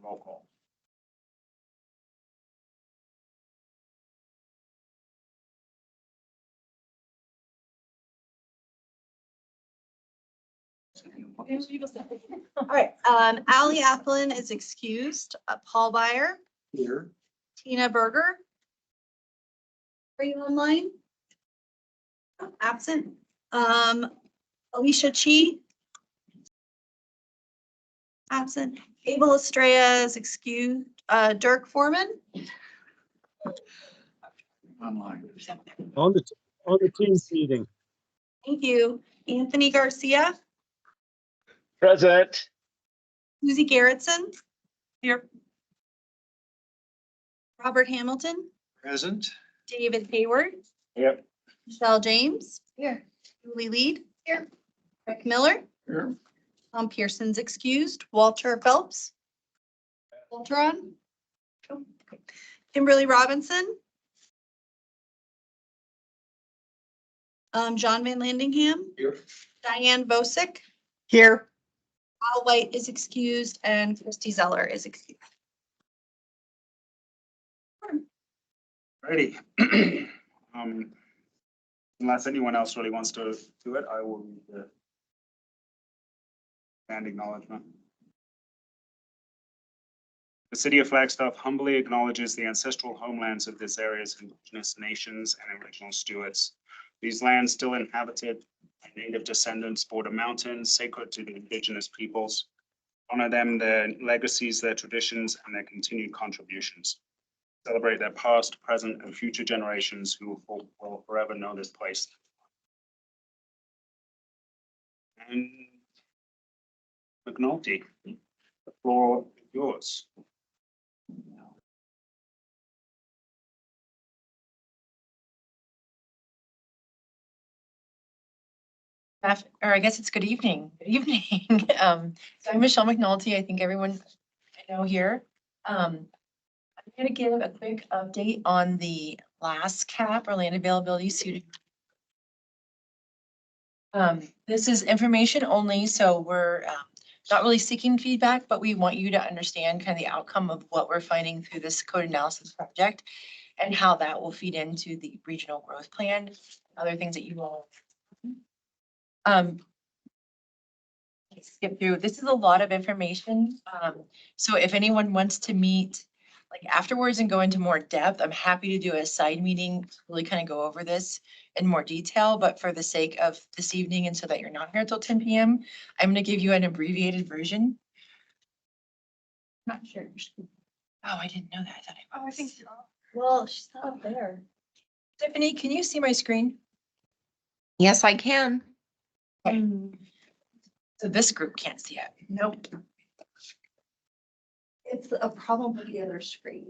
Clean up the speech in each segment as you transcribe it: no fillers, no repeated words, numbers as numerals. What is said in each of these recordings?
Roll call. All right, Ally Applin is excused. Paul Byer, Here. Tina Berger. Are you online? Absent. Alicia Chi. Absent. Abel Estrella is excused. Dirk Foreman. Online. On the Teams meeting. Thank you. Anthony Garcia. Present. Susie Garrettson. Here. Robert Hamilton. Present. David Hayward. Yep. Michelle James. Here. Julie Lead. Here. Rick Miller. Here. Tom Pearson's excused. Walter Phelps. Walter on. Okay. Kimberly Robinson. John Van Landingham. Here. Diane Bosick. Here. Al White is excused and Christy Zeller is excused. Ready. Unless anyone else really wants to do it, I will read the and acknowledgement. The city of Flagstaff humbly acknowledges the ancestral homelands of this area's indigenous nations and original stewards. These lands still inhabited by native descendants border mountains sacred to the indigenous peoples. Honor them, their legacies, their traditions, and their continued contributions. Celebrate their past, present, and future generations who will forever know this place. And McNulty, the floor is yours. Or I guess it's good evening. Good evening. So I'm Michelle McNulty. I think everyone I know here. I'm going to give a quick update on the last cap or land availability suited. This is information only, so we're not really seeking feedback, but we want you to understand kind of the outcome of what we're finding through this code analysis project and how that will feed into the regional growth plan, other things that you all skip through. This is a lot of information. So if anyone wants to meet like afterwards and go into more depth, I'm happy to do a side meeting to really kind of go over this in more detail. But for the sake of this evening and so that you're not here until 10 p.m., I'm going to give you an abbreviated version. Not sure. Oh, I didn't know that. I thought I think so. Well, she's not up there. Tiffany, can you see my screen? Yes, I can. So this group can't see it. Nope. It's a problem with the other screen.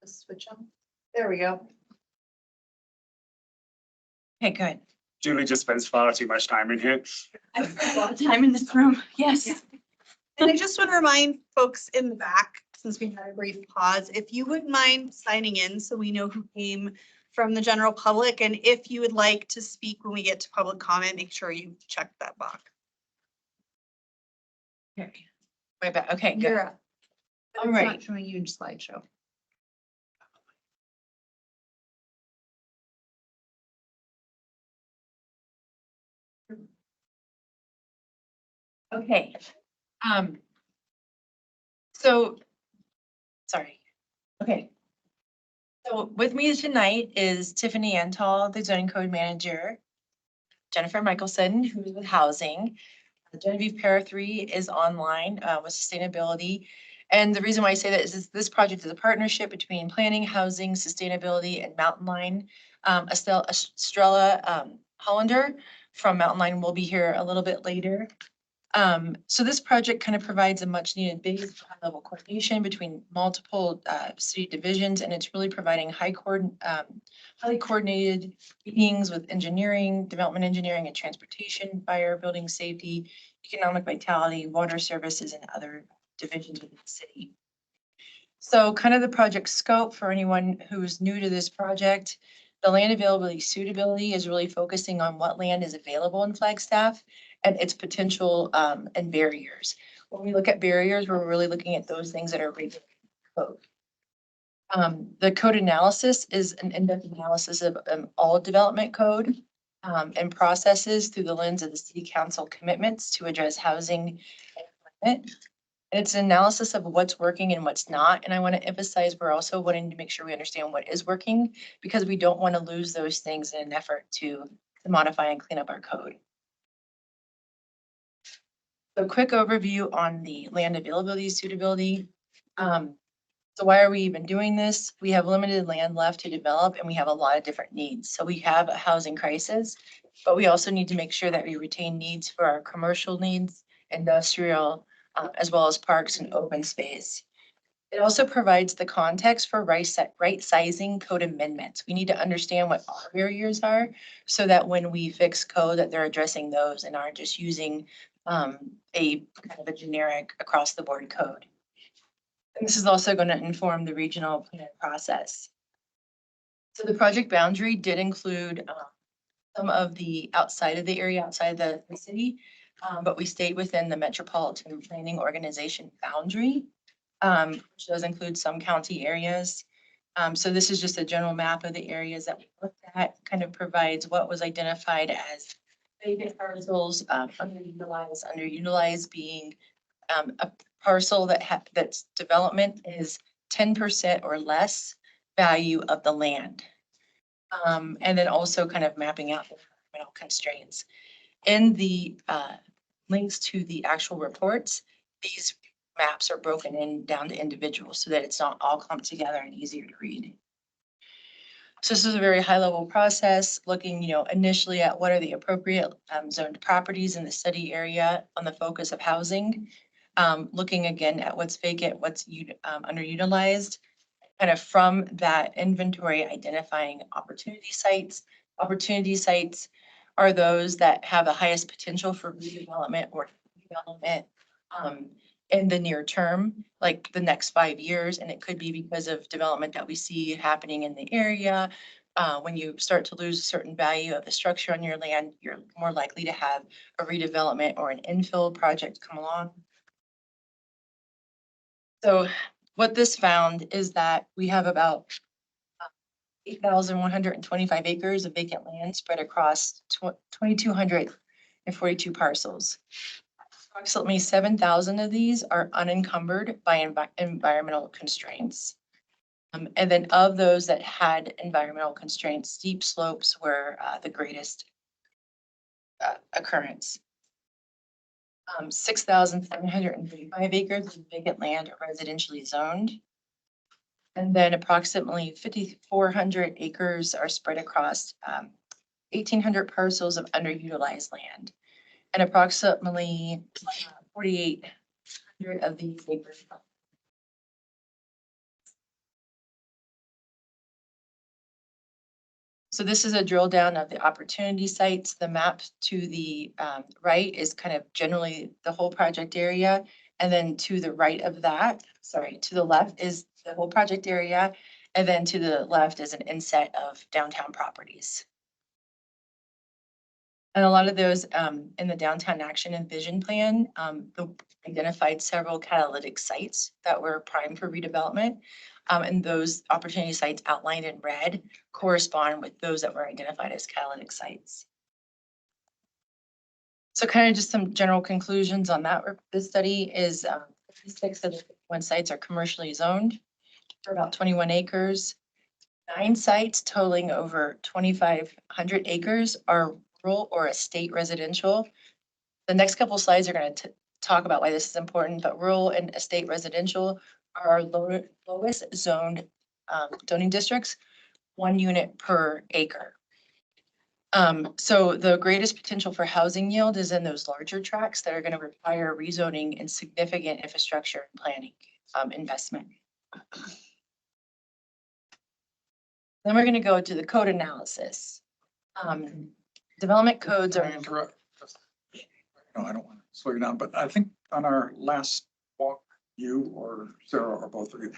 Just switch them. There we go. Okay, good. Julie just spends far too much time in here. I've spent a lot of time in this room. Yes. And I just want to remind folks in the back, since we had a brief pause, if you wouldn't mind signing in so we know who came from the general public. And if you would like to speak when we get to public comment, make sure you check that box. Okay. Way back. Okay, good. You're up. All It's right. not showing you in slideshow. Okay. So, sorry. Okay. So with me tonight is Tiffany Antal, the zoning code manager, Jennifer Michelson, who's with housing. Genevieve Parathree is online with sustainability. And the reason why I say that is this project is a partnership between planning, housing, sustainability, and Mountain Line. Estrella Hollander from Mountain Line will be here a little bit later. So this project kind of provides a much needed base for high level coordination between multiple city divisions, and it's really providing highly coordinated meetings with engineering, development engineering and transportation, fire, building safety, economic vitality, water services, and other divisions within the city. So kind of the project scope for anyone who's new to this project. The land availability suitability is really focusing on what land is available in Flagstaff and its potential and barriers. When we look at barriers, we're really looking at those things that are regulated in code. The code analysis is an in-depth analysis of all development code and processes through the lens of the city council commitments to address housing and climate. And it's an analysis of what's working and what's not. And I want to emphasize, we're also wanting to make sure we understand what is working because we don't want to lose those things in an effort to modify and clean up our code. So quick overview on the land availability suitability. So why are we even doing this? We have limited land left to develop and we have a lot of different needs. So we have a housing crisis, but we also need to make sure that we retain needs for our commercial needs, industrial, as well as parks and open space. It also provides the context for right sizing code amendments. We need to understand what our barriers are so that when we fix code that they're addressing those and aren't just using a kind of a generic across the board code. And this is also going to inform the regional plan process. So the project boundary did include some of the outside of the area, outside the city, but we stayed within the Metropolitan Planning Organization boundary, which does include some county areas. So this is just a general map of the areas that we looked at, kind of provides what was identified as vacant parcels, underutilized being a parcel that's development is 10% or less value of the land. And then also kind of mapping out the environmental constraints. In the links to the actual reports, these maps are broken in down to individuals so that it's not all clumped together and easier to read. So this is a very high level process looking, initially at what are the appropriate zoned properties in the study area on the focus of housing. Looking again at what's vacant, what's underutilized, kind of from that inventory, identifying opportunity sites. Opportunity sites are those that have the highest potential for redevelopment or development in the near term, like the next 5 years. And it could be because of development that we see happening in the area. When you start to lose a certain value of the structure on your land, you're more likely to have a redevelopment or an infill project come along. So what this found is that we have about 8,125 acres of vacant land spread across 2,242 parcels. Approximately 7,000 of these are unencumbered by environmental constraints. And then of those that had environmental constraints, steep slopes were the greatest occurrence. 6,735 acres of vacant land are residentially zoned. And then approximately 5,400 acres are spread across 1,800 parcels of underutilized land. And approximately 4,800 of these acres. So this is a drill down of the opportunity sites. The map to the right is kind of generally the whole project area. And then to the right of that, to the left is the whole project area. And then to the left is an inset of downtown properties. And a lot of those in the downtown action and vision plan, identified several catalytic sites that were primed for redevelopment. And those opportunity sites outlined in red correspond with those that were identified as catalytic sites. So kind of just some general conclusions on that. This study is 56 of the 51 sites are commercially zoned for about 21 acres. 9 sites totaling over 2,500 acres are rural or estate residential. The next couple of slides are going to talk about why this is important, but rural and estate residential are our lowest zoned zoning districts, 1 unit per acre. So the greatest potential for housing yield is in those larger tracts that are going to require rezoning and significant infrastructure and planning investment. Then we're going to go to the code analysis. Development codes are. No, I don't want to slow you down, but I think on our last walk, you or Sarah or both of you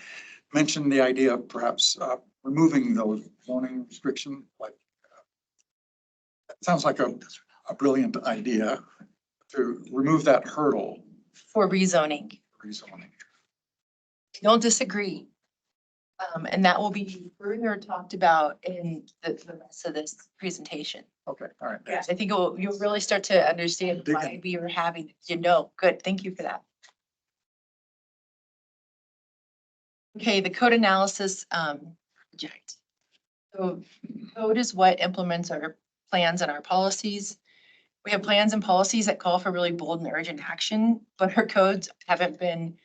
mentioned the idea of perhaps removing those zoning restriction, like, it sounds like a brilliant idea to remove that hurdle For rezoning. for rezoning. Don't disagree. And that will be further talked about in the rest of this presentation. Okay, all right. Yes, I think you'll really start to understand why Digging. we were having, good, thank you for that. Okay, the code analysis project. So code is what implements our plans and our policies. We have plans and policies that call for really bold and urgent action, but our codes haven't been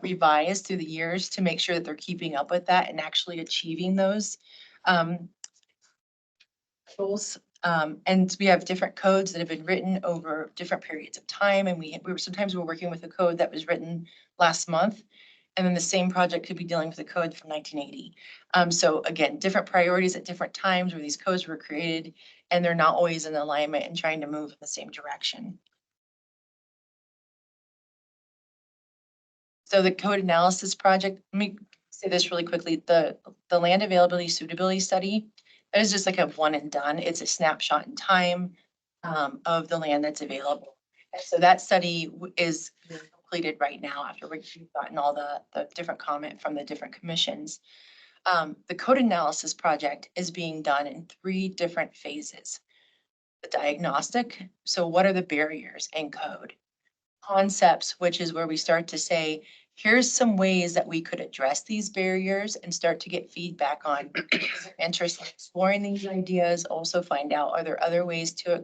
revised through the years to make sure that they're keeping up with that and actually achieving those goals. And we have different codes that have been written over different periods of time. And sometimes we're working with a code that was written last month. And then the same project could be dealing with a code from 1980. So again, different priorities at different times where these codes were created, and they're not always in alignment and trying to move in the same direction. So the code analysis project, let me say this really quickly. The land availability suitability study, that is just like a one and done. It's a snapshot in time of the land that's available. And so that study is completed right now after we've gotten all the different comment from the different commissions. The code analysis project is being done in 3 different phases. The diagnostic, so what are the barriers in code? Concepts, which is where we start to say, here's some ways that we could address these barriers and start to get feedback on interest in exploring these ideas. Also find out, are there other ways to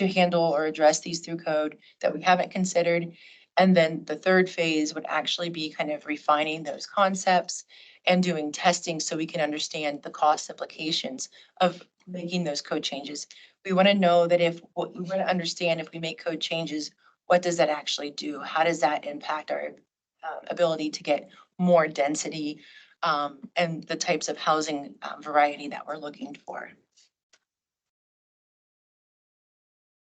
handle or address these through code that we haven't considered? And then the 3rd phase would actually be kind of refining those concepts and doing testing so we can understand the cost implications of making those code changes. We want to know that we want to understand if we make code changes, what does that actually do? How does that impact our ability to get more density and the types of housing variety that we're looking for?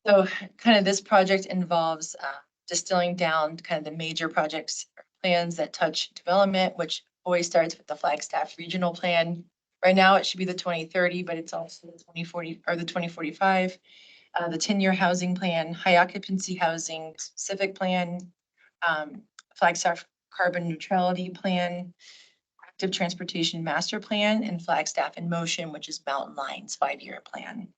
So kind of this project involves distilling down kind of the major projects or plans that touch development, which always starts with the Flagstaff Regional Plan. Right now, it should be the 2030, but it's also the 2040 or the 2045. The 10-year housing plan, high occupancy housing, specific plan, Flagstaff carbon neutrality plan, active transportation master plan, and Flagstaff in motion, which is Mountain Line's 5-year plan.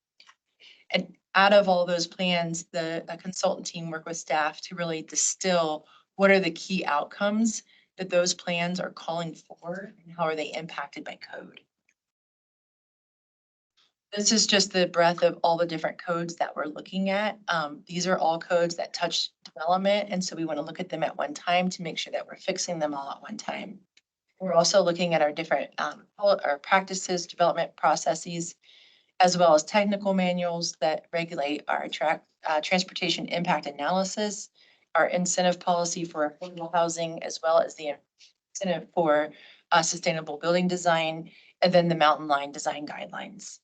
And out of all those plans, the consultant team worked with staff to really distill what are the key outcomes that those plans are calling for and how are they impacted by code. This is just the breadth of all the different codes that we're looking at. These are all codes that touch development. And so we want to look at them at one time to make sure that we're fixing them all at one time. We're also looking at our different our practices, development processes, as well as technical manuals that regulate our transportation impact analysis, our incentive policy for affordable housing, as well as the incentive for sustainable building design, and then the Mountain Line design guidelines.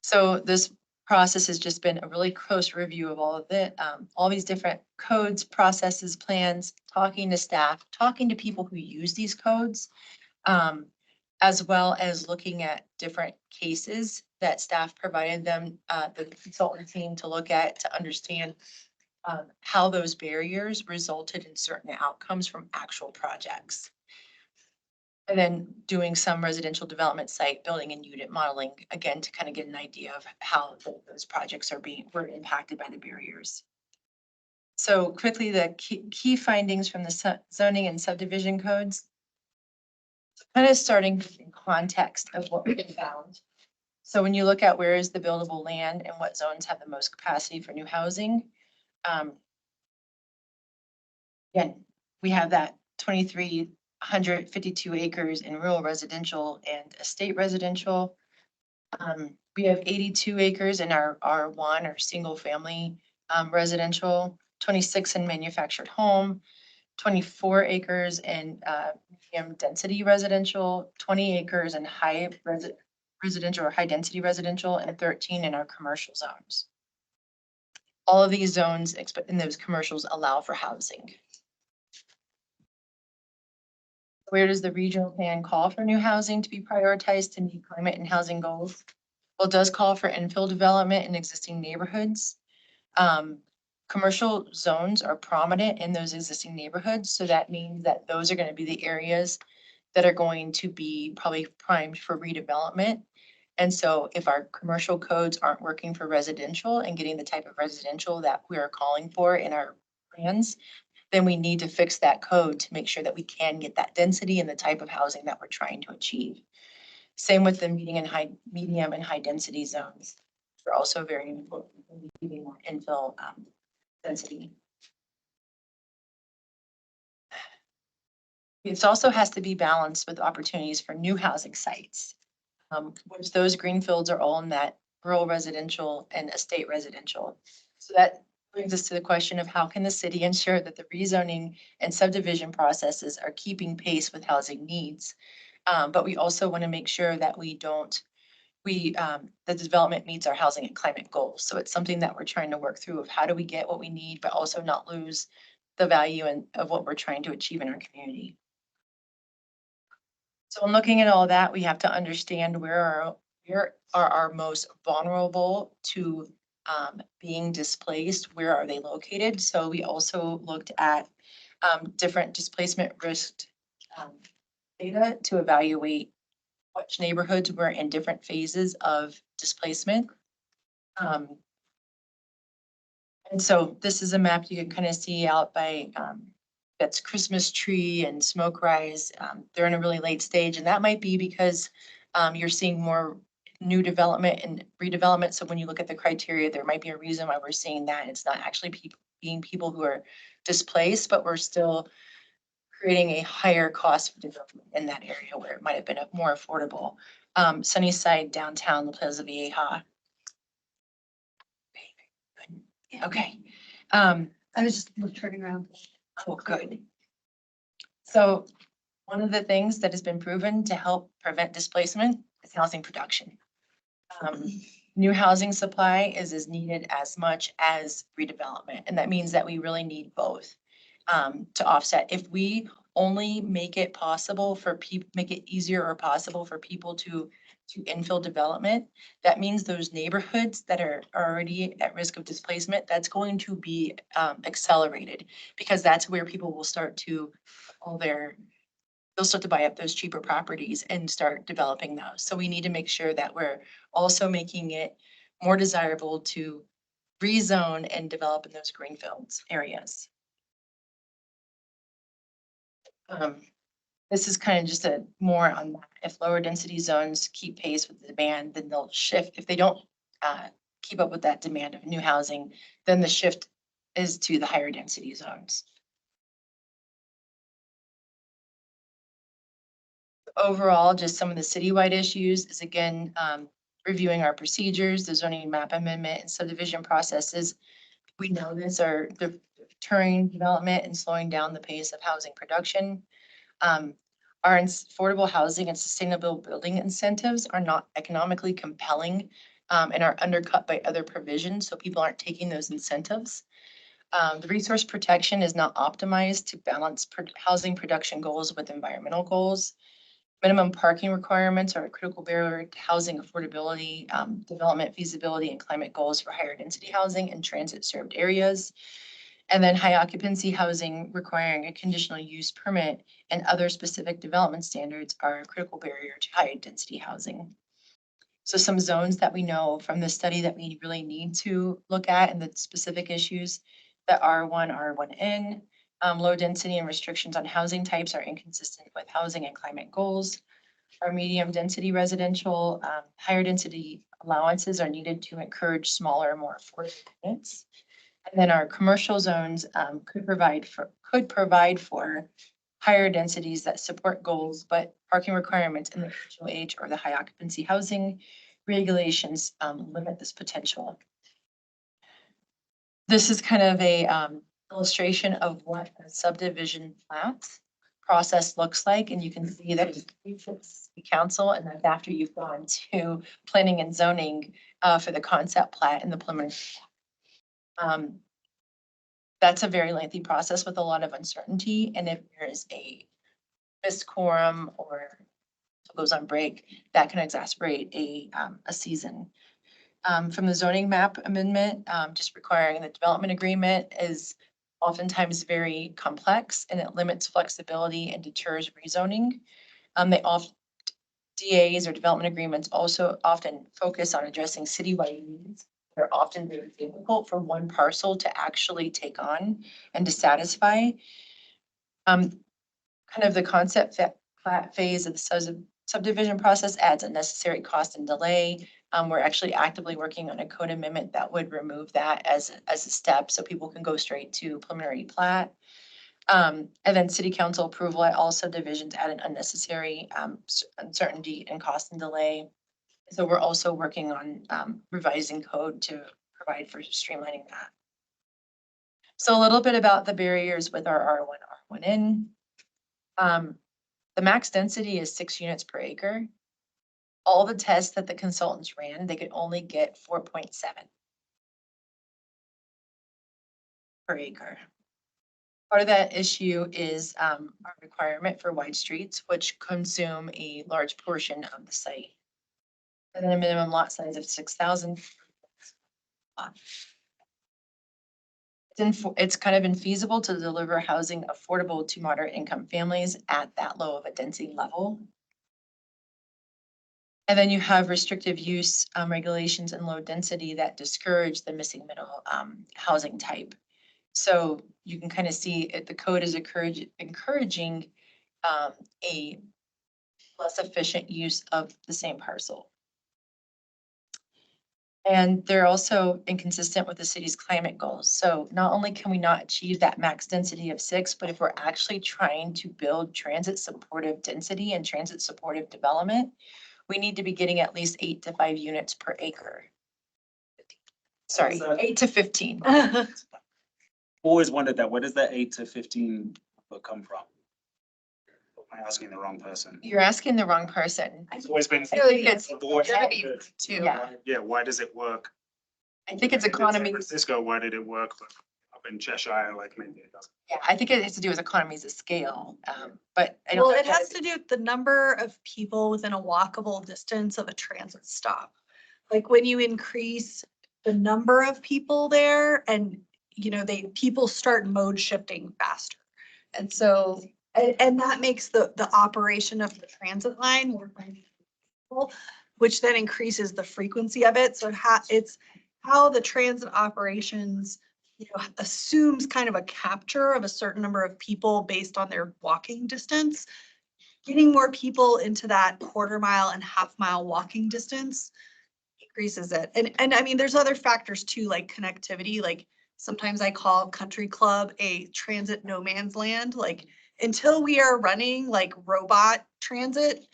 So this process has just been a really close review of all of it, all these different codes, processes, plans, talking to staff, talking to people who use these codes, as well as looking at different cases that staff provided them, the consultant team to look at to understand how those barriers resulted in certain outcomes from actual projects. And then doing some residential development site building and unit modeling, again, to kind of get an idea of how those projects were impacted by the barriers. So quickly, the key findings from the zoning and subdivision codes. Kind of starting in context of what we found. So when you look at where is the buildable land and what zones have the most capacity for new housing, again, we have that 2,352 acres in rural residential and estate residential. We have 82 acres in our R1 or single family residential, 26 in manufactured home, 24 acres in medium density residential, 20 acres in high residential or high density residential, and 13 in our commercial zones. All of these zones in those commercials allow for housing. Where does the regional plan call for new housing to be prioritized to meet climate and housing goals? Well, it does call for infill development in existing neighborhoods. Commercial zones are prominent in those existing neighborhoods, so that means that those are going to be the areas that are going to be probably primed for redevelopment. And so if our commercial codes aren't working for residential and getting the type of residential that we are calling for in our plans, then we need to fix that code to make sure that we can get that density and the type of housing that we're trying to achieve. Same with the medium and high density zones. They're also very important in achieving more infill density. It also has to be balanced with opportunities for new housing sites, which those greenfields are all in that rural residential and estate residential. So that brings us to the question of how can the city ensure that the rezoning and subdivision processes are keeping pace with housing needs? But we also want to make sure that the development meets our housing and climate goals. So it's something that we're trying to work through of how do we get what we need, but also not lose the value of what we're trying to achieve in our community. So in looking at all that, we have to understand where are our most vulnerable to being displaced, where are they located? So we also looked at different displacement risk data to evaluate which neighborhoods were in different phases of displacement. And so this is a map you can kind of see out by that's Christmas tree and smoke rise. They're in a really late stage, and that might be because you're seeing more new development and redevelopment. So when you look at the criteria, there might be a reason why we're seeing that. It's not actually people who are displaced, but we're still creating a higher cost for development in that area where it might have been more affordable. Sunnyside, downtown, La Plaza Vieja. Okay. I was just turning around. Oh, good. So one of the things that has been proven to help prevent displacement is housing production. New housing supply is as needed as much as redevelopment, and that means that we really need both to offset. If we only make it possible for people, make it easier or possible for people to infill development, that means those neighborhoods that are already at risk of displacement, that's going to be accelerated, because that's where people will start to they'll start to buy up those cheaper properties and start developing those. So we need to make sure that we're also making it more desirable to rezone and develop in those greenfields areas. This is kind of just a more on that. If lower density zones keep pace with the demand, then they'll shift. If they don't keep up with that demand of new housing, then the shift is to the higher density zones. Overall, just some of the citywide issues is again, reviewing our procedures, the zoning map amendment and subdivision processes. We know these are deterring development and slowing down the pace of housing production. Our affordable housing and sustainable building incentives are not economically compelling and are undercut by other provisions, so people aren't taking those incentives. The resource protection is not optimized to balance housing production goals with environmental goals. Minimum parking requirements are a critical barrier to housing affordability, development feasibility, and climate goals for higher density housing in transit served areas. And then high occupancy housing requiring a conditional use permit and other specific development standards are a critical barrier to high density housing. So some zones that we know from the study that we really need to look at and the specific issues that R1, R1N, low density and restrictions on housing types are inconsistent with housing and climate goals. Our medium density residential, higher density allowances are needed to encourage smaller, more affordable units. And then our commercial zones could provide for higher densities that support goals, but parking requirements in the HOH or the high occupancy housing regulations limit this potential. This is kind of a illustration of what a subdivision plat process looks like, and you can see that it's council, and that's after you've gone to planning and zoning for the concept plat and the preliminary. That's a very lengthy process with a lot of uncertainty. And if there is a missed quorum or goes on break, that can exacerbate a season. From the zoning map amendment, just requiring the development agreement is oftentimes very complex and it limits flexibility and deters rezoning. They often, DAs or development agreements also often focus on addressing citywide needs. They're often very difficult for one parcel to actually take on and to satisfy. Kind of the concept plat phase of the subdivision process adds unnecessary cost and delay. We're actually actively working on a code amendment that would remove that as a step so people can go straight to preliminary plat. And then city council approval at all subdivisions add an unnecessary uncertainty and cost and delay. So we're also working on revising code to provide for streamlining that. So a little bit about the barriers with our R1N. The max density is 6 units per acre. All the tests that the consultants ran, they could only get 4.7 per acre. Part of that issue is our requirement for wide streets, which consume a large portion of the site. And then a minimum lot size of 6,000. It's kind of infeasible to deliver housing affordable to moderate income families at that low of a density level. And then you have restrictive use regulations and low density that discourage the missing middle housing type. So you can kind of see it, the code is encouraging a less efficient use of the same parcel. And they're also inconsistent with the city's climate goals. So not only can we not achieve that max density of 6, but if we're actually trying to build transit supportive density and transit supportive development, we need to be getting at least 8 to 5 units per acre. Sorry, 8 to 15. Always wondered that. Where does that 8 to 15 come from? Am I asking the wrong person? You're asking the wrong person. It's always been. I feel like it's Always gotta be wondered, two. Yeah. Yeah, why does it work? I think it's In San economy. Francisco, why did it work? But up in Cheshire, like maybe it doesn't. Yeah, I think it has to do with economies of scale. But I don't. Well, know it if has to do with the number of people within a walkable distance of a transit stop. Like when you increase the number of people there and, you know, people start mode shifting faster. And so, and that makes the operation of the transit line more financial, which then increases the frequency of it. So it's how the transit operations, you know, assumes kind of a capture of a certain number of people based on their walking distance. Getting more people into that quarter-mile and half-mile walking distance increases it. And I mean, there's other factors too, like connectivity. Like sometimes I call country club a transit no man's land. Like until we are running like robot transit,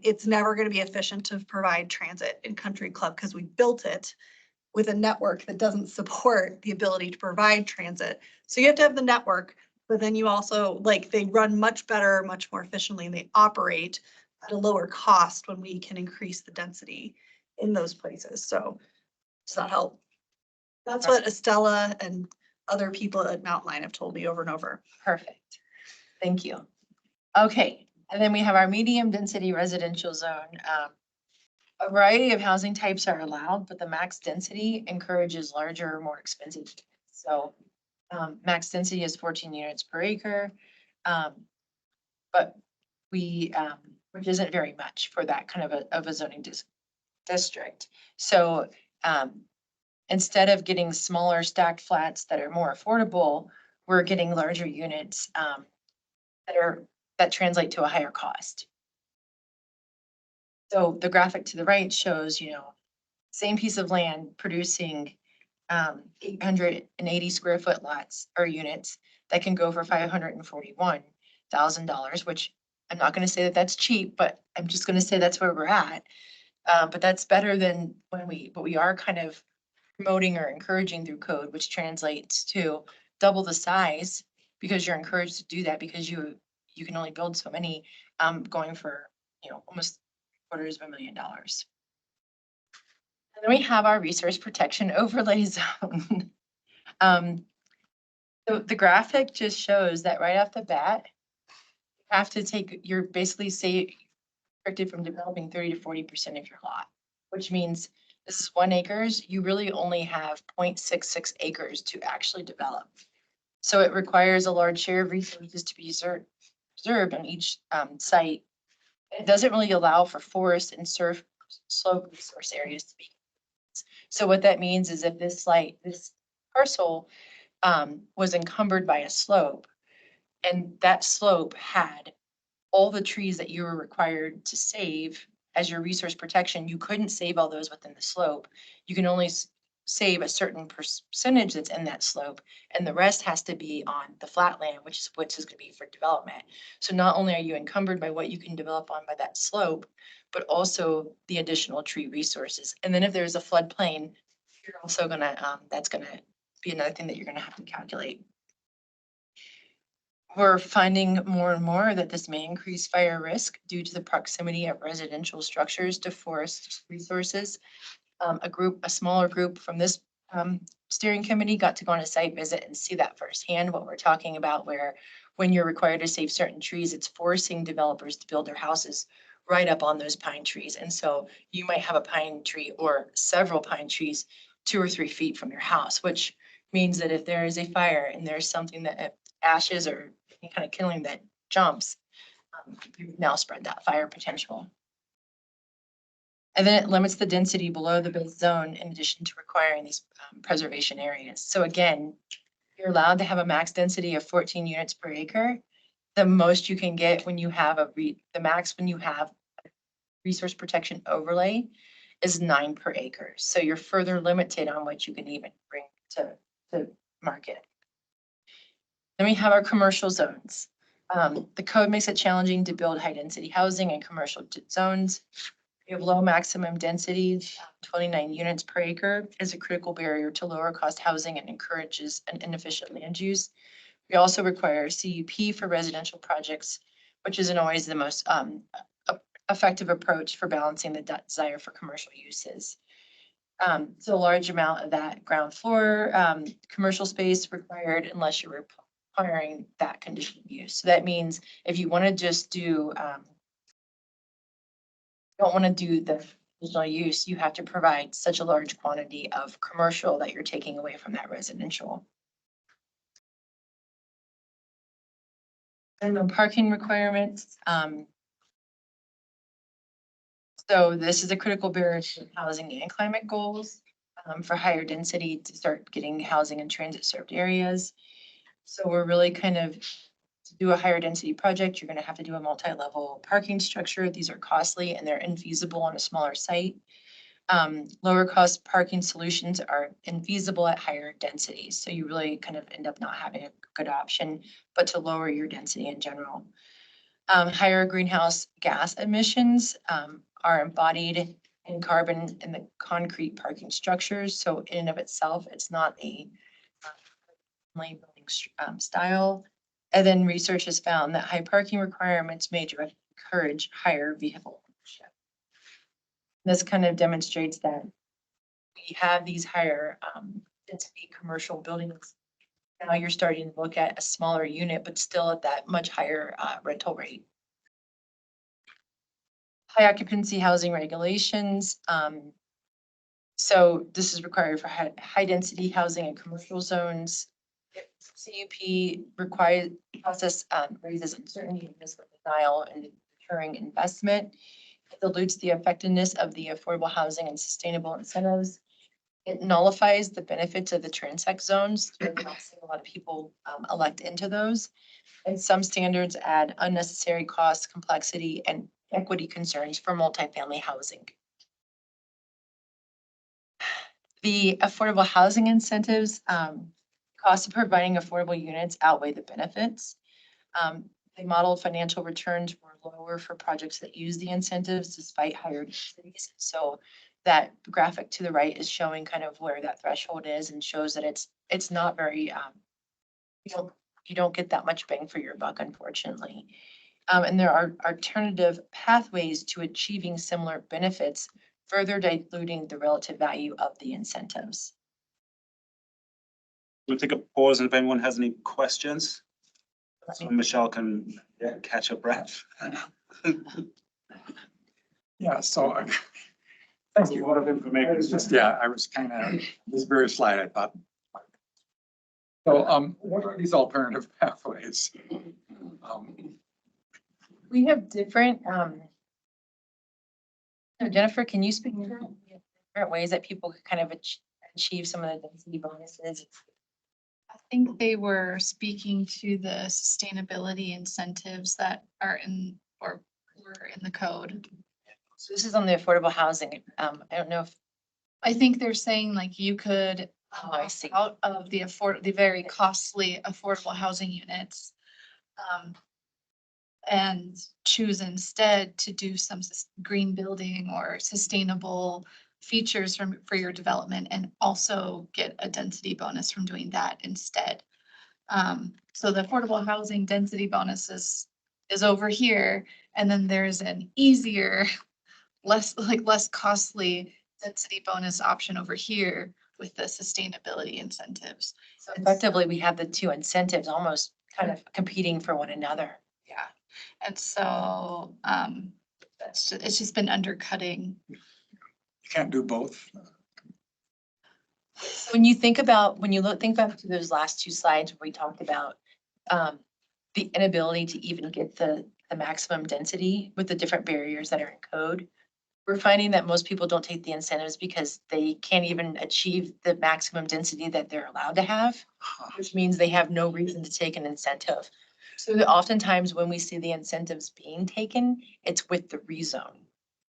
it's never going to be efficient to provide transit in country club because we built it with a network that doesn't support the ability to provide transit. So you have to have the network, but then you also, like, they run much better, much more efficiently, and they operate at a lower cost when we can increase the density in those places. So does that help? That's what Estella and other people at Mountain Line have told me over and over. Perfect. Thank you. Okay, and then we have our medium density residential zone. A variety of housing types are allowed, but the max density encourages larger, more expensive. So max density is 14 units per acre. But we, which isn't very much for that kind of a zoning district. So instead of getting smaller stacked flats that are more affordable, we're getting larger units that translate to a higher cost. So the graphic to the right shows, you know, same piece of land producing 880 square foot lots or units that can go for $541,000, which I'm not going to say that that's cheap, but I'm just going to say that's where we're at. But that's better than what we are kind of promoting or encouraging through code, which translates to double the size because you're encouraged to do that because you can only build so many, going for, you know, almost $250,000. And then we have our resource protection overlay zone. So the graphic just shows that right off the bat, have to take, you're basically restricted from developing 30 to 40% of your lot, which means this is 1 acres, you really only have 0.66 acres to actually develop. So it requires a large share of resources to be preserved on each site. It doesn't really allow for forest and slope resource areas to be. So what that means is if this parcel was encumbered by a slope, and that slope had all the trees that you were required to save as your resource protection, you couldn't save all those within the slope. You can only save a certain percentage that's in that slope, and the rest has to be on the flat land, which is going to be for development. So not only are you encumbered by what you can develop on by that slope, but also the additional tree resources. And then if there's a floodplain, you're also gonna, that's gonna be another thing that you're gonna have to calculate. We're finding more and more that this may increase fire risk due to the proximity of residential structures to forest resources. A smaller group from this steering committee got to go on a site visit and see that firsthand, what we're talking about, where when you're required to save certain trees, it's forcing developers to build their houses right up on those pine trees. And so you might have a pine tree or several pine trees 2 or 3 feet from your house, which means that if there is a fire and there's something that ashes or any kind of killing that jumps, you've now spread that fire potential. And then it limits the density below the base zone in addition to requiring these preservation areas. So again, you're allowed to have a max density of 14 units per acre. The most you can get when you have the max when you have a resource protection overlay is 9 per acre. So you're further limited on what you can even bring to market. Then we have our commercial zones. The code makes it challenging to build high density housing in commercial zones. We have low maximum density, 29 units per acre is a critical barrier to lower cost housing and encourages an inefficient land use. We also require CUP for residential projects, which isn't always the most effective approach for balancing the desire for commercial uses. So a large amount of that ground floor commercial space required unless you're requiring that conditional use. So that means if you want to just do don't want to do the conditional use, you have to provide such a large quantity of commercial that you're taking away from that residential. And the parking requirements. So this is a critical barrier to housing and climate goals for higher density to start getting housing in transit served areas. So we're really kind of, to do a higher density project, you're going to have to do a multi-level parking structure. These are costly and they're infeasible on a smaller site. Lower cost parking solutions are infeasible at higher densities. So you really kind of end up not having a good option, but to lower your density in general. Higher greenhouse gas emissions are embodied in carbon in the concrete parking structures. So in and of itself, it's not a building style. And then research has found that high parking requirements may directly encourage higher vehicle ownership. This kind of demonstrates that we have these higher density commercial buildings. Now you're starting to look at a smaller unit, but still at that much higher rental rate. High occupancy housing regulations. So this is required for high density housing and commercial zones. CUP required process raises uncertainty, denial, and deterring investment. It dilutes the effectiveness of the affordable housing and sustainable incentives. It nullifies the benefits of the transect zones. You're not seeing a lot of people elect into those. And some standards add unnecessary costs, complexity, and equity concerns for multifamily housing. The affordable housing incentives, costs of providing affordable units outweigh the benefits. They modeled financial returns were lower for projects that use the incentives despite higher densities. So that graphic to the right is showing kind of where that threshold is and shows that it's not very, you don't get that much bang for your buck, unfortunately. And there are alternative pathways to achieving similar benefits, further diluting the relative value of the incentives. We'll take a pause and if anyone has any questions. So Michelle can catch a breath. Yeah, so That's thank a you. lot of information. It's just, yeah, I was kind of, this very slide, I thought. So, what are these alternative pathways? We have different, Jennifer, can you speak to that? Different ways that people could kind of achieve some of the density bonuses? I think they were speaking to the sustainability incentives that are in, or were in the code. So this is on the affordable housing. I don't know if, I think they're saying like you could Oh, I see. out of the very costly affordable housing units. And choose instead to do some green building or sustainable features for your development and also get a density bonus from doing that instead. So the affordable housing density bonus is over here, and then there's an easier, less costly density bonus option over here with the sustainability incentives. so effectively, we have the two incentives almost kind of competing for one another. Yeah, and so, it's just been undercutting. You can't do both. When you think about, think back to those last two slides where we talked about the inability to even get the maximum density with the different barriers that are in code. We're finding that most people don't take the incentives because they can't even achieve the maximum density that they're allowed to have, which means they have no reason to take an incentive. So oftentimes when we see the incentives being taken, it's with the rezone.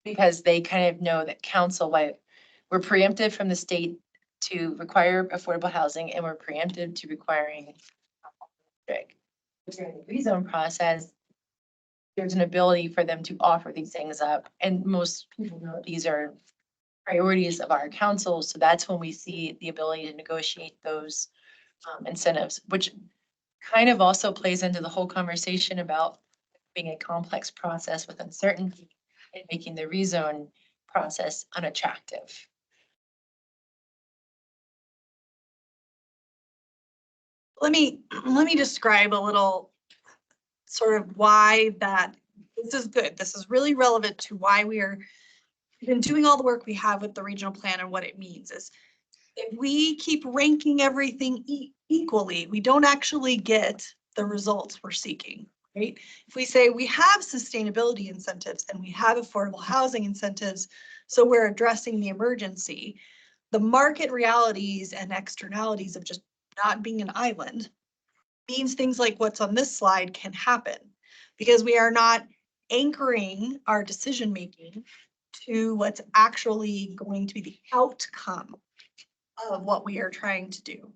Because they kind of know that council, why we're preempted from the state to require affordable housing, and we're preempted to requiring during the rezone process, there's an ability for them to offer these things up. And most people know these are priorities of our council. So that's when we see the ability to negotiate those incentives, which kind of also plays into the whole conversation about being a complex process with uncertainty and making the rezone process unattractive. Let me describe a little sort of why that this is good. This is really relevant to why we've been doing all the work we have with the regional plan, and what it means is if we keep ranking everything equally, we don't actually get the results we're seeking, right? If we say we have sustainability incentives and we have affordable housing incentives, so we're addressing the emergency, the market realities and externalities of just not being an island means things like what's on this slide can happen, because we are not anchoring our decision making to what's actually going to be the outcome of what we are trying to do.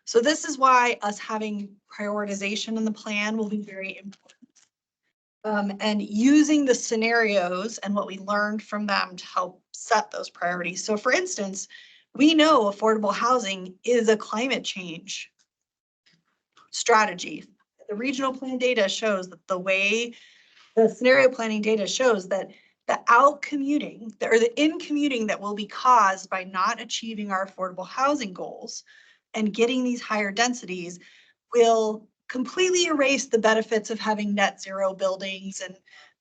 So this is why us having prioritization in the plan will be very important. And using the scenarios and what we learned from them to help set those priorities. So for instance, we know affordable housing is a climate change strategy. The regional plan data shows that the scenario planning data shows that the out commuting or the in commuting that will be caused by not achieving our affordable housing goals and getting these higher densities will completely erase the benefits of having net zero buildings and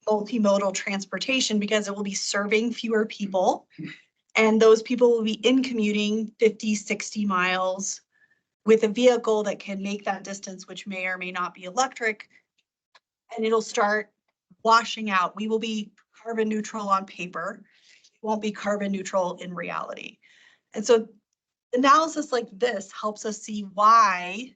multimodal transportation, because it will be serving fewer people. And those people will be in commuting 50, 60 miles with a vehicle that can make that distance, which may or may not be electric. And it'll start washing out. We will be carbon neutral on paper. It won't be carbon neutral in reality. And so analysis like this helps us see why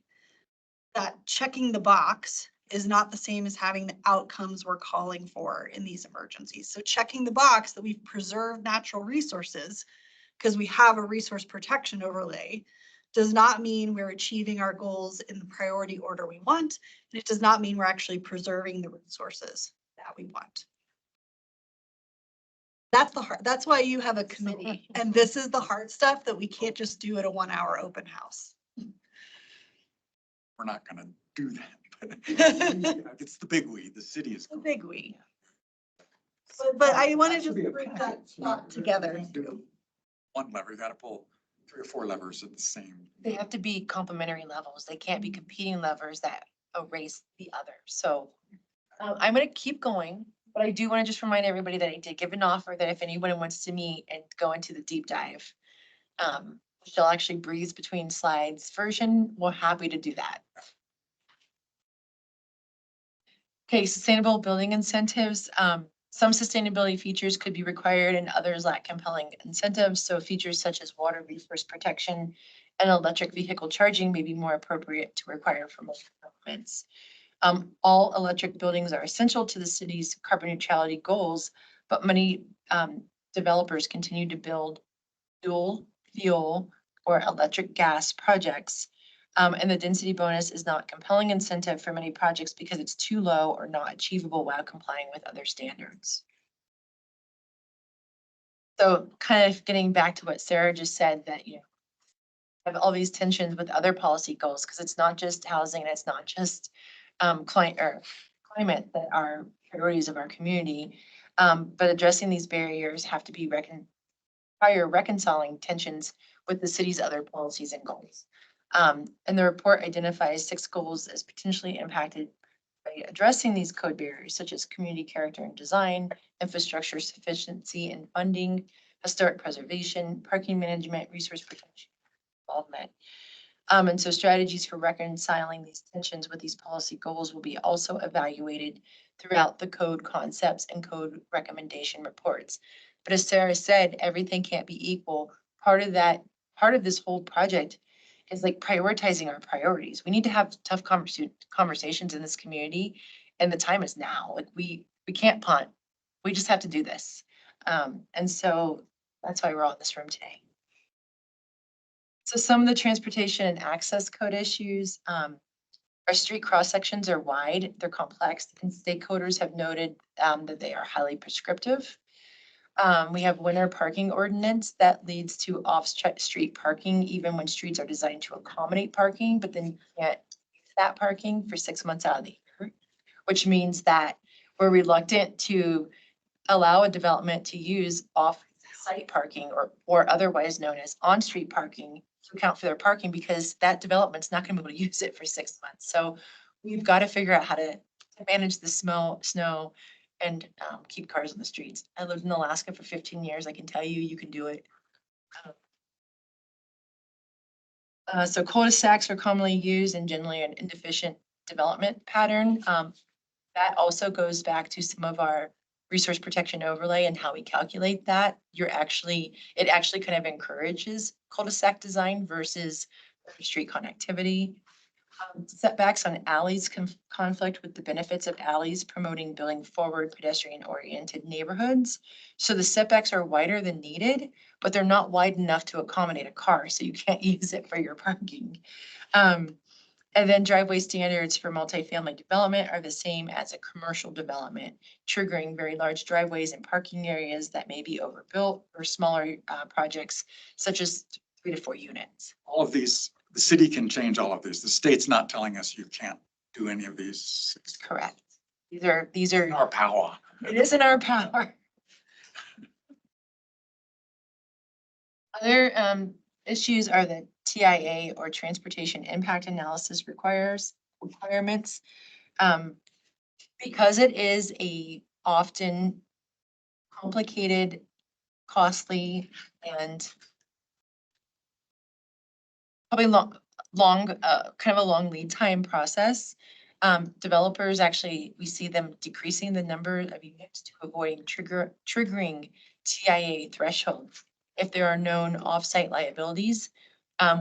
that checking the box is not the same as having the outcomes we're calling for in these emergencies. So checking the box that we've preserved natural resources because we have a resource protection overlay does not mean we're achieving our goals in the priority order we want. And it does not mean we're actually preserving the resources that we want. That's the hard, that's why you have a committee. And this is the hard stuff that we can't just do at a 1 hour open house. We're not gonna do that. But it's the big we, the city is. The big we. But I wanted to Should be a bring that package, not- thought together. you can't do one lever, you gotta pull 3 or 4 levers at the same. They have to be complementary levels. They can't be competing levers that erase the other. So I'm gonna keep going, but I do want to just remind everybody that I did give an offer that if anyone wants to meet and go into the deep dive, she'll actually breeze between slides version. We're happy to do that. Okay, sustainable building incentives. Some sustainability features could be required and others lack compelling incentives. So features such as water resource protection and electric vehicle charging may be more appropriate to require for most developments. All electric buildings are essential to the city's carbon neutrality goals, but many developers continue to build dual fuel or electric gas projects. And the density bonus is not a compelling incentive for many projects because it's too low or not achievable while complying with other standards. So kind of getting back to what Sarah just said, that, you know, have all these tensions with other policy goals, because it's not just housing and it's not just climate that are priorities of our community. But addressing these barriers have to be reconciling tensions with the city's other policies and goals. And the report identifies 6 goals as potentially impacted by addressing these code barriers, such as community character and design, infrastructure sufficiency and funding, historic preservation, parking management, resource protection, involvement. And so strategies for reconciling these tensions with these policy goals will be also evaluated throughout the code concepts and code recommendation reports. But as Sarah said, everything can't be equal. Part of this whole project is like prioritizing our priorities. We need to have tough conversations in this community, and the time is now. Like we can't punt. We just have to do this. And so that's why we're all in this room today. So some of the transportation and access code issues, our street cross sections are wide, they're complex, and stakeholders have noted that they are highly prescriptive. We have winter parking ordinance that leads to off-street parking, even when streets are designed to accommodate parking, but then you can't use that parking for 6 months out of the year, which means that we're reluctant to allow a development to use off-site parking or otherwise known as on-street parking to account for their parking, because that development's not gonna be able to use it for 6 months. So we've got to figure out how to manage the snow and keep cars on the streets. I lived in Alaska for 15 years. I can tell you, you can do it. So cul-de-sacs are commonly used and generally an inefficient development pattern. That also goes back to some of our resource protection overlay and how we calculate that. It actually kind of encourages cul-de-sac design versus street connectivity. Setbacks on alleys conflict with the benefits of alleys, promoting building forward pedestrian-oriented neighborhoods. So the setbacks are wider than needed, but they're not wide enough to accommodate a car, so you can't use it for your parking. And then driveway standards for multifamily development are the same as a commercial development, triggering very large driveways and parking areas that may be overbuilt or smaller projects such as 3 to 4 units. All of these, the city can change all of these. The state's not telling us you can't do any of these. That's correct. These are In our power. It is in our power. Other issues are the TIA or Transportation Impact Analysis requirements. Because it is a often complicated, costly, and probably kind of a long lead time process. Developers actually, we see them decreasing the number of units to avoid triggering TIA thresholds if there are known offsite liabilities,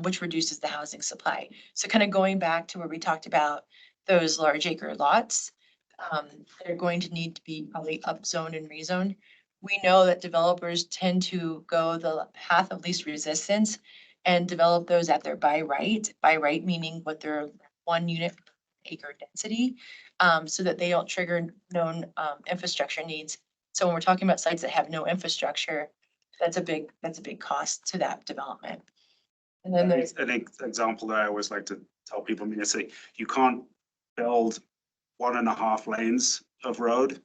which reduces the housing supply. So kind of going back to where we talked about those large acre lots, they're going to need to be probably upzoned and rezoned. We know that developers tend to go the path of least resistance and develop those at their by right meaning what their 1 unit acre density, so that they don't trigger known infrastructure needs. So when we're talking about sites that have no infrastructure, that's a big cost to that development. And then there's an example that I always like to tell people, I mean, it's like, you can't build 1.5 lanes of road.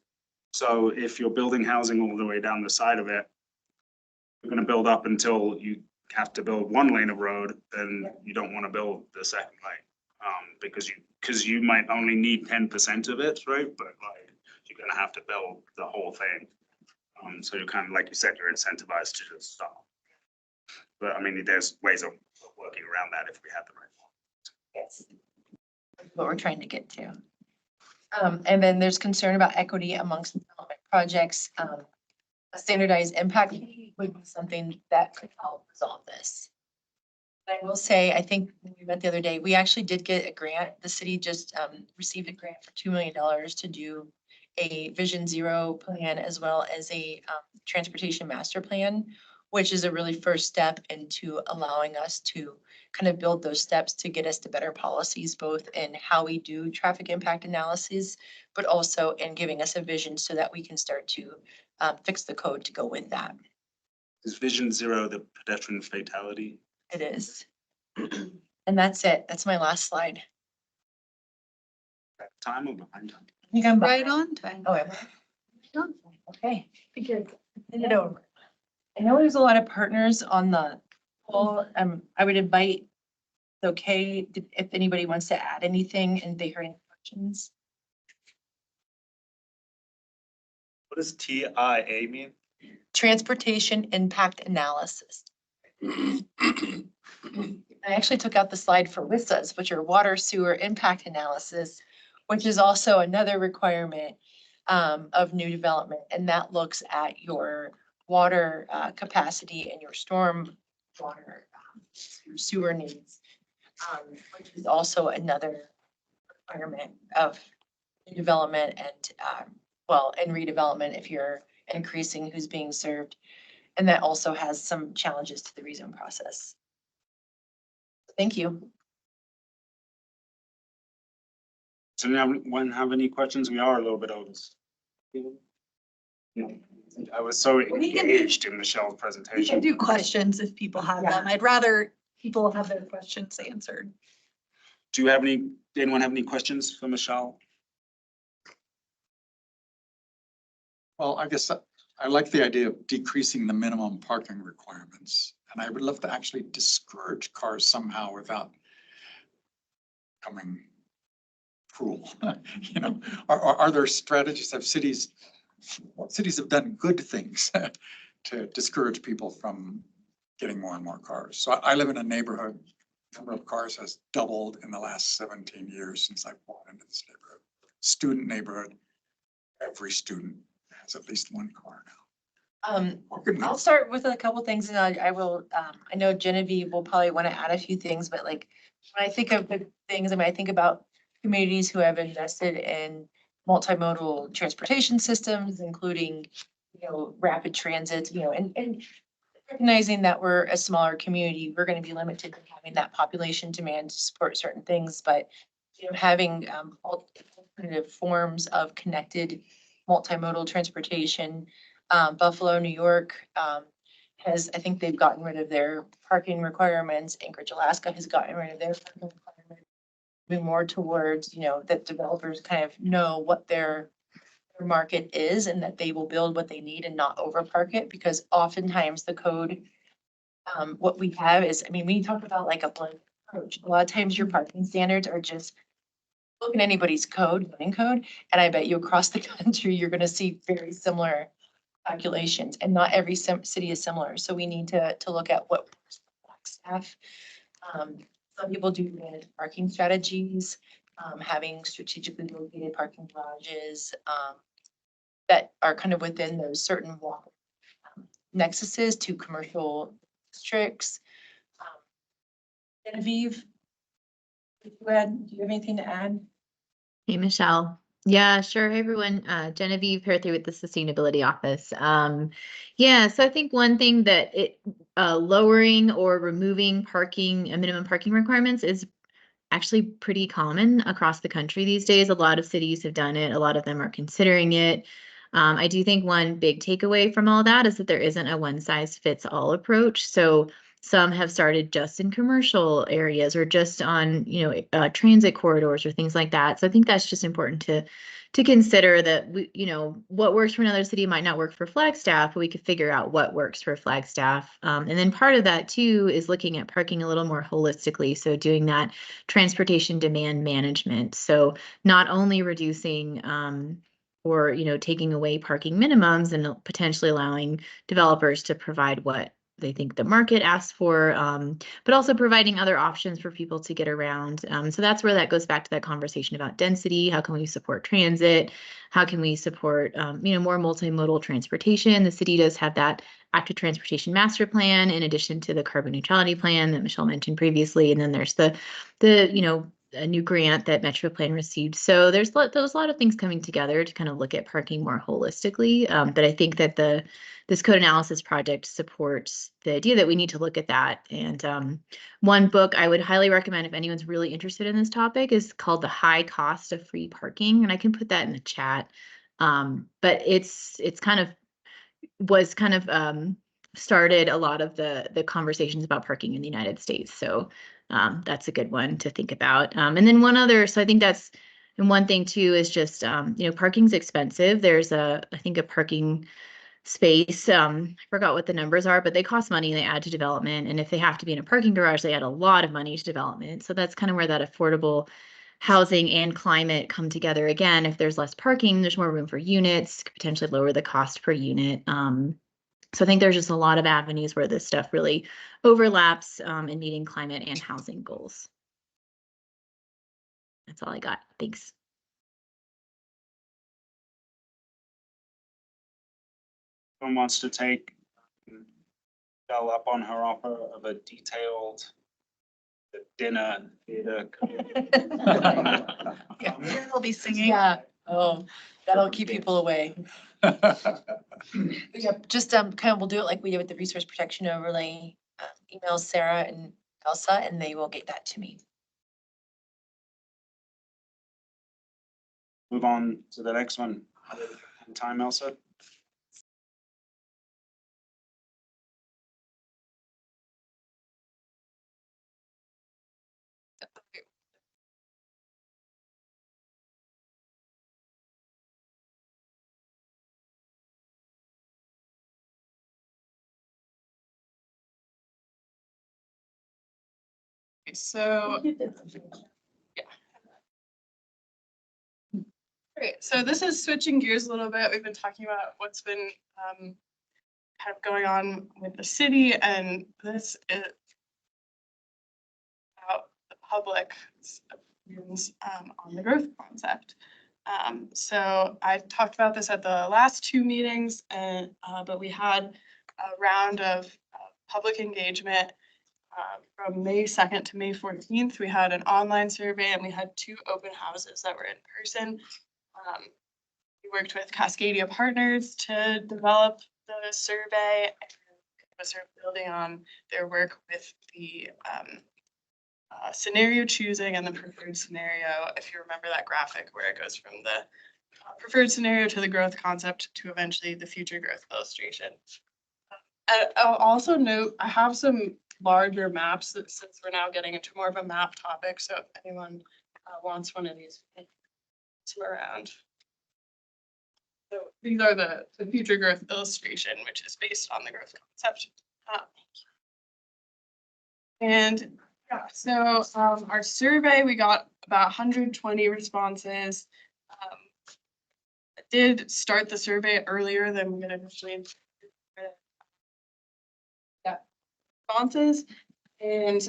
So if you're building housing all the way down the side of it, you're going to build up until you have to build 1 lane of road, then you don't want to build the second lane. Because you might only need 10% of it, right? But like, you're gonna have to build the whole thing. So you're kind of, like you said, you're incentivized to just stop. But I mean, there's ways of working around that if we had the right one. Yes. What we're trying to get to. And then there's concern about equity amongst development projects. A standardized impact fee would be something that could help resolve this. I will say, I think when we met the other day, we actually did get a grant. The city just received a grant for $2 million to do a Vision Zero plan as well as a transportation master plan, which is a really first step into allowing us to kind of build those steps to get us to better policies, both in how we do traffic impact analysis, but also in giving us a vision so that we can start to fix the code to go with that. Is Vision Zero the pedestrian fatality? It is. And that's it. That's my last slide. Time or behind time? I think I'm Right on time. Oh, am I? Okay. Figured. Send it over. I know there's a lot of partners on the call. I would invite, okay, if anybody wants to add anything and they heard any questions. What does TIA mean? Transportation impact analysis. I actually took out the slide for WISAs, which are water sewer impact analysis, which is also another requirement of new development. And that looks at your water capacity and your storm water your sewer needs, which is also another requirement of new development and well, and redevelopment if you're increasing who's being served. And that also has some challenges to the rezone process. Thank you. Does anyone have any questions? We are a little bit over. No. I was so We can- engaged in Michelle's We can presentation. do questions if people have them. I'd rather people have their questions answered. Do you have any, did anyone have any questions for Michelle? Well, I guess I like the idea of decreasing the minimum parking requirements. And I would love to actually discourage cars somehow without becoming cruel. You know, are there strategies of cities have done good things to discourage people from getting more and more cars? So I live in a neighborhood, number of cars has doubled in the last 17 years since I bought into this neighborhood. Student neighborhood, every student has at least one car now. I'll start with a couple things and I will, I know Genevieve will probably want to add a few things, but like when I think of the things, I mean, I think about communities who have invested in multimodal transportation systems, including, you know, rapid transit, you know, and recognizing that we're a smaller community, we're going to be limited to having that population demand to support certain things, but you know, having alternative forms of connected multimodal transportation. Buffalo, New York has, I think they've gotten rid of their parking requirements. Anchorage, Alaska has gotten rid of their parking requirements. Moving more towards, you know, that developers kind of know what their market is and that they will build what they need and not overpark it, because oftentimes the code, what we have is, I mean, we talk about like a blanket approach. A lot of times your parking standards are just look at anybody's code, zoning code, and I bet you across the country, you're gonna see very similar calculations, and not every city is similar. So we need to look at what works for Flagstaff. Some people do managed parking strategies, having strategically located parking garages that are kind of within those certain nexuses to commercial districts. Genevieve, do you have anything to add? Hey, Michelle. Yeah, sure. Hey, everyone. Genevieve Perthy with the Sustainability Office. Yeah, so I think one thing that lowering or removing minimum parking requirements is actually pretty common across the country these days. A lot of cities have done it. A lot of them are considering it. I do think one big takeaway from all that is that there isn't a one size fits all approach. So some have started just in commercial areas or just on, transit corridors or things like that. So I think that's just important to consider that we, what works for another city might not work for Flagstaff, but we could figure out what works for Flagstaff. And then part of that too is looking at parking a little more holistically. So doing that transportation demand management. So not only reducing or taking away parking minimums and potentially allowing developers to provide what they think the market asks for, but also providing other options for people to get around. So that's where that goes back to that conversation about density. How can we support transit? How can we support, more multimodal transportation? The city does have that active transportation master plan in addition to the carbon neutrality plan that Michelle mentioned previously. And then there's the a new grant that Metro Plan received. So there's a lot of things coming together to kind of look at parking more holistically. But I think that this code analysis project supports the idea that we need to look at that. And one book I would highly recommend if anyone's really interested in this topic is called The High Cost of Free Parking. And I can put that in the chat. But it's was kind of started a lot of the conversations about parking in the United States. So that's a good one to think about. And then one other, so I think that's, and one thing too is just, parking's expensive. There's I think a parking space. I forgot what the numbers are, but they cost money and they add to development. And if they have to be in a parking garage, they add a lot of money to development. So that's kind of where that affordable housing and climate come together. Again, if there's less parking, there's more room for units, could potentially lower the cost per unit. So I think there's just a lot of avenues where this stuff really overlaps in meeting climate and housing goals. That's all I got. Thanks. Someone wants to take Bell up on her offer of a detailed dinner theater. We'll be singing. Yeah, oh, that'll keep people away. Yep, just kind of, we'll do it like we did with the resource protection overlay. Email Sarah and Elsa and they will get that to me. Move on to the next one. Time, Elsa? So, great. So this is switching gears a little bit. We've been talking about what's been kind of going on with the city, and this is about the public's opinions on the growth concept. So I talked about this at the last two meetings, and but we had a round of public engagement from May 2nd to May 14th. We had an online survey and we had 2 open houses that were in person. We worked with Cascadia Partners to develop the survey and was sort of building on their work with the scenario choosing and the preferred scenario. If you remember that graphic where it goes from the preferred scenario to the growth concept to eventually the future growth illustration. I'll also note, I have some larger maps that since we're now getting into more of a map topic. So if anyone wants one of these, some around. So these are the future growth illustration, which is based on the growth concept. And yeah, so our survey, we got about 120 responses. I did start the survey earlier than we had initially responses. And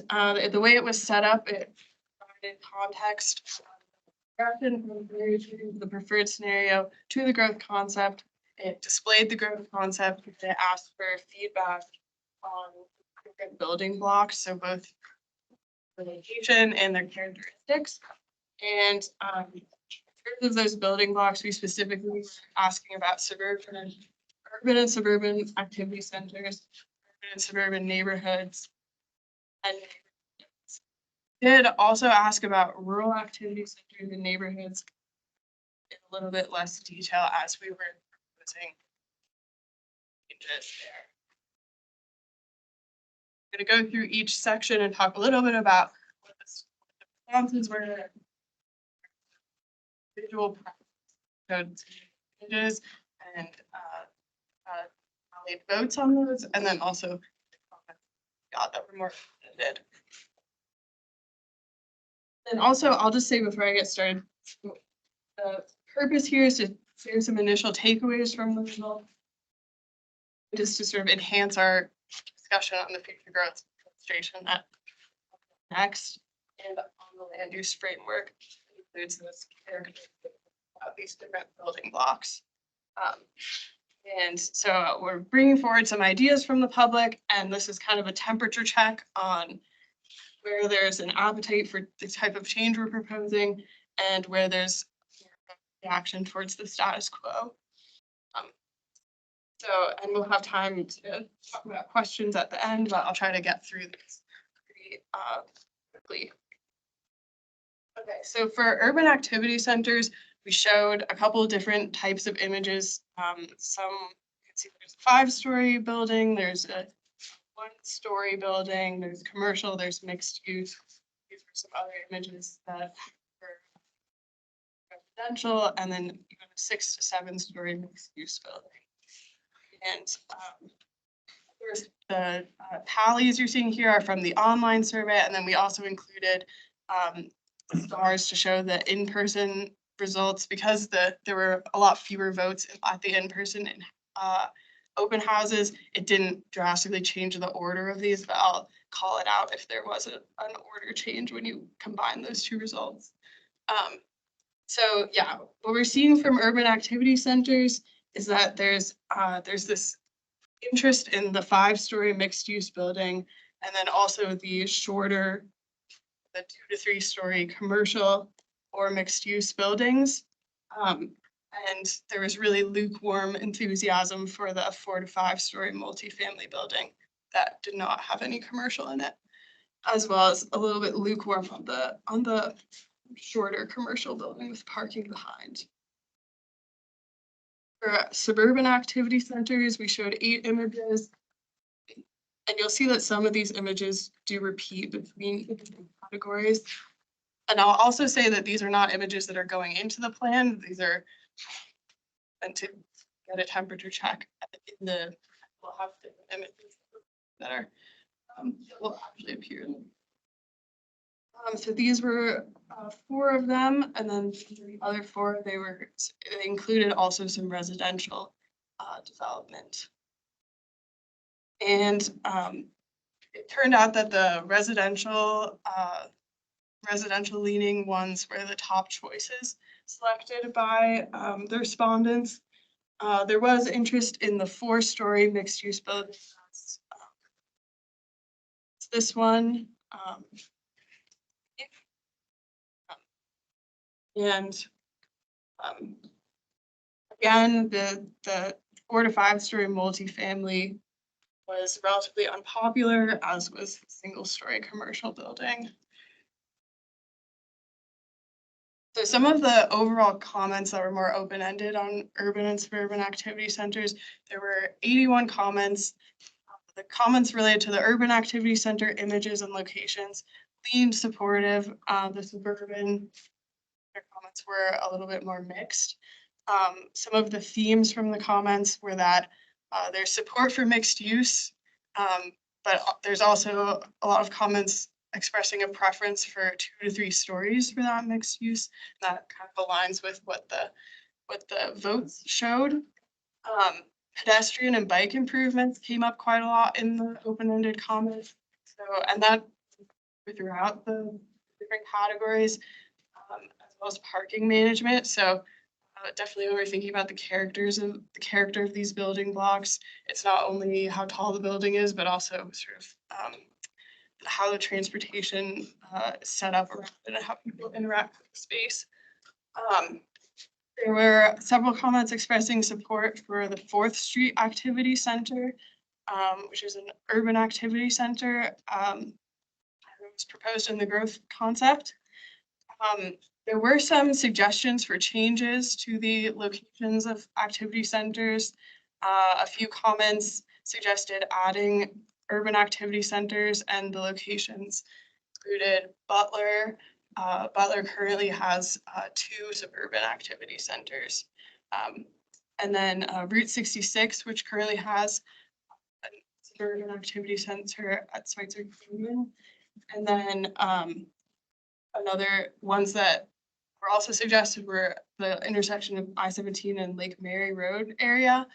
the way it was set up, it provided context from the preferred scenario to the growth concept. It displayed the growth concept. It asked for feedback on different building blocks, so both the location and their characteristics. And in terms of those building blocks, we specifically were asking about urban and suburban activity centers, urban and suburban neighborhoods. And did also ask about rural activity centers and neighborhoods in a little bit less detail as we were proposing changes there. I'm going to go through each section and talk a little bit about what the responses were, visual showed images and tallied votes on those, and then also got that were more edited. And also, I'll just say before I get started, the purpose here is to share some initial takeaways from the result, just to sort of enhance our discussion on the future growth demonstration at next, and on the land use framework includes this character of these different building blocks. And so we're bringing forward some ideas from the public, and this is kind of a temperature check on where there's an appetite for the type of change we're proposing and where there's reaction towards the status quo. And we'll have time to talk about questions at the end, but I'll try to get through this pretty quickly. Okay, so for urban activity centers, we showed a couple of different types of images. Some you can see there's a 5-story building, there's a 1-story building, there's commercial, there's mixed use. These are some other images that were residential, and then even a 6 to 7-story mixed use building. And there's the tallies you're seeing here are from the online survey, and then we also included stars to show the in-person results, because there were a lot fewer votes at the in-person and open houses. It didn't drastically change the order of these, but I'll call it out if there was an order change when you combine those two results. So yeah, what we're seeing from urban activity centers is that there's this interest in the 5-story mixed use building, and then also the shorter, the 2 to 3-story commercial or mixed use buildings. And there was really lukewarm enthusiasm for the 4 to 5-story multifamily building that did not have any commercial in it, as well as a little bit lukewarm on the shorter commercial building with parking behind. For suburban activity centers, we showed 8 images. And you'll see that some of these images do repeat between categories. And I'll also say that these are not images that are going into the plan. These are meant to get a temperature check in the, we'll have different images that are, will actually appear. So these were 4 of them, and then the other 4, they included also some residential development. And it turned out that the residential leaning ones were the top choices selected by the respondents. There was interest in the 4-story mixed use building. It's this one. And again, the 4 to 5-story multifamily was relatively unpopular, as was single-story commercial building. So some of the overall comments that were more open-ended on urban and suburban activity centers, there were 81 comments. The comments related to the urban activity center images and locations leaned supportive. The suburban comments were a little bit more mixed. Some of the themes from the comments were that there's support for mixed use, but there's also a lot of comments expressing a preference for 2 to 3 stories for that mixed use. That kind of aligns with what the votes showed. Pedestrian and bike improvements came up quite a lot in the open-ended comments. So, and that throughout the different categories, as well as parking management. So definitely when we're thinking about the character of these building blocks, it's not only how tall the building is, but also sort of how the transportation is set up around it and how people interact with the space. There were several comments expressing support for the 4th Street Activity Center, which is an urban activity center. It was proposed in the growth concept. There were some suggestions for changes to the locations of activity centers. A few comments suggested adding urban activity centers, and the locations included Butler. Butler currently has 2 suburban activity centers. And then Route 66, which currently has a suburban activity center at Schweitzer Canyon. And then another ones that were also suggested were the intersection of I-17 and Lake Mary Road area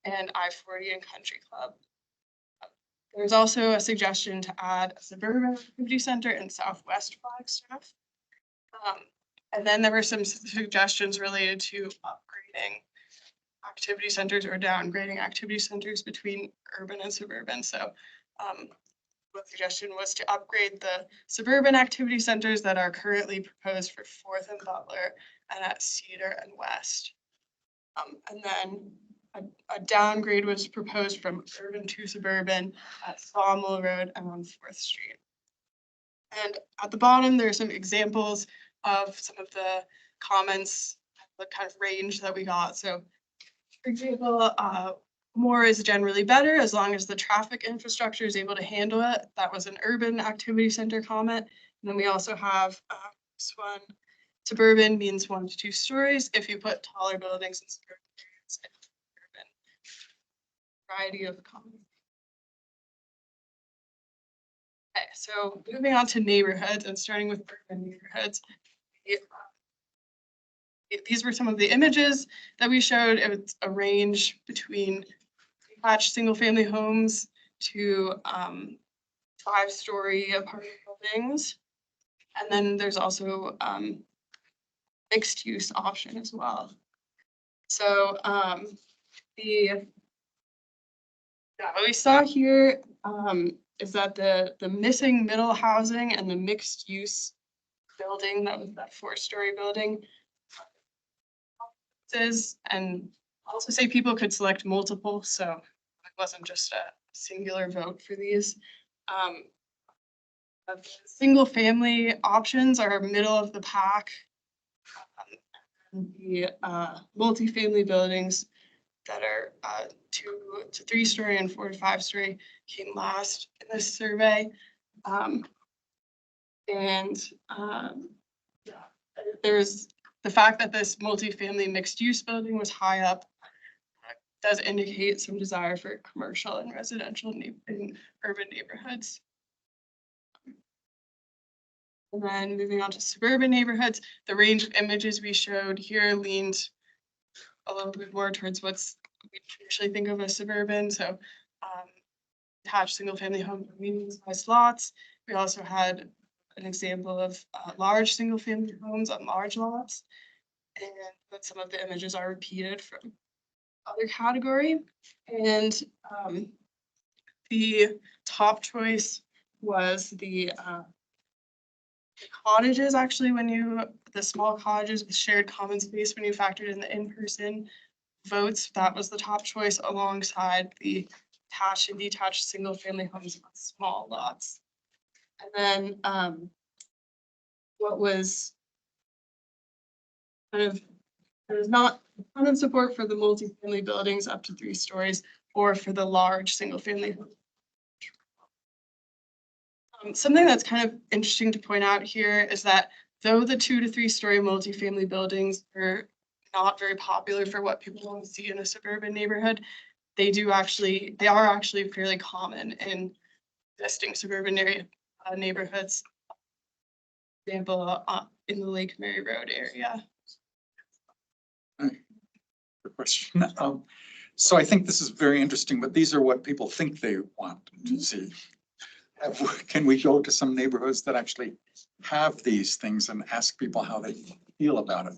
and I-40 and Country Club. There's also a suggestion to add a suburban activity center in Southwest Flagstaff. And then there were some suggestions related to upgrading activity centers or downgrading activity centers between urban and suburban. So one suggestion was to upgrade the suburban activity centers that are currently proposed for 4th and Butler and at Cedar and West. And then a downgrade was proposed from urban to suburban at Sawmill Road and on 4th Street. And at the bottom, there are some examples of some of the comments, the kind of range that we got. So for example, more is generally better as long as the traffic infrastructure is able to handle it. That was an urban activity center comment. And then we also have this one, suburban means 1 to 2 stories. If you put taller buildings in suburban areas, urban. Variety of comments. Okay, so moving on to neighborhoods and starting with urban neighborhoods. These were some of the images that we showed. It was a range between detached single-family homes to 5-story apartment buildings. And then there's also mixed-use option as well. So what we saw here is that the missing middle housing and the mixed-use building, that was that 4-story building, and also say people could select multiple, so it wasn't just a singular vote for these. Single family options are middle of the pack. The multifamily buildings that are 2 to 3-story and 4 to 5-story came last in this survey. There's the fact that this multifamily mixed-use building was high up does indicate some desire for commercial and residential in urban neighborhoods. And then moving on to suburban neighborhoods, the range of images we showed here leaned a little bit more towards what's we traditionally think of as suburban. So attached single-family homes with medium-sized lots. We also had an example of large single-family homes on large lots, and that some of the images are repeated from other category. And the top choice was the cottages. Actually, the small cottages with shared common space, when you factored in the in-person votes, that was the top choice alongside the attached and detached single-family homes on small lots. And then what was kind of, there's not a ton of support for the multifamily buildings up to 3 stories or for the large single-family homes. Something that's kind of interesting to point out here is that though the 2 to 3-story multifamily buildings are not very popular for what people want to see in a suburban neighborhood, they are actually fairly common in existing suburban neighborhoods. For example, in the Lake Mary Road area. Good question. So I think this is very interesting, but these are what people think they want to see. Can we go to some neighborhoods that actually have these things and ask people how they feel about it?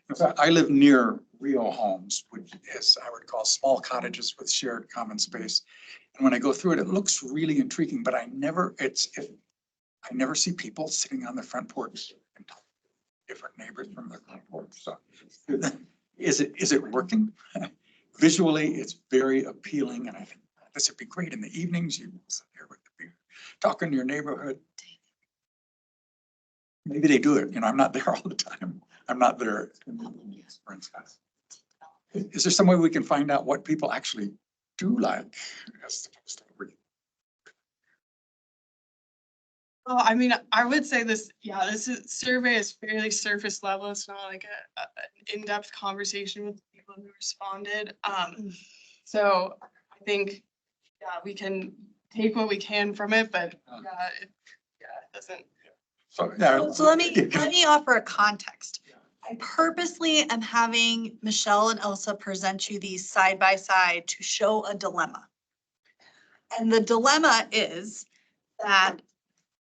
In fact, I live near Rio Homes, which is, I would call, small cottages with shared common space. And when I go through it, it looks really intriguing, but I never see people sitting on the front porch and talking to different neighbors from the front porch. So is it working? Visually, it's very appealing, and I think this would be great in the evenings. You sit there with the beer, talking to your neighborhood. Maybe they do it. I'm not there all the time. I'm not there. For instance, is there some way we can find out what people actually do like as opposed to read? Well, I mean, I would say this survey is fairly surface level. It's not like an in-depth conversation with people. people who responded. So I think, yeah, we can take what we can from it, but it doesn't. So, yeah. So let me offer a context. I purposely am having Michelle and Elsa present you these side by side to show a dilemma. And the dilemma is that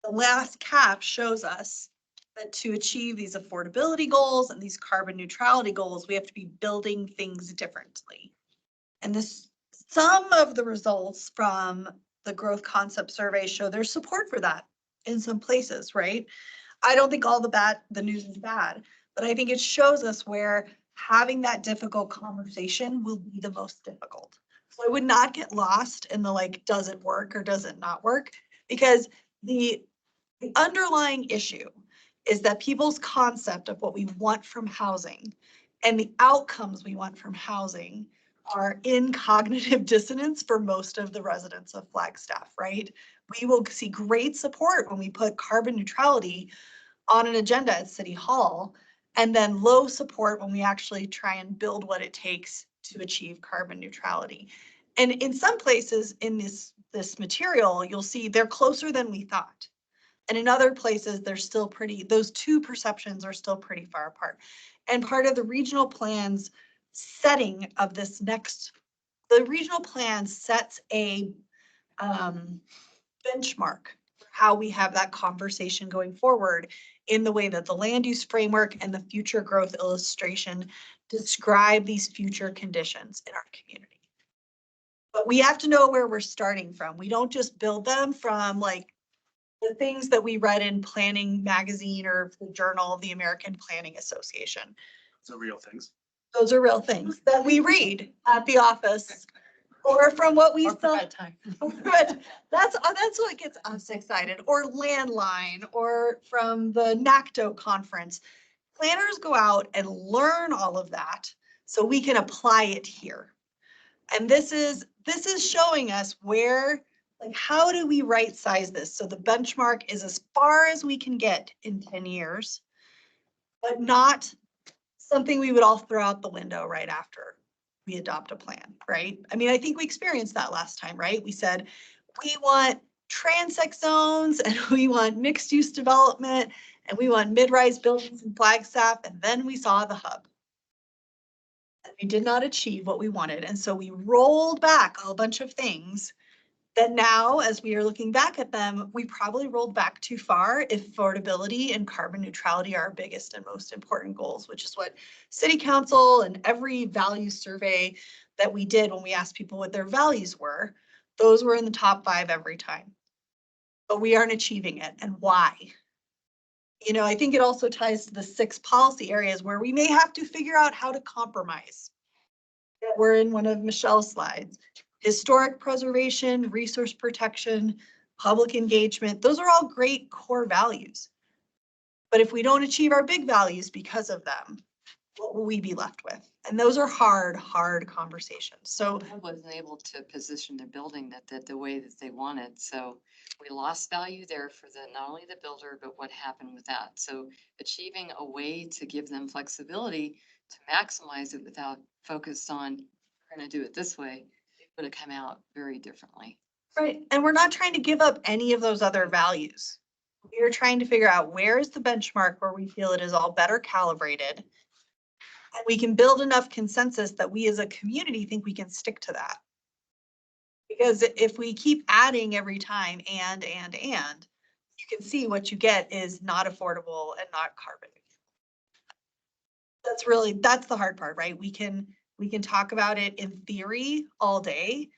the last cap shows us that to achieve these affordability goals and these carbon neutrality goals, we have to be building things differently. And this, some of the results from the growth concept survey show there's support for that in some places, right? I don't think all the news is bad, but I think it shows us where having that difficult conversation will be the most difficult. So I would not get lost in the like, does it work or does it not work? Because the underlying issue is that people's concept of what we want from housing and the outcomes we want from housing are in cognitive dissonance for most of the residents of Flagstaff, right? We will see great support when we put carbon neutrality on an agenda at City Hall, and then low support when we actually try and build what it takes to achieve carbon neutrality. And in some places in this material, you'll see they're closer than we thought. And in other places, they're still pretty, those two perceptions are still pretty far apart. And part of the regional plan's setting of this next, the regional plan sets a benchmark for how we have that conversation going forward in the way that the land use framework and the future growth illustration describe these future conditions in our community. But we have to know where we're starting from. We don't just build them from like the things that we read in Planning Magazine or the Journal of the American Planning Association. Those are real things. Those are real things that we read at the office or from what we saw. But that's what gets us excited. Or Landline or from the NACTO conference. Planners go out and learn all of that so we can apply it here. And this is showing us where, like, how do we right size this? So the benchmark is as far as we can get in 10 years, but not something we would all throw out the window right after we adopt a plan, right? I mean, I think we experienced that last time, right? We said, we want transect zones and we want mixed use development and we want mid-rise buildings in Flagstaff. And then we saw the hub. And we did not achieve what we wanted. And so we rolled back a bunch of things that now, as we are looking back at them, we probably rolled back too far if affordability and carbon neutrality are our biggest and most important goals, which is what City Council and every value survey that we did when we asked people what their values were, those were in the top 5 every time. But we aren't achieving it, and why? You know, I think it also ties to the 6 policy areas where we may have to figure out how to compromise. We're in one of Michelle's slides. Historic preservation, resource protection, public engagement, those are all great core values. But if we don't achieve our big values because of them, what will we be left with? And those are hard conversations. So I wasn't able to position their building that the way that they wanted. So we lost value there for not only the builder, but what happened with that. So achieving a way to give them flexibility to maximize it without focused on, we're gonna do it this way, it would have come out very differently. right, and we're not trying to give up any of those other values. We are trying to figure out where is the benchmark where we feel it is all better calibrated. And we can build enough consensus that we as a community think we can stick to that. Because if we keep adding every time and, you can see what you get is not affordable and not carbon. That's the hard part, right? We can talk about it in theory all day.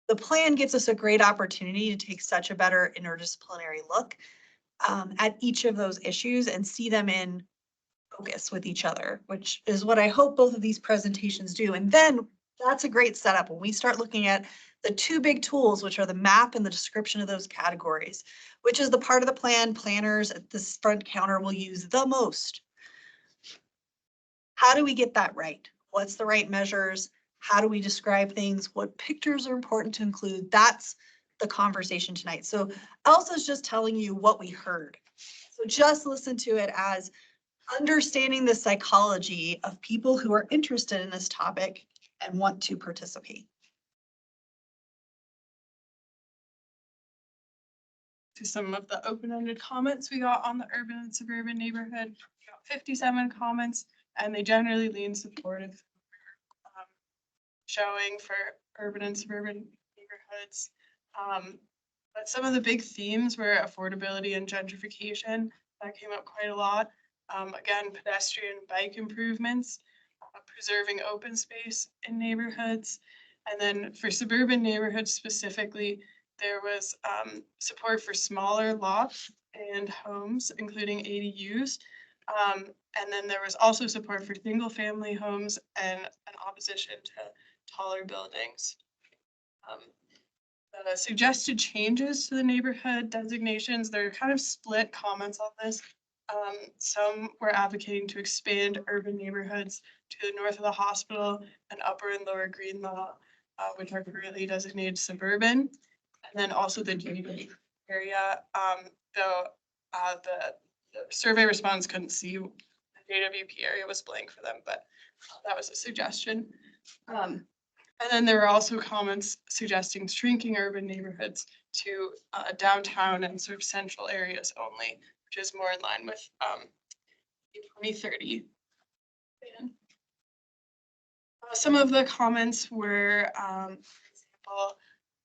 The plan gives us a great opportunity to take such a better interdisciplinary look at each of those issues and see them in focus with each other, which is what I hope both of these presentations do. And then that's a great setup when we start looking at the 2 big tools, which are the map and the description of those categories, which is the part of the plan planners at this front counter will use the most. How do we get that right? What's the right measures? How do we describe things? What pictures are important to include? That's the conversation tonight. So Elsa's just telling you what we heard. So just listen to it as understanding the psychology of people who are interested in this topic and want to participate. To some of the open-ended comments we got on the urban and suburban neighborhood. We got 57 comments, and they generally lean supportive, showing for urban and suburban neighborhoods. But some of the big themes were affordability and gentrification. That came up quite a lot. Again, pedestrian bike improvements, preserving open space in neighborhoods. And then for suburban neighborhoods specifically, there was support for smaller lots and homes, including ADUs. And then there was also support for single family homes and an opposition to taller buildings. The suggested changes to the neighborhood designations, there are kind of split comments on this. Some were advocating to expand urban neighborhoods to the north of the hospital and upper and lower Greenlaw, which are currently designated suburban. And then also the JW area, though the survey respondents couldn't see the JWP area was blank for them, but that was a suggestion. And then there were also comments suggesting shrinking urban neighborhoods to downtown and sort of central areas only, which is more in line with the 2030 plan. Some of the comments were, for example,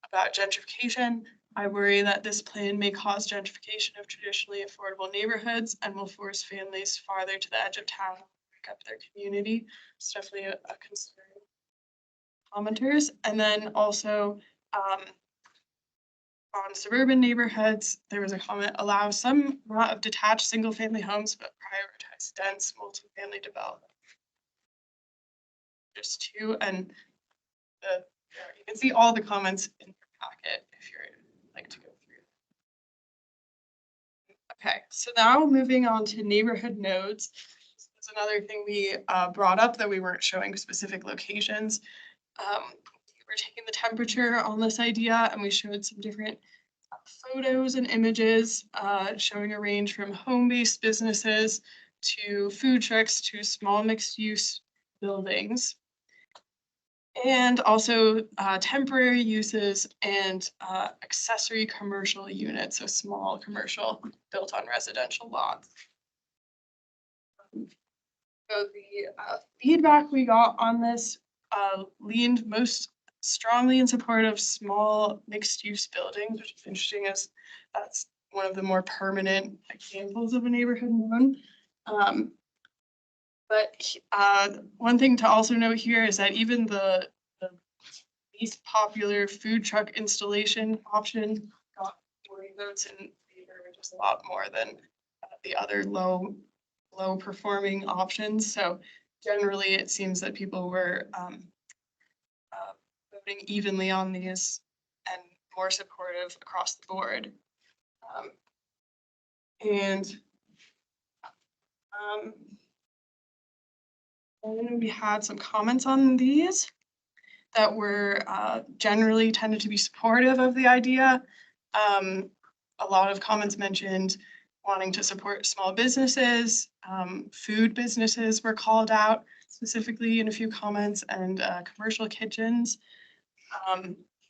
about gentrification. I worry that this plan may cause gentrification of traditionally affordable neighborhoods and will force families farther to the edge of town to pick up their community. It's definitely a concern. Commenters, and then also on suburban neighborhoods, there was a comment, allow some amount of detached single family homes, but prioritize dense multifamily development. Just two, and you can see all the comments in your packet if you're like to go through. Okay, so now moving on to neighborhood nodes. This is another thing we brought up, that we weren't showing specific locations. We're taking the temperature on this idea, and we showed some different photos and images showing a range from home-based businesses to food trucks to small mixed-use buildings. And also temporary uses and accessory commercial units, so small commercial built on residential lots. So the feedback we got on this leaned most strongly in support of small mixed-use buildings, which is interesting, as that's one of the more permanent examples of a neighborhood known. But one thing to also note here is that even the least popular food truck installation option got 40 votes in favor, which is a lot more than the other low performing options. So generally, it seems that people were voting evenly on these and more supportive across the board. And then we had some comments on these that were generally tended to be supportive of the idea. A lot of comments mentioned wanting to support small businesses. Food businesses were called out specifically in a few comments, and commercial kitchens.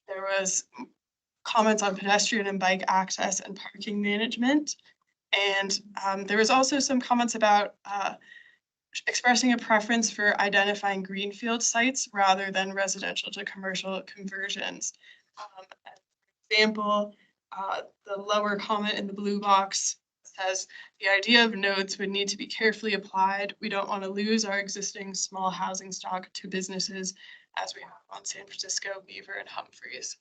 There was comments on pedestrian and bike access and parking management. And there was also some comments about expressing a preference for identifying greenfield sites rather than residential to commercial conversions. For example, the lower comment in the blue box says the idea of nodes would need to be carefully applied. We don't want to lose our existing small housing stock to businesses as we have on San Francisco, Beaver, and Humphreys.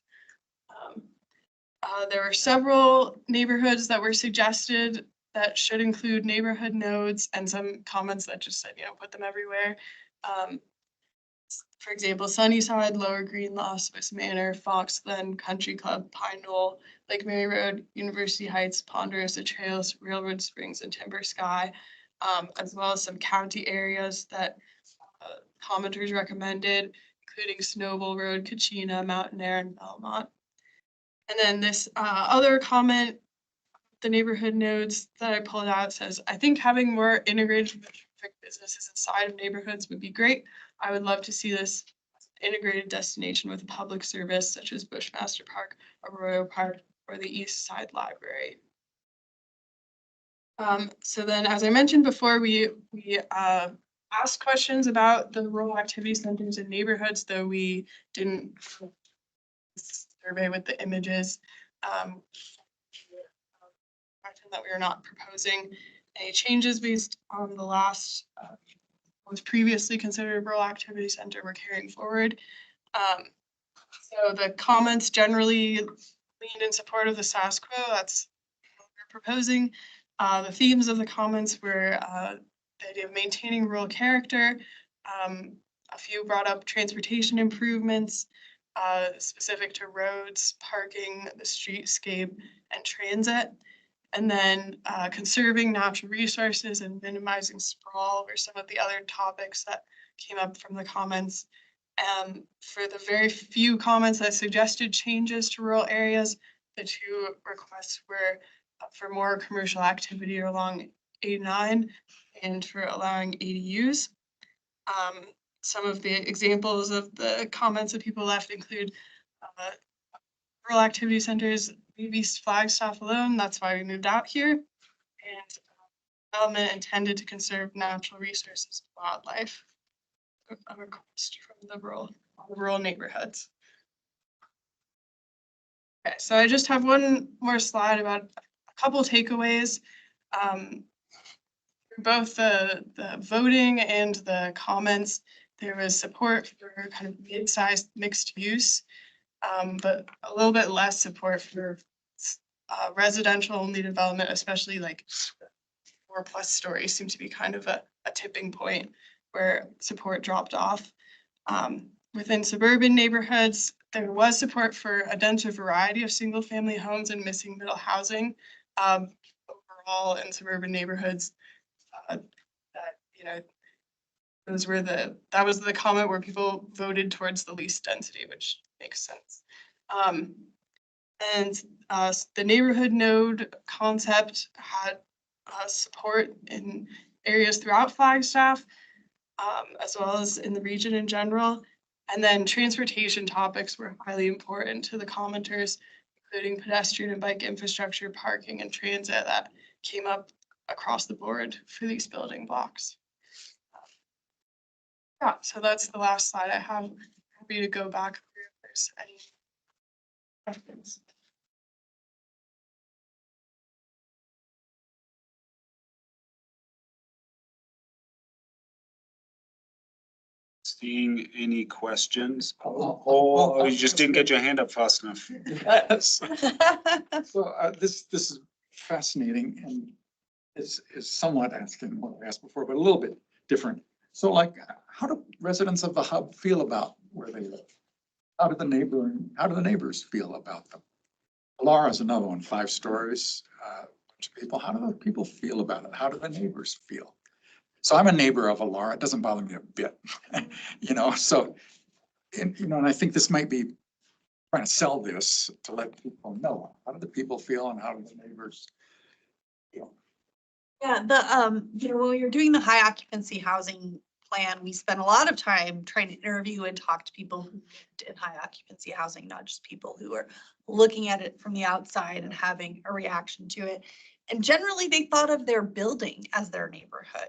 There were several neighborhoods that were suggested that should include neighborhood nodes, and some comments that just said, put them everywhere. For example, Sunnyside, Lower Greenlaw, Swiss Manor, Fox Glen, Country Club, Pine Knoll, Lake Mary Road, University Heights, Ponderosa Trails, Railroad Springs, and Timber Sky, as well as some county areas that commenters recommended, including Snowball Road, Kachina, Mountain Air, and Belmont. And then this other comment the neighborhood nodes that I pulled out says, I think having more integrated businesses inside of neighborhoods would be great. I would love to see this integrated destination with a public service such as Bushmaster Park, Arroyo Park, or the East Side Library. So then, as I mentioned before, we asked questions about the rural activity centers and neighborhoods, though we didn't survey with the images. That we are not proposing any changes based on the last was previously considered rural activity center we're carrying forward. So the comments generally leaned in support of the status quo. That's what we're proposing. The themes of the comments were the idea of maintaining rural character. A few brought up transportation improvements specific to roads, parking, the streetscape, and transit. And then conserving natural resources and minimizing sprawl were some of the other topics that came up from the comments. For the very few comments that suggested changes to rural areas, the two requests were for more commercial activity along 89 and for allowing ADUs. Some of the examples of the comments that people left include rural activity centers, leave East Flagstaff alone. That's why we moved out here. And development intended to conserve natural resources and wildlife. A request from the rural neighborhoods. Okay, so I just have one more slide about a couple takeaways. Both the voting and the comments, there was support for kind of mid-sized mixed use, but a little bit less support for residential only development, especially like 4+ stories seem to be kind of a tipping point where support dropped off. Within suburban neighborhoods, there was support for a denser variety of single family homes and missing middle housing. Overall in suburban neighborhoods, that, you know, that was the comment where people voted towards the least density, which makes sense. And the neighborhood node concept had support in areas throughout Flagstaff, as well as in the region in general. And then transportation topics were highly important to the commenters, including pedestrian and bike infrastructure, parking, and transit that came up across the board for these building blocks. Yeah, so that's the last slide I have. Happy to go back through if there's any questions. Seeing any questions? Oh, you just didn't get your hand up fast enough. Yes. So this is fascinating and is somewhat asking what I asked before, but a little bit different. So like, how do residents of the hub feel about where they live? How do the neighbors feel about them? Laura is another one, 5 stories, bunch of people. How do the people feel about it? How do the neighbors feel? So I'm a neighbor of Alara. It doesn't bother me a bit, so, and I think this might be trying to sell this to let people know. How do the people feel and how do the neighbors feel? Yeah, when we were doing the high occupancy housing plan, we spent a lot of time trying to interview and talk to people who lived in high occupancy housing, not just people who were looking at it from the outside and having a reaction to it. And generally they thought of their building as their neighborhood.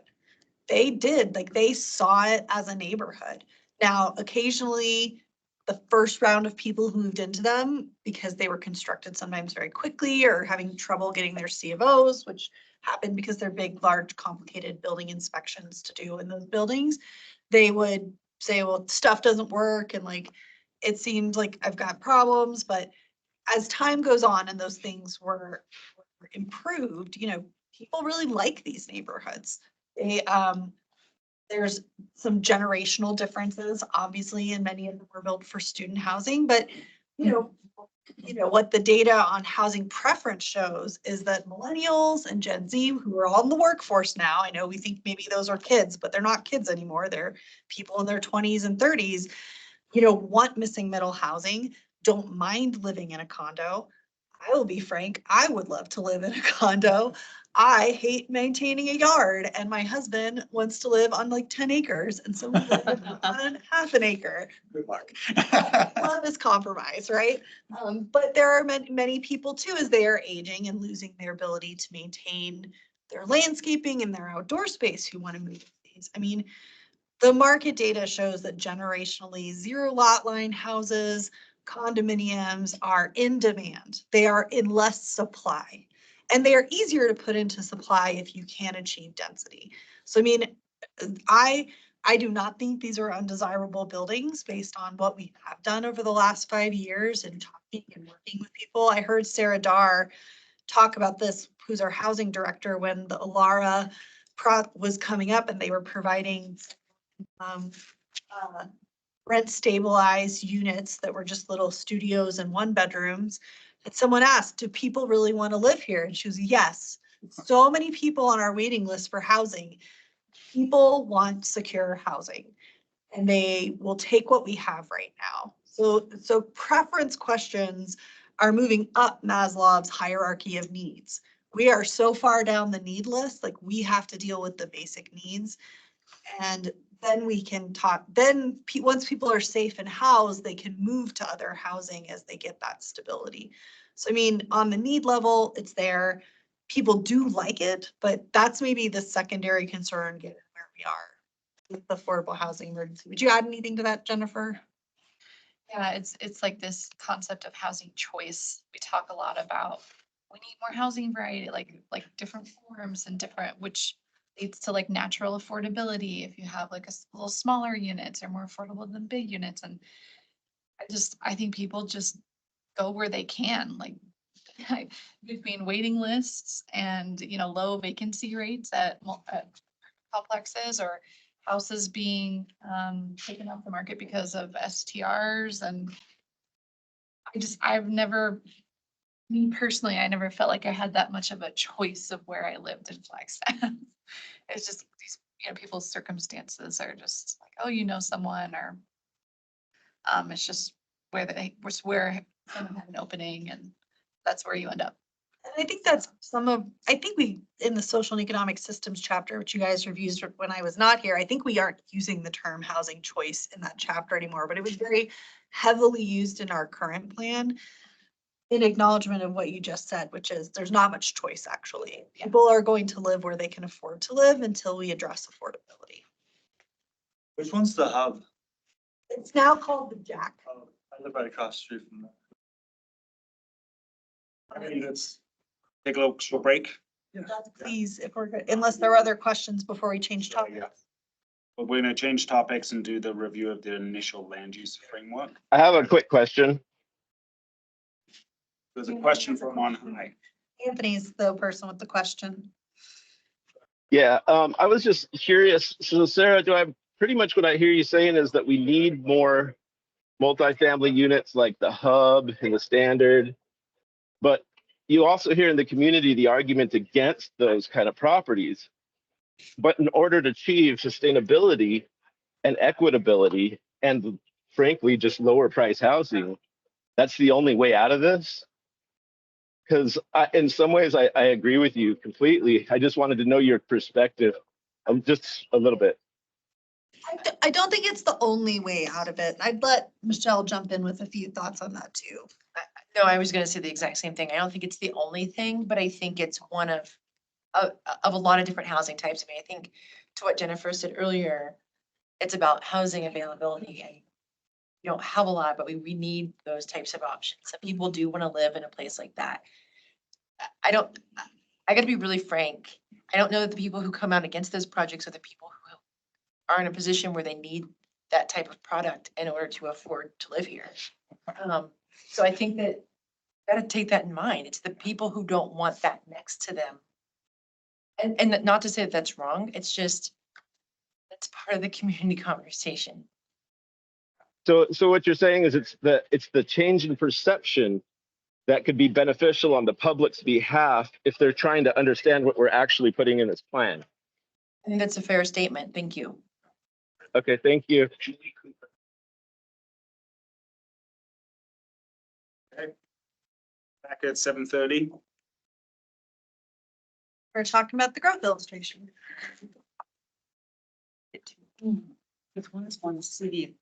They did, like they saw it as a neighborhood. Now, occasionally the first round of people who moved into them, because they were constructed sometimes very quickly or having trouble getting their C of Os, which happened because they're big, large, complicated building inspections to do in those buildings, they would say, well, stuff doesn't work. And like, it seems like I've got problems, but as time goes on and those things were improved, people really like these neighborhoods. There's some generational differences, obviously, and many of them were built for student housing, but what the data on housing preference shows is that millennials and Gen Z, who are all in the workforce now, I know we think maybe those are kids, but they're not kids anymore. They're people in their 20s and 30s, want missing middle housing, don't mind living in a condo. I will be frank, I would love to live in a condo. I hate maintaining a yard and my husband wants to live on like 10 acres and so we live on half an acre. Good luck. Love is compromise, right? But there are many, many people too, as they are aging and losing their ability to maintain their landscaping and their outdoor space who want to move these. I mean, the market data shows that generationally zero lot line houses, condominiums are in demand. They are in less supply. And they are easier to put into supply if you can achieve density. So I mean, I I do not think these are undesirable buildings based on what we have done over the last 5 years and talking and working with people. I heard Sarah Dar talk about this, who's our housing director, when the Alara was coming up and they were providing um, uh, rent stabilized units that were just little studios and one bedrooms. And someone asked, do people really want to live here? And she was, yes. So many people on our waiting list for housing. People want secure housing and they will take what we have right now. So preference questions are moving up Maslow's hierarchy of needs. We are so far down the need list, like we have to deal with the basic needs. And then we can talk, then once people are safe and housed, they can move to other housing as they get that stability. So I mean, on the need level, it's there. People do like it, but that's maybe the secondary concern given where we are with the affordable housing emergency. Would you add anything to that, Jennifer? Yeah, it's like this concept of housing choice. We talk a lot about, we need more housing variety, like different forms and different, which leads to like natural affordability. If you have like little smaller units are more affordable than big units. And I think people just go where they can, like between waiting lists and, low vacancy rates at complexes or houses being taken off the market because of STRs. And me personally, I never felt like I had that much of a choice of where I lived in Flagstaff. It's just these, people's circumstances are just like, oh, someone, or it's just where someone had an opening and that's where you end up. And I think that's I think we, in the social and economic systems chapter, which you guys reviewed when I was not here, I think we aren't using the term housing choice in that chapter anymore, but it was very heavily used in our current plan in acknowledgement of what you just said, which is there's not much choice actually. People are going to live where they can afford to live until we address affordability. Which one's the hub? It's now called the Jack. Oh, I live right across the street from that. Let's take a little short break. Please, if we're good, unless there are other questions before we change topics. But we're gonna change topics and do the review of the initial land use framework. I have a quick question. There's a question from on high. Anthony's the person with the question. Yeah, I was just curious. So Sarah, pretty much what I hear you saying is that we need more multifamily units like the hub and the standard, but you also hear in the community the argument against those kind of properties. But in order to achieve sustainability and equitability and frankly, just lower price housing, that's the only way out of this. Because in some ways, I agree with you completely. I just wanted to know your perspective just a little bit. I don't think it's the only way out of it. I'd let Michelle jump in with a few thoughts on that too. No, I was gonna say the exact same thing. I don't think it's the only thing, but I think it's one of a lot of different housing types. I mean, I think to what Jennifer said earlier, it's about housing availability, and you don't have a lot, but we need those types of options. Some people do want to live in a place like that. I gotta be really frank. I don't know that the people who come out against those projects are the people who are in a position where they need that type of product in order to afford to live here. So I think that gotta take that in mind. It's the people who don't want that next to them. And not to say that that's wrong, it's just, that's part of the community conversation. So what you're saying is it's the change in perception that could be beneficial on the public's behalf if they're trying to understand what we're actually putting in this plan. I think that's a fair statement. Thank you. Okay, thank you. back at 7:30. We're talking about the growth illustration. This one is one city.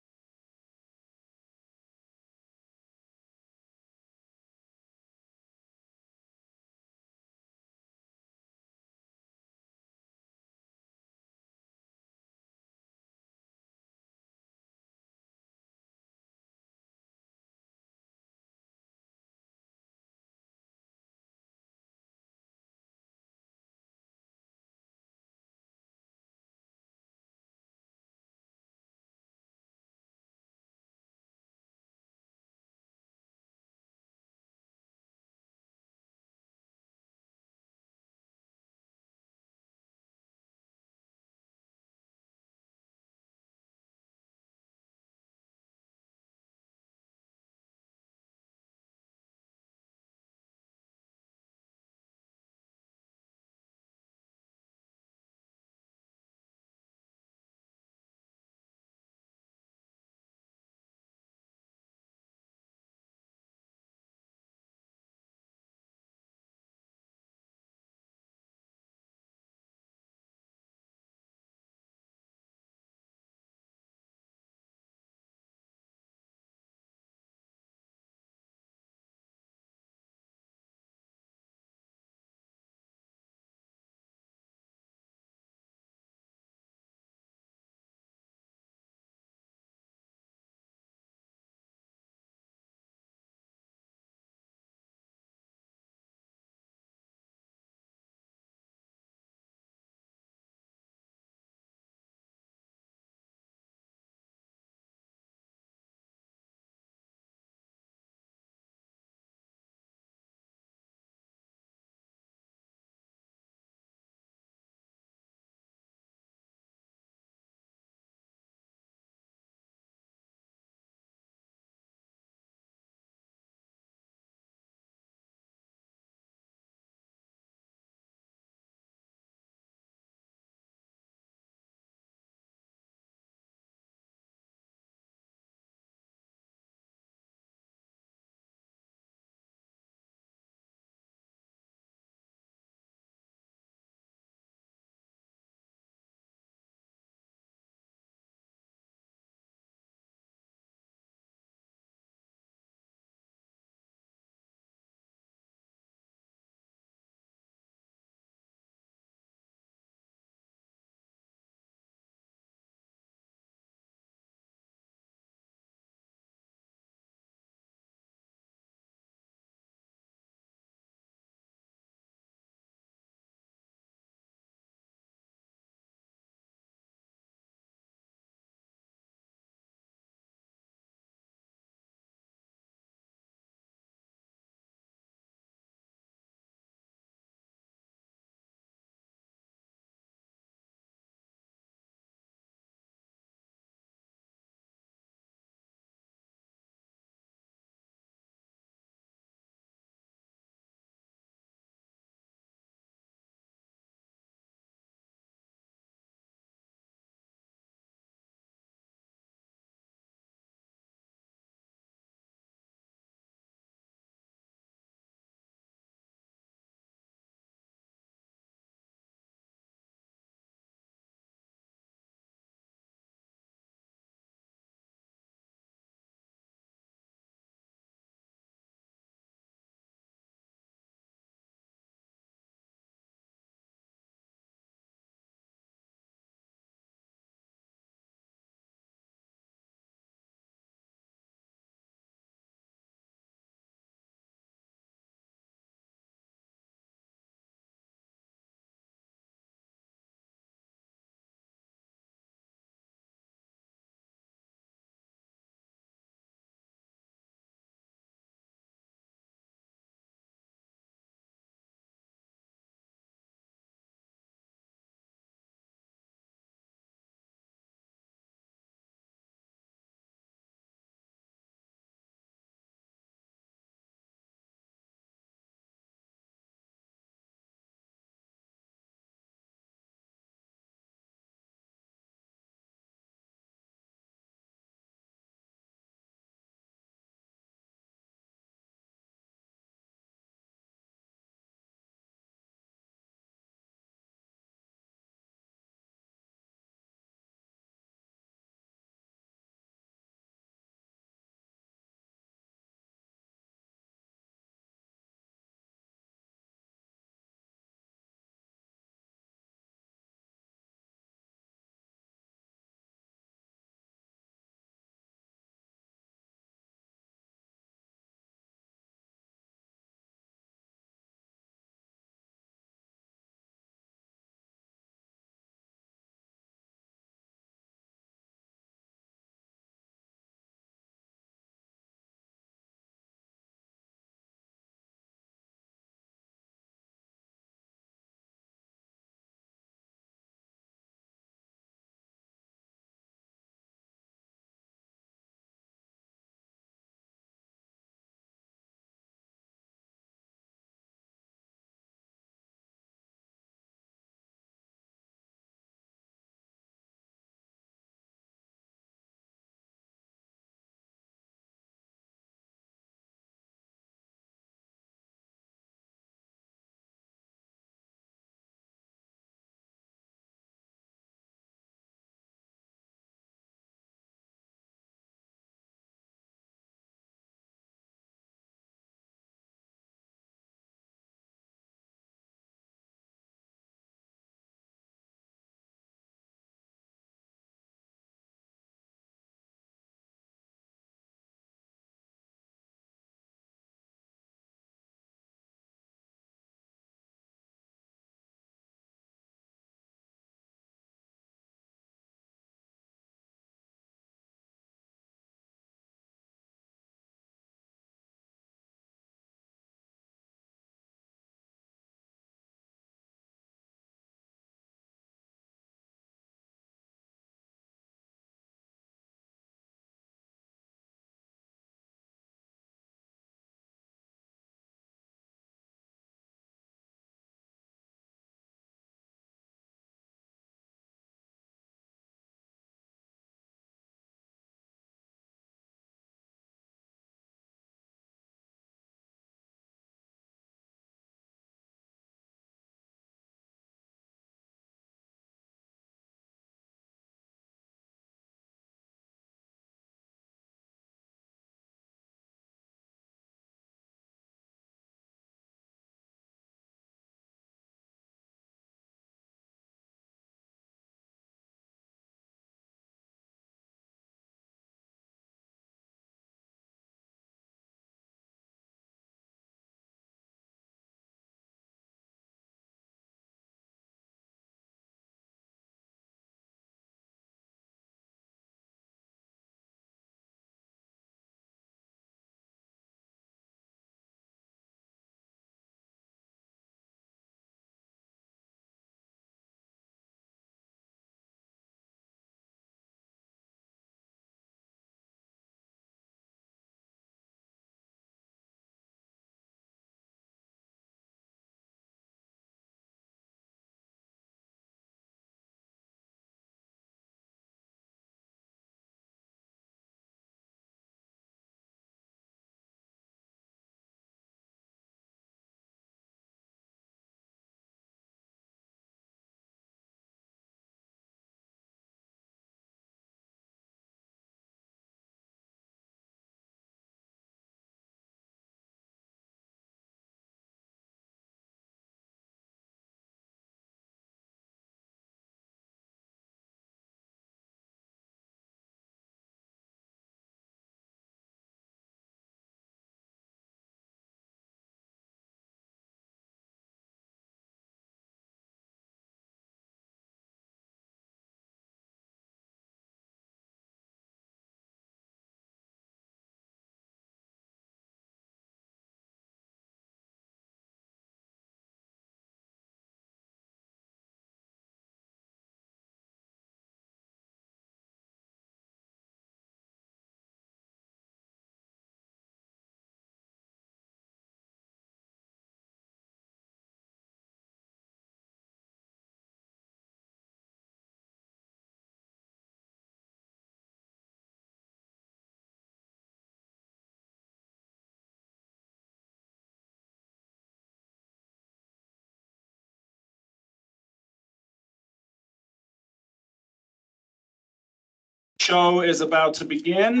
Show is about to begin.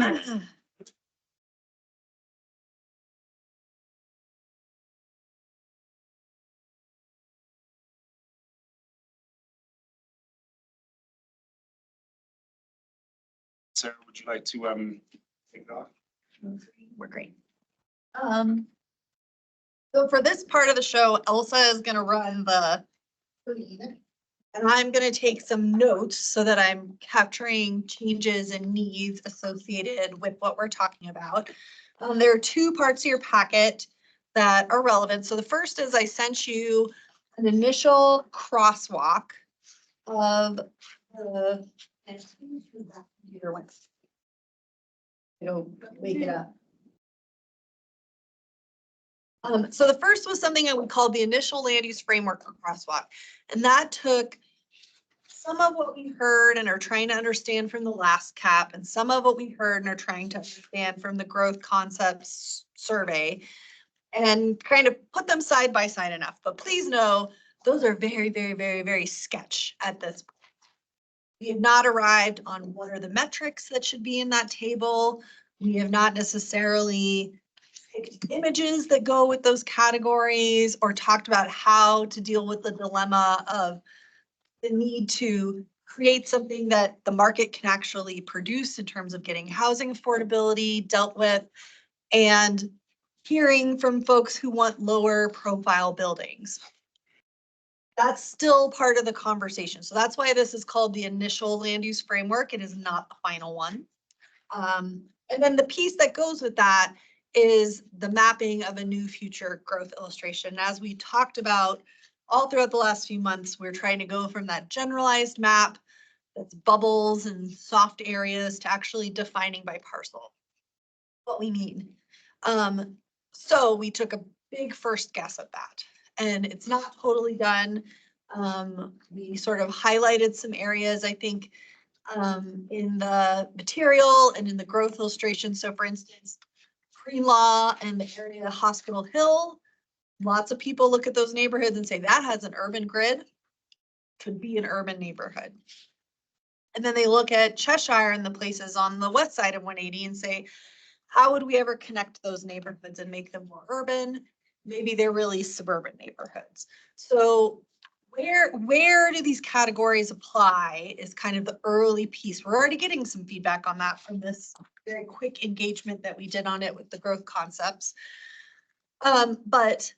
Sarah, would you like to take it off? We're great. So for this part of the show, Elsa is gonna run the screen. And I'm gonna take some notes so that I'm capturing changes and needs associated with what we're talking about. There are two parts of your packet that are relevant. So the first is I sent you an initial crosswalk of the. Computer went. It'll wake it up. So the first was something I would call the initial land use framework for crosswalk. And that took some of what we heard and are trying to understand from the last cap and some of what we heard and are trying to understand from the growth concepts survey and kind of put them side by side enough. But please know, those are very, very, very, very sketch at this point. We have not arrived on what are the metrics that should be in that table. We have not necessarily picked images that go with those categories or talked about how to deal with the dilemma of the need to create something that the market can actually produce in terms of getting housing affordability dealt with and hearing from folks who want lower profile buildings. That's still part of the conversation. So that's why this is called the initial land use framework. It is not the final one. And then the piece that goes with that is the mapping of a new future growth illustration. As we talked about all throughout the last few months, we're trying to go from that generalized map that's bubbles and soft areas to actually defining by parcel what we mean. So we took a big first guess at that, and it's not totally done. We sort of highlighted some areas, I think, in the material and in the growth illustration. So for instance, Greenlaw and the area of Hospital Hill, lots of people look at those neighborhoods and say that has an urban grid, could be an urban neighborhood. And then they look at Cheshire and the places on the west side of 180 and say, how would we ever connect those neighborhoods and make them more urban? Maybe they're really suburban neighborhoods. So where do these categories apply is kind of the early piece. We're already getting some feedback on that from this very quick engagement that we did on it with the growth concepts. But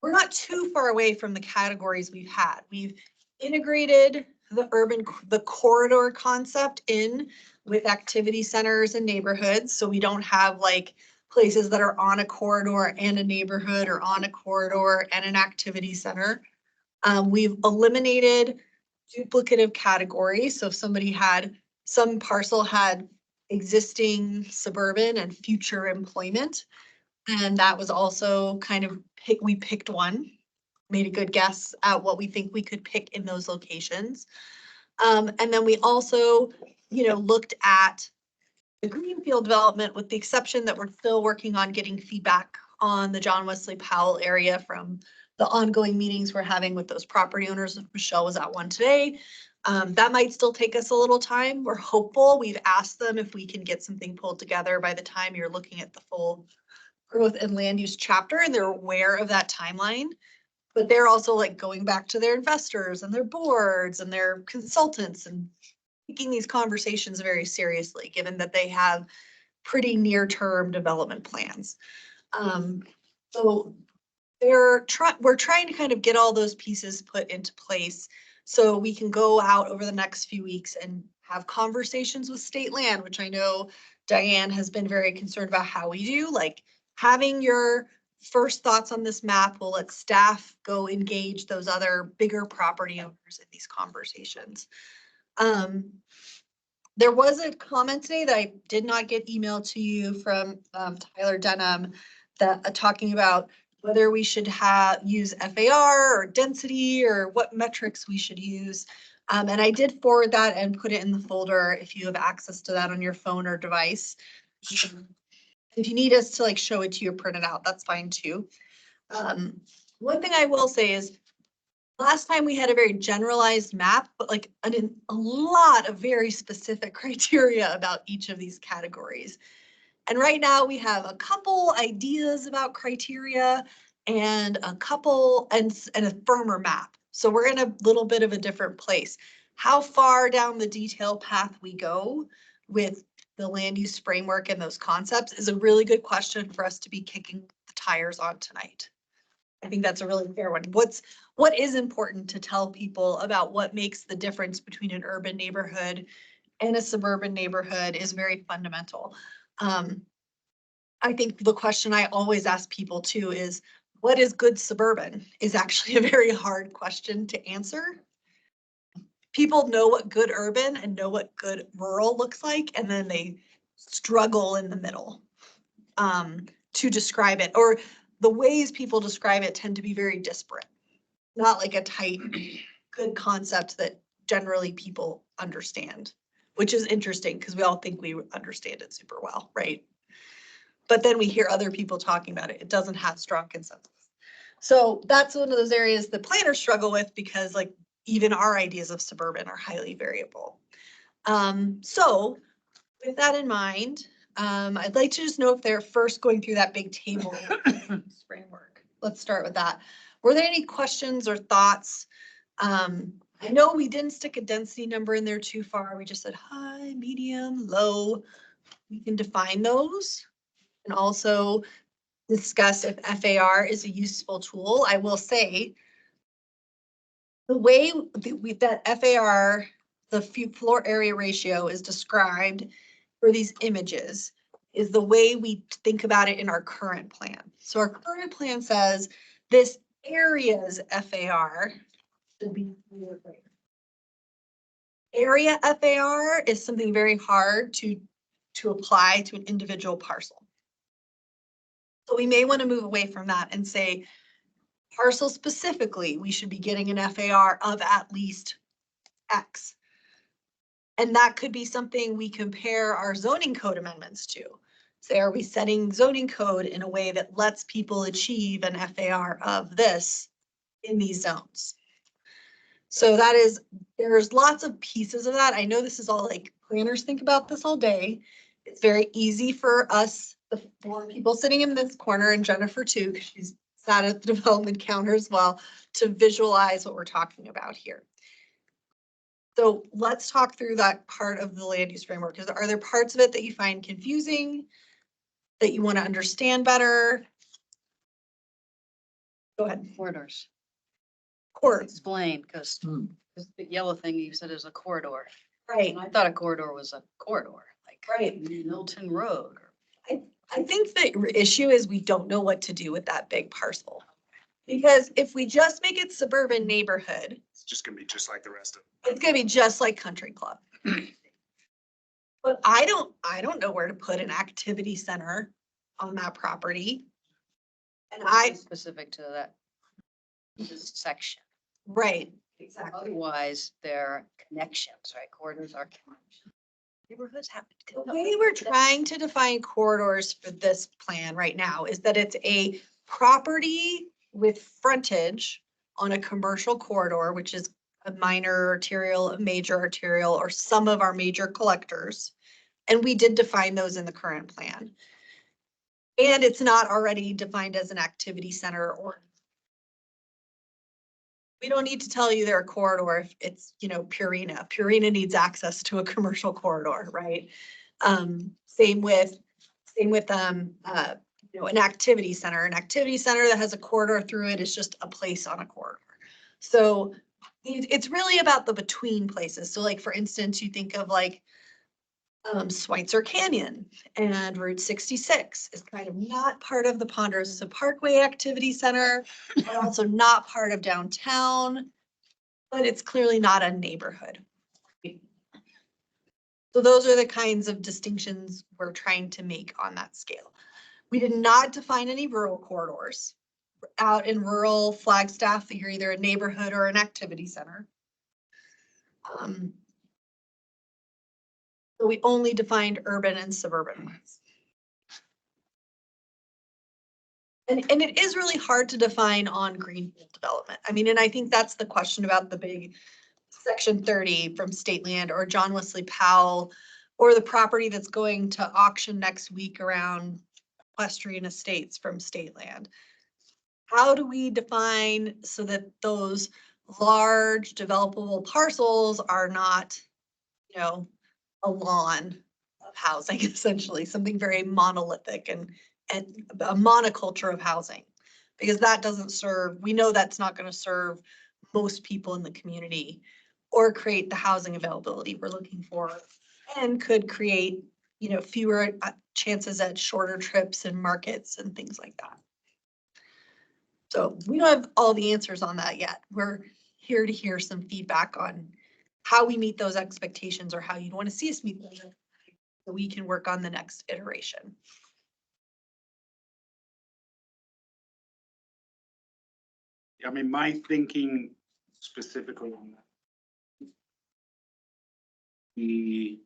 we're not too far away from the categories we've had. We've integrated the corridor concept in with activity centers and neighborhoods. So we don't have like places that are on a corridor and a neighborhood or on a corridor and an activity center. We've eliminated duplicative categories. So if somebody had, some parcel had existing suburban and future employment, and that was also kind of we picked one, made a good guess at what we think we could pick in those locations. And then we also, looked at the greenfield development with the exception that we're still working on getting feedback on the John Wesley Powell area from the ongoing meetings we're having with those property owners. Michelle was at one today. That might still take us a little time. We're hopeful. We've asked them if we can get something pulled together by the time you're looking at the full growth and land use chapter, and they're aware of that timeline. But they're also like going back to their investors and their boards and their consultants and taking these conversations very seriously, given that they have pretty near-term development plans. So we're trying to kind of get all those pieces put into place so we can go out over the next few weeks and have conversations with state land, which I know Diane has been very concerned about how we do. Like having your first thoughts on this map will let staff go engage those other bigger property owners in these conversations. There was a comment today that I did not get emailed to you from Tyler Denham that talking about whether we should use FAR or density or what metrics we should use. And I did forward that and put it in the folder if you have access to that on your phone or device. If you need us to like show it to you or print it out, that's fine too. One thing I will say is Last time we had a very generalized map, but like a lot of very specific criteria about each of these categories. And right now we have a couple ideas about criteria and a couple and a firmer map. So we're in a little bit of a different place. How far down the detail path we go with the land use framework and those concepts is a really good question for us to be kicking the tires on tonight. I think that's a really fair one. What is important to tell people about what makes the difference between an urban neighborhood and a suburban neighborhood is very fundamental. I think the question I always ask people too is, what is good suburban is actually a very hard question to answer. People know what good urban and know what good rural looks like, and then they struggle in the middle to describe it, or the ways people describe it tend to be very disparate, not like a tight, good concept that generally people understand, which is interesting because we all think we understand it super well, right? But then we hear other people talking about it. It doesn't have strong consensus. So that's one of those areas that planners struggle with because like even our ideas of suburban are highly variable. So with that in mind, I'd like to just know if they're first going through that big table framework. Let's start with that. Were there any questions or thoughts? I know we didn't stick a density number in there too far. We just said high, medium, low. We can define those and also discuss if FAR is a useful tool. I will say the way that FAR, the floor area ratio is described for these images is the way we think about it in our current plan. So our current plan says this area's FAR should be area FAR is something very hard to apply to an individual parcel. So we may want to move away from that and say parcel specifically, we should be getting an FAR of at least X. And that could be something we compare our zoning code amendments to. Say, are we setting zoning code in a way that lets people achieve an FAR of this in these zones? So that is, there's lots of pieces of that. I know this is all like planners think about this all day. It's very easy for us, the 4 people sitting in this corner and Jennifer too, because she's sat at the development counter as well, to visualize what we're talking about here. So let's talk through that part of the land use framework. Are there parts of it that you find confusing, that you want to understand better? Go ahead. Corridors. Corridors. Explain, because the yellow thing you said is a corridor. Right. And I thought a corridor was a corridor, like Right. Milton Road. I think the issue is we don't know what to do with that big parcel. Because if we just make it suburban neighborhood, It's just gonna be just like the rest of. it's gonna be just like country club. But I don't know where to put an activity center on that property. And Specific to that this section. right, exactly. Otherwise, they're connections, right? Corridors are connections. Neighborhoods have. The way we're trying to define corridors for this plan right now is that it's a property with frontage on a commercial corridor, which is a minor arterial, a major arterial, or some of our major collectors. And we did define those in the current plan. And it's not already defined as an activity center, or we don't need to tell you they're a corridor if it's, you know, Purina. Purina needs access to a commercial corridor, right? Same with you know, an activity center. An activity center that has a corridor through it is just a place on a corridor. So it's really about the between places. So like, for instance, you think of like Schweitzer Canyon and Route 66 is kind of not part of the Ponderosa Parkway Activity Center, but also not part of downtown, but it's clearly not a neighborhood. So those are the kinds of distinctions we're trying to make on that scale. We did not define any rural corridors. Out in rural Flagstaff, you're either a neighborhood or an activity center. So we only defined urban and suburban ones. And it is really hard to define on greenfield development. I mean, and I think that's the question about the big section 30 from state land or John Wesley Powell or the property that's going to auction next week around equestrian estates from state land. How do we define so that those large developable parcels are not, you know, a lawn of housing, essentially, something very monolithic and a monoculture of housing? Because that doesn't serve, we know that's not going to serve most people in the community or create the housing availability we're looking for, and could create, you know, fewer chances at shorter trips and markets and things like that. So we don't have all the answers on that yet. We're here to hear some feedback on how we meet those expectations or how you'd want to see us meet those, so we can work on the next iteration. I mean, my thinking specifically on that. The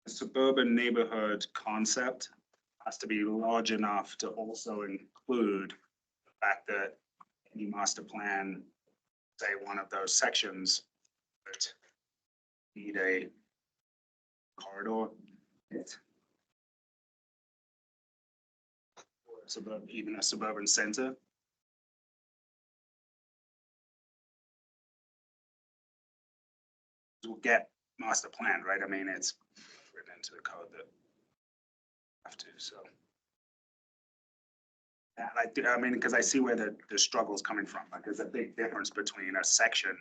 suburban neighborhood concept has to be large enough to also include the fact that any master plan, say one of those sections, would need a corridor. Or even a suburban center. We'll get master plan, right? I mean, it's written into the code that have to, so. And I mean, because I see where the struggle's coming from. Like, there's a big difference between a section,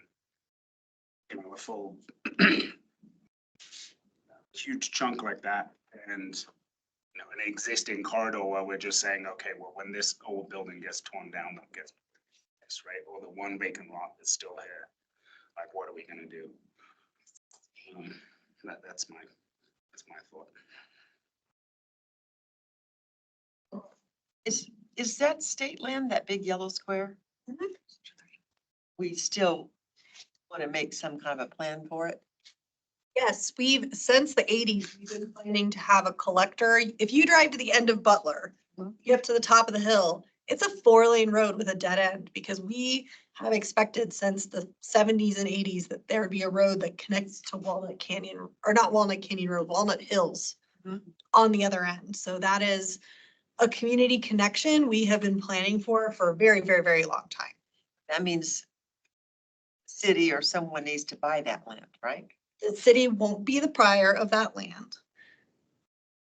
you know, a full huge chunk like that, and you know, an existing corridor where we're just saying, okay, well, when this old building gets torn down, that gets this, right? Or the one vacant lot that's still here. Like, what are we gonna do? That's my thought. Is that state land, that big yellow square? Mhm. We still want to make some kind of a plan for it? Yes, we've, since the 80s, we've been planning to have a collector. If you drive to the end of Butler, you get up to the top of the hill, it's a 4-lane road with a dead end, because we have expected since the 70s and 80s that there would be a road that connects to Walnut Canyon, or not Walnut Canyon Road, Walnut Hills on the other end. So that is a community connection we have been planning for a very, very, very long time. That means city or someone needs to buy that land, right? The city won't be the prior of that land.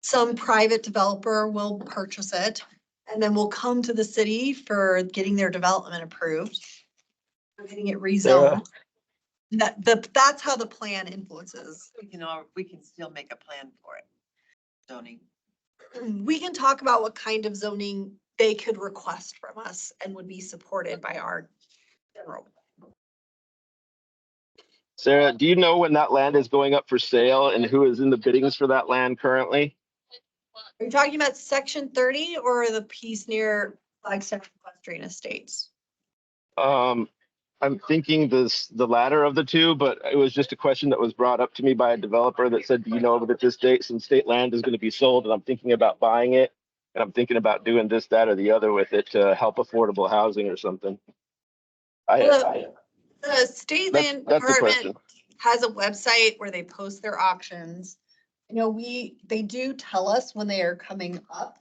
Some private developer will purchase it and then will come to the city for getting their development approved, for getting it rezoned. That's how the plan influences. We can still make a plan for it. Zoning. We can talk about what kind of zoning they could request from us and would be supported by our general. Sarah, do you know when that land is going up for sale and who is in the biddings for that land currently? Are you talking about section 30 or the piece near Flagstaff Equestrian Estates? I'm thinking the latter of the two, but it was just a question that was brought up to me by a developer that said, do you know that this date some state land is going to be sold, and I'm thinking about buying it, and I'm thinking about doing this, that, or the other with it to help affordable housing or something. The state land That's the question. department has a website where they post their auctions. You know, they do tell us when they are coming up.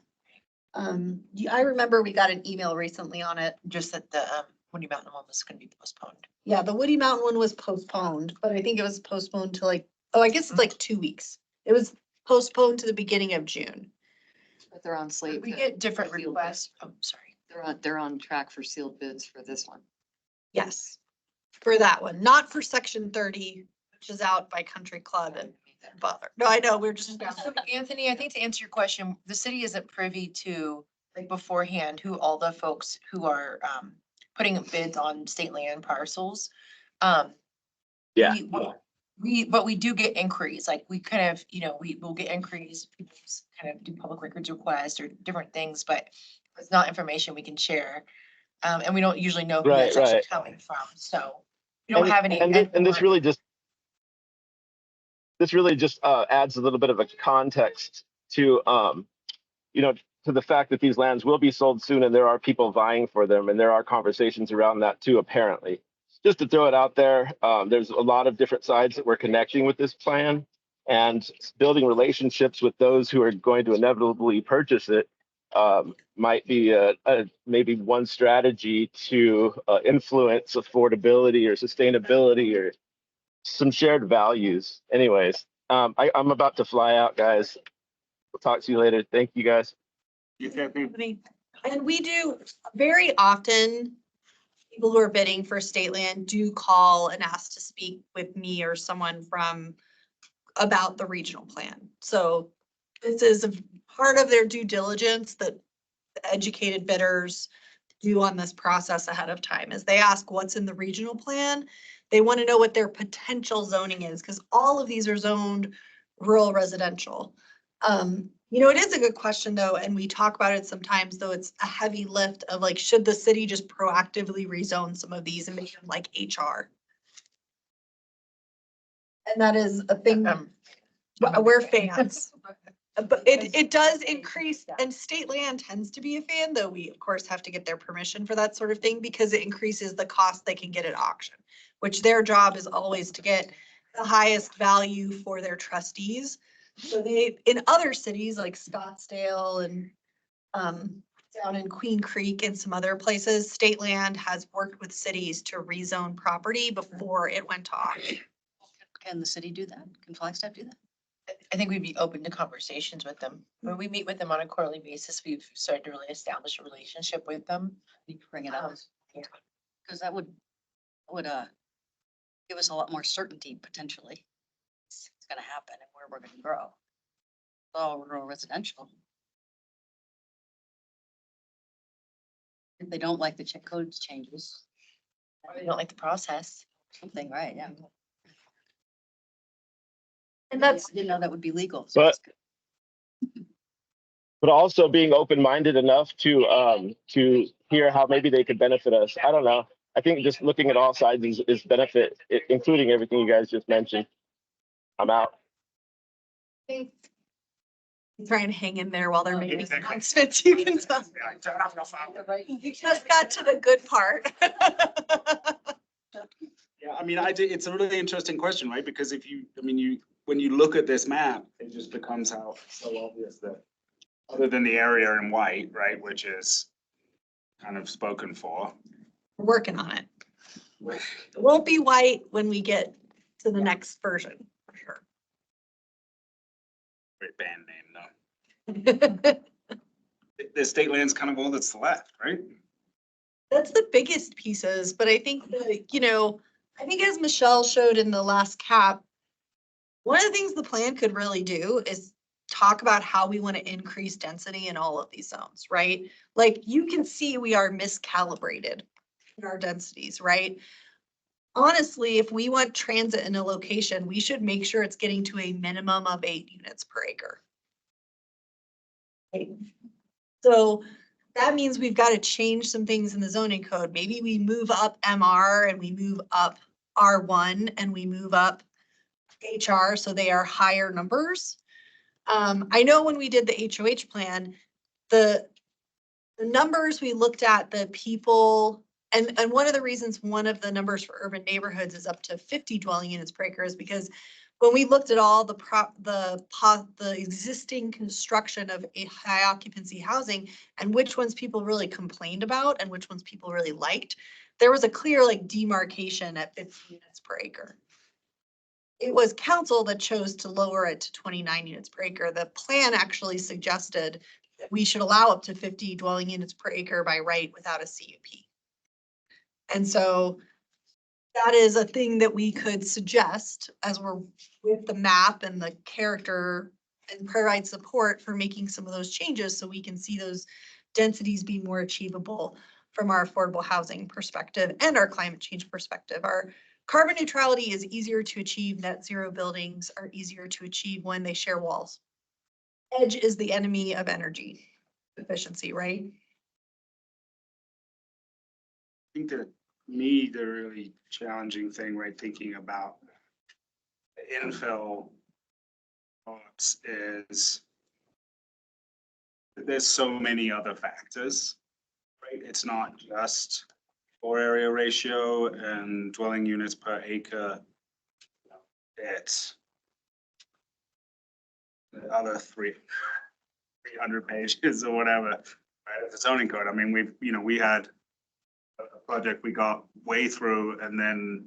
I remember we got an email recently on it. Just that the Woody Mountain one was going to be postponed. Yeah, the Woody Mountain one was postponed, but I think it was postponed to I guess it's like 2 weeks. It was postponed to the beginning of June. But they're on slate. We get different for sealed requests. bids. Oh, sorry. They're on track for sealed bids for this one. Yes, for that one, not for section 30, which is out by Country Club and Butler. No, I know, we're just. So Anthony, I think to answer your question, the city isn't privy to, like, beforehand, who all the folks who are putting bids on state land parcels. Yeah. But we do get inquiries, like we kind of, we will get inquiries, people just kind of do public records requests or different things, but it's not information we can share. And we don't usually know who that's actually coming from, so we don't have any. And this really just this really just adds a little bit of a context to, you know, to the fact that these lands will be sold soon and there are people vying for them and there are conversations around that too, apparently. Just to throw it out there, there's a lot of different sides that we're connecting with this plan, and building relationships with those who are going to inevitably purchase it might be maybe one strategy to influence affordability or sustainability or some shared values. Anyways, I'm about to fly out, guys. We'll talk to you later. Thank you, guys. And we do very often, people who are bidding for state land do call and ask to speak with me or someone from about the regional plan. So this is a part of their due diligence that the educated bidders do on this process ahead of time. As they ask what's in the regional plan, they want to know what their potential zoning is, because all of these are zoned rural residential. You know, it is a good question though, and we talk about it sometimes, though it's a heavy lift of like, should the city just proactively rezone some of these and make them like HR? And that is a thing, we're fans. But it does increase, and state land tends to be a fan, though we of course have to get their permission for that sort of thing, because it increases the cost they can get at auction, which their job is always to get the highest value for their trustees. So they, in other cities like Scottsdale and down in Queen Creek and some other places, state land has worked with cities to rezone property before it went to auction. Can the city do that? Can Flagstaff do that? I think we'd be open to conversations with them. When we meet with them on a quarterly basis, we've started to really establish a relationship with them. You bring it up. Yeah. Because that would give us a lot more certainty potentially. It's gonna happen and where we're gonna grow. All rural residential. If they don't like the check codes changes, They don't like the process. something, right, yeah. And that's, I didn't know that would be legal. So But it's good. but also being open-minded enough to hear how maybe they could benefit us. I don't know. I think just looking at all sides is benefit, including everything you guys just mentioned. I'm out. try and hang in there while they're making announcements, you can tell. You just got to the good part. Yeah, I mean, it's a really interesting question, right? Because if you, I mean, when you look at this map, it just becomes so obvious that other than the area in white, right, which is kind of spoken for. We're working on it. It won't be white when we get to the next version, for sure. Great band name, though. The state land's kind of all that's left, right? That's the biggest pieces, but I think that, you know, I think as Michelle showed in the last cap, one of the things the plan could really do is talk about how we want to increase density in all of these zones, right? Like you can see we are miscalibrated in our densities, right? Honestly, if we want transit in a location, we should make sure it's getting to a minimum of 8 units per acre. Right? So that means we've got to change some things in the zoning code. Maybe we move up MR and we move up R1 and we move up HR so they are higher numbers. I know when we did the HOH plan, the numbers we looked at, the people, and one of the reasons one of the numbers for urban neighborhoods is up to 50 dwelling units per acre is because when we looked at all the existing construction of a high occupancy housing and which ones people really complained about and which ones people really liked, there was a clear like demarcation at 50 units per acre. It was council that chose to lower it to 29 units per acre. The plan actually suggested that we should allow up to 50 dwelling units per acre by right without a CUP. And so that is a thing that we could suggest as we're with the map and the character and provide support for making some of those changes so we can see those densities be more achievable from our affordable housing perspective and our climate change perspective. Our carbon neutrality is easier to achieve. Net zero buildings are easier to achieve when they share walls. Edge is the enemy of energy efficiency, right? I think that me, the really challenging thing, right, thinking about the infill thoughts is there's so many other factors, right? It's not just floor area ratio and dwelling units per acre. It's the other 300 pages or whatever, right, of the zoning code. I mean, we had a project we got way through, and then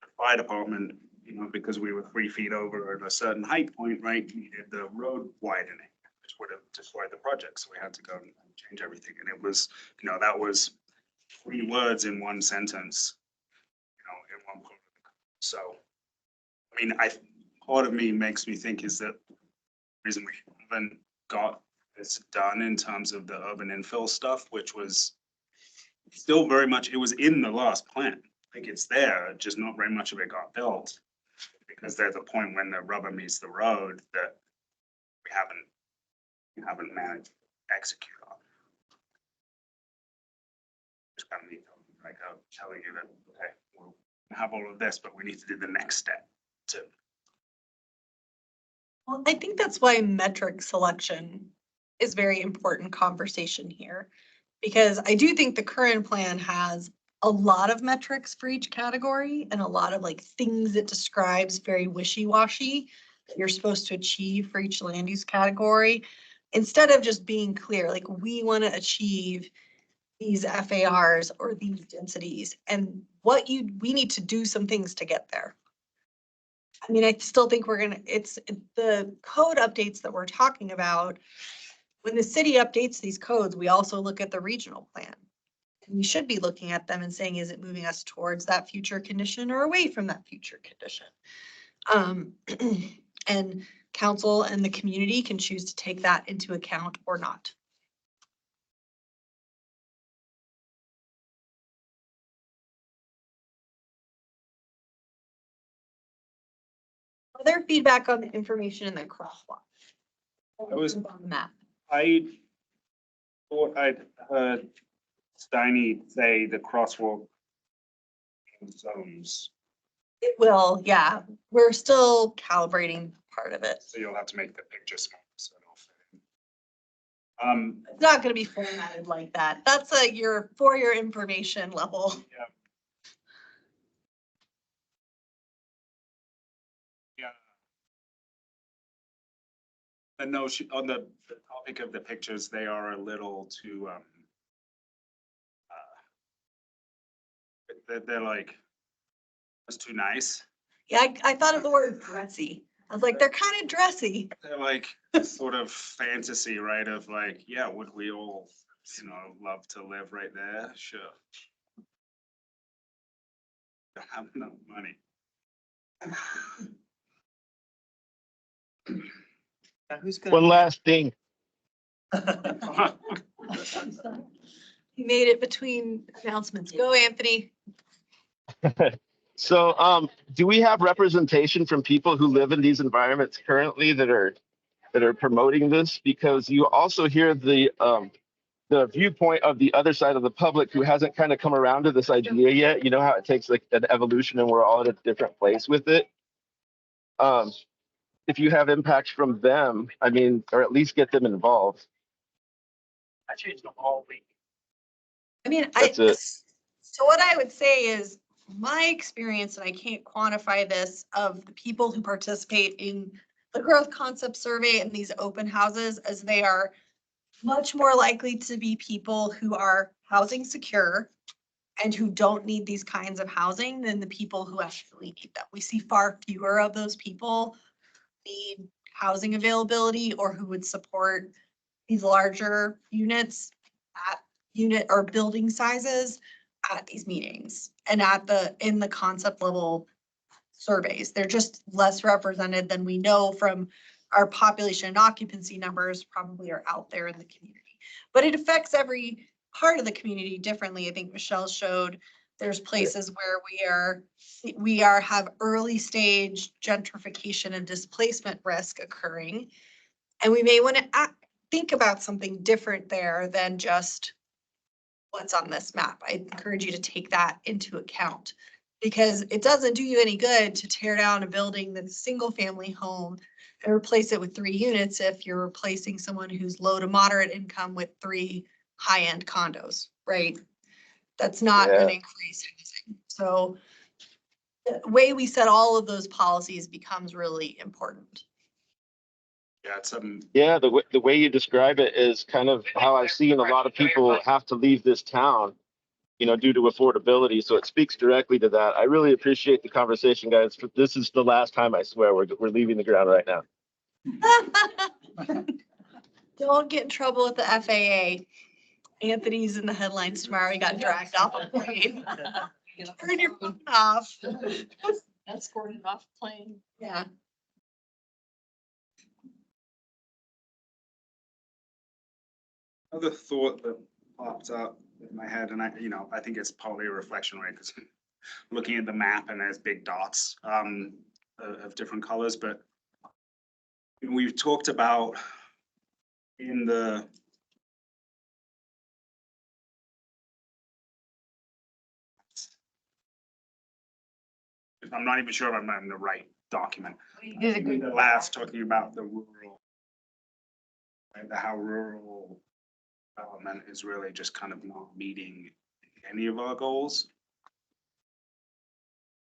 the fire department, because we were 3 feet over at a certain height point, right, needed the road widening, which would have destroyed the project. So we had to go and change everything. And it was, that was 3 words in one sentence, in one part. So, I mean, part of me makes me think is that the reason we haven't got this done in terms of the urban infill stuff, which was still very much, it was in the last plan. Like, it's there, just not very much of it got built. Because there's a point when the rubber meets the road that we haven't managed to execute on. Just kind of neat, like telling you that, okay, we'll have all of this, but we need to do the next step too. Well, I think that's why metric selection is very important conversation here. Because I do think the current plan has a lot of metrics for each category and a lot of like things it describes very wishy-washy that you're supposed to achieve for each land use category. Instead of just being clear, like we want to achieve these FARs or these densities and we need to do some things to get there. I mean, I still think it's the code updates that we're talking about. When the city updates these codes, we also look at the regional plan. And we should be looking at them and saying, is it moving us towards that future condition or away from that future condition? And council and the community can choose to take that into account or not. Their feedback on the information in the crosswalk. On the map. I thought I'd heard Steiny say the crosswalk zones, It will, yeah. We're still calibrating part of it. so you'll have to make the picture smaller so it'll fit in. It's not gonna be formatted like that. That's for your information level. Yeah. Yeah. And no, on the topic of the pictures, they are a little too, they're like, that's too nice. Yeah, I thought of the word dressy. I was like, they're kind of dressy. They're like sort of fantasy, right? Of like, yeah, would we all, love to live right there? Sure. I have enough money. Now, who's gonna? One last thing. He made it between announcements. Go, Anthony. So, do we have representation from people who live in these environments currently that are promoting this? Because you also hear the viewpoint of the other side of the public who hasn't kind of come around to this idea yet. You know how it takes like an evolution and we're all at a different place with it. If you have impacts from them, I mean, or at least get them involved. I changed them all week. I mean, That's it. So what I would say is my experience, and I can't quantify this, of the people who participate in the growth concept survey and these open houses, as they are much more likely to be people who are housing secure and who don't need these kinds of housing than the people who actually need them. We see far fewer of those people need housing availability or who would support these larger units at unit or building sizes at these meetings and in the concept level surveys. They're just less represented than we know from our population and occupancy numbers probably are out there in the community. But it affects every part of the community differently. I think Michelle showed there's places where we have early stage gentrification and displacement risk occurring. And we may want to think about something different there than just what's on this map. I encourage you to take that into account. Because it doesn't do you any good to tear down a building that's a single family home and replace it with 3 units if you're replacing someone who's low to moderate income with 3 high-end condos, right? That's not Yeah. gonna increase anything. So the way we set all of those policies becomes really important. Yeah, it's, Yeah, the way you describe it is kind of how I've seen a lot of people have to leave this town, due to affordability. So it speaks directly to that. I really appreciate the conversation, guys. This is the last time, I swear, we're leaving the ground right now. Don't get in trouble with the FAA. Anthony's in the headlines tomorrow. He got dragged off a plane. Turn your phone off. Escorted off plane. Yeah. another thought that popped up in my head, and I think it's probably a reflection, right? Because looking at the map and there's big dots of different colors, but we've talked about in the I'm not even sure if I'm in the right document. You did a In good the last talking about the rural, right, how rural development is really just kind of not meeting any of our goals.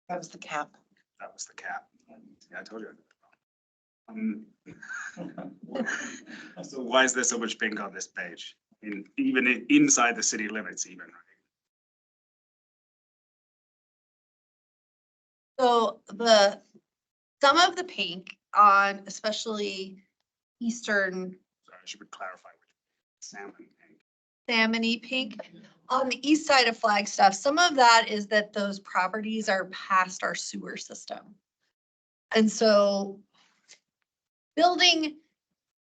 That was the cap. That was the cap. Yeah, I told you. So why is there so much pink on this page? Even inside the city limits, even, right? So some of the pink on especially eastern Sorry, I should clarify. Salmon pink. salmony pink on the east side of Flagstaff, some of that is that those properties are past our sewer system. And so building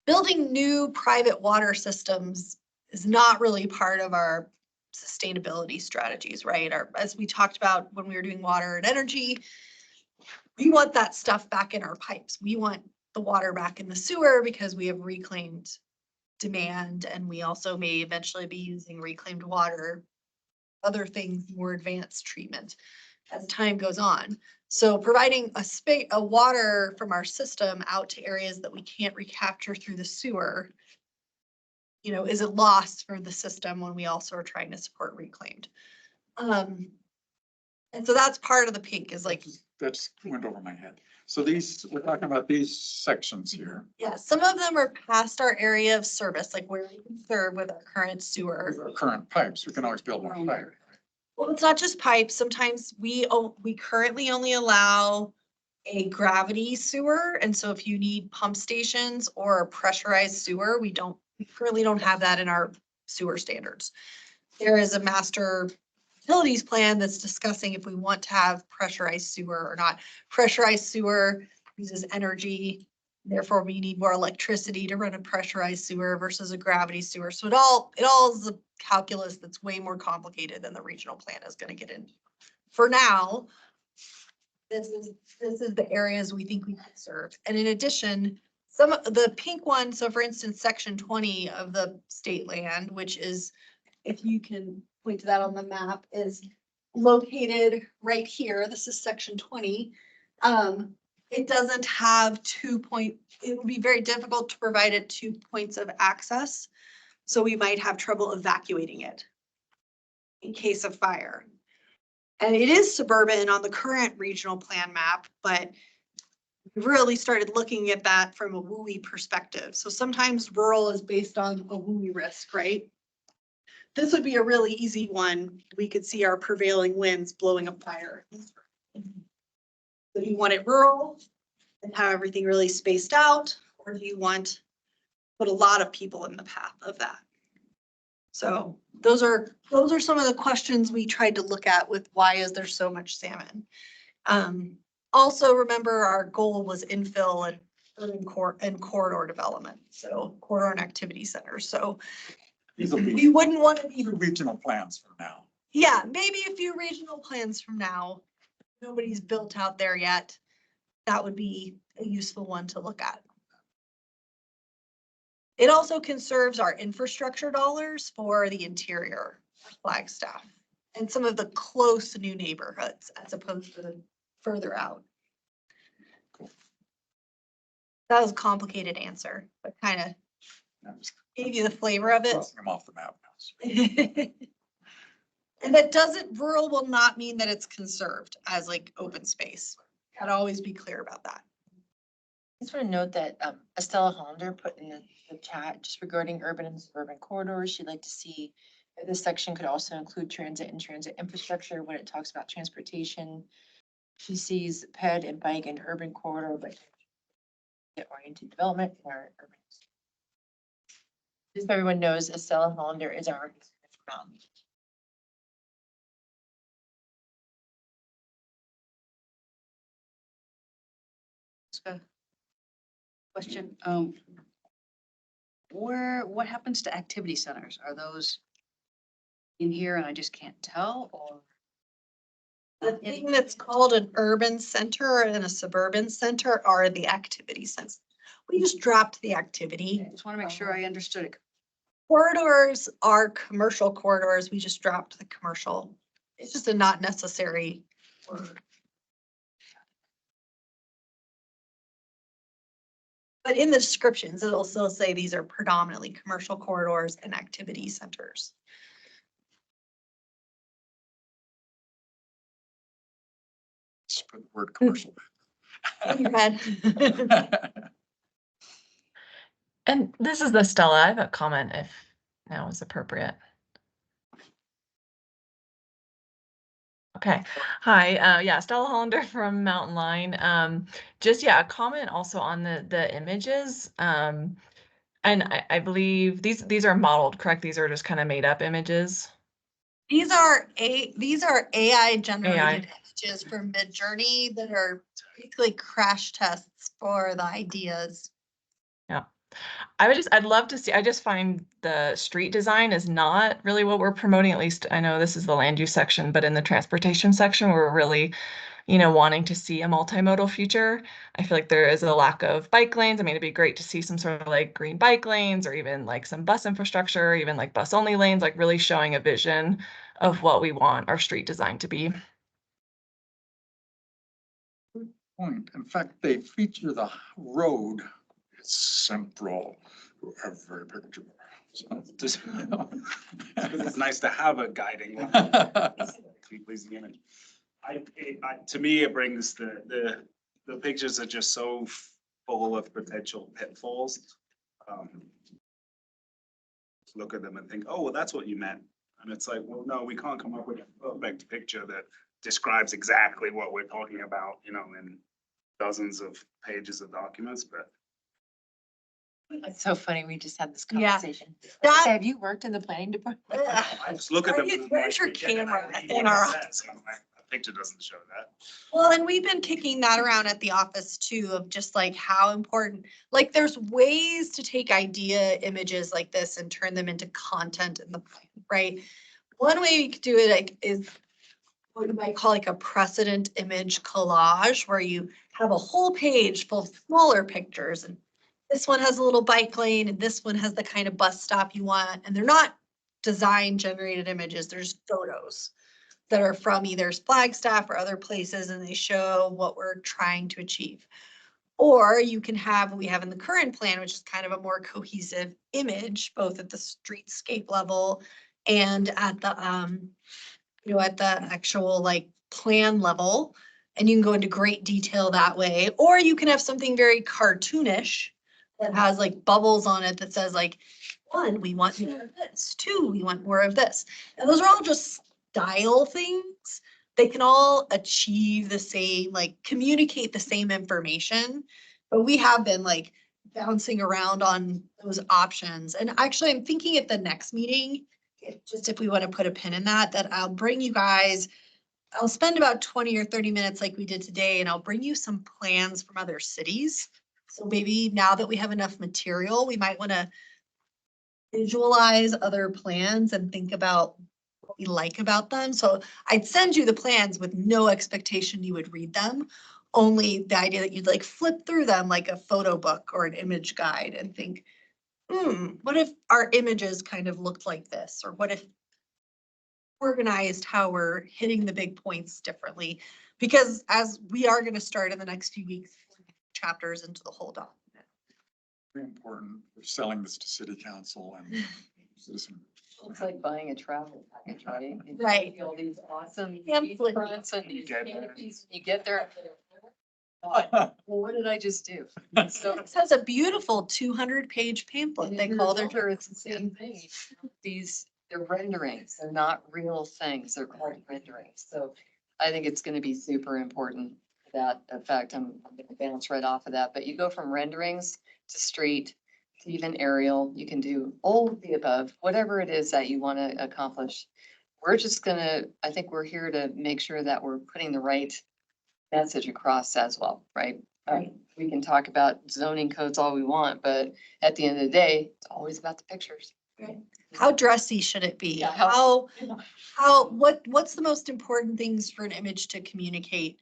new private water systems is not really part of our sustainability strategies, right? As we talked about when we were doing water and energy, we want that stuff back in our pipes. We want the water back in the sewer because we have reclaimed demand, and we also may eventually be using reclaimed water, other things, more advanced treatment as time goes on. So providing a water from our system out to areas that we can't recapture through the sewer, is a loss for the system when we also are trying to support reclaimed. And so that's part of the pink is like, That just went over my head. So we're talking about these sections here. yeah, some of them are past our area of service, like where we can serve with our current sewer. With our current pipes, we can always build more pipe. Well, it's not just pipes. Sometimes we currently only allow a gravity sewer. And so if you need pump stations or a pressurized sewer, we currently don't have that in our sewer standards. There is a master utilities plan that's discussing if we want to have pressurized sewer or not. Pressurized sewer uses energy. Therefore, we need more electricity to run a pressurized sewer versus a gravity sewer. So it all is a calculus that's way more complicated than the regional plan is going to get into. For now, this is the areas we think we could serve. And in addition, some of the pink one, so for instance, section 20 of the state land, which is, if you can point to that on the map, is located right here. This is section 20. It doesn't have it would be very difficult to provide it 2 points of access. So we might have trouble evacuating it in case of fire. And it is suburban on the current regional plan map, but we've really started looking at that from a WUI perspective. So sometimes rural is based on a WUI risk, right? This would be a really easy one. We could see our prevailing winds blowing a fire. So do you want it rural and have everything really spaced out? Or do you want to put a lot of people in the path of that? So those are some of the questions we tried to look at with why is there so much salmon? Also remember our goal was infill and urban corridor development. So corridor and activity centers. So These will be we wouldn't want to be regional plans for now. Yeah, maybe a few regional plans from now. Nobody's built out there yet. That would be a useful one to look at. It also conserves our infrastructure dollars for the interior Flagstaff. and some of the close new neighborhoods as opposed to the further out. That was a complicated answer, but kind of gave you the flavor of it. Crossing them off the map now. And that doesn't, rural will not mean that it's conserved as like open space. Gotta always be clear about that. I just want to note that Estella Hollander put in the chat just regarding urban and suburban corridors. She'd like to see if this section could also include transit and transit infrastructure when it talks about transportation. She sees ped and bike and urban corridor, but oriented development in our urban. Just so everyone knows, Estella Hollander is our mountain. Question, what happens to activity centers? Are those in here and I just can't tell, or? The thing that's called an urban center and a suburban center are the activity centers. We just dropped the activity. I just want to make sure I understood it. Corridors are commercial corridors. We just dropped the commercial. It's just a not necessary word. But in the descriptions, it'll still say these are predominantly commercial corridors and activity centers. Just put the word commercial. In your head. And this is the Stella. I have a comment if now is appropriate. Okay. Hi. Yeah, Stella Hollander from Mountain Line. Just a comment also on the images. And I believe these are modeled, correct? These are just kind of made up images. These are AI generated images from Midjourney that are basically crash tests for the ideas. Yeah. I'd love to see, I just find the street design is not really what we're promoting. At least I know this is the land use section, but in the transportation section, we're really, wanting to see a multimodal future. I feel like there is a lack of bike lanes. I mean, it'd be great to see some sort of like green bike lanes or even like some bus infrastructure, even like bus only lanes, like really showing a vision of what we want our street design to be. Good point. In fact, they feature the road. It's central to every picture. So just, It's nice to have a guiding line. Pleasing image. To me, it brings the pictures are just so full of potential pitfalls. Look at them and think, oh, well, that's what you meant. And it's like, well, no, we can't come up with a perfect picture that describes exactly what we're talking about, in dozens of pages of documents, but. It's so funny. We just had this Yeah. conversation. That- Have you worked in the planning department? I just look at them. Where's your camera in our office? The picture doesn't show that. Well, and we've been kicking that around at the office too, of just like how important, like there's ways to take idea images like this and turn them into content in the plan, right? One way you could do it like is what you might call like a precedent image collage, where you have a whole page full of smaller pictures, and this one has a little bike lane and this one has the kind of bus stop you want, and they're not design generated images, they're just photos that are from either Flagstaff or other places, and they show what we're trying to achieve. Or you can have what we have in the current plan, which is kind of a more cohesive image, both at the streetscape level and at the at the actual like plan level. And you can go into great detail that way. Or you can have something very cartoonish that has like bubbles on it that says like, 1, we want more of this. 2, we want more of this. And those are all just style things. They can all achieve the same, like communicate the same information. But we have been like bouncing around on those options. And actually, I'm thinking at the next meeting, if we want to put a pin in that I'll bring you guys, I'll spend about 20 or 30 minutes like we did today, and I'll bring you some plans from other cities. So maybe now that we have enough material, we might want to visualize other plans and think about what we like about them. So I'd send you the plans with no expectation you would read them. Only the idea that you'd like flip through them like a photo book or an image guide and think, what if our images kind of looked like this? Or what if organized how we're hitting the big points differently. Because as we are gonna start in the next few weeks, chapters into the whole document. Very important for selling this to city council and citizen. It's like buying a travel package, right? You Right. see all these awesome Pamphlet. beachfronts and these Get there. canopies, you get there. Well, what did I just do? So This has a beautiful 200-page pamphlet. They call their. It's the same thing. They're renderings. They're not real things. They're called renderings. So I think it's gonna be super important to that effect. I'm gonna bounce right off of that, but you go from renderings to street to even aerial. You can do all of the above, whatever it is that you want to accomplish. We're just gonna, I think we're here to make sure that we're putting the right message across as well, right? We can talk about zoning codes all we want, but at the end of the day, it's always about the pictures. How dressy should it be? Yeah, What's the most important things for an image to communicate?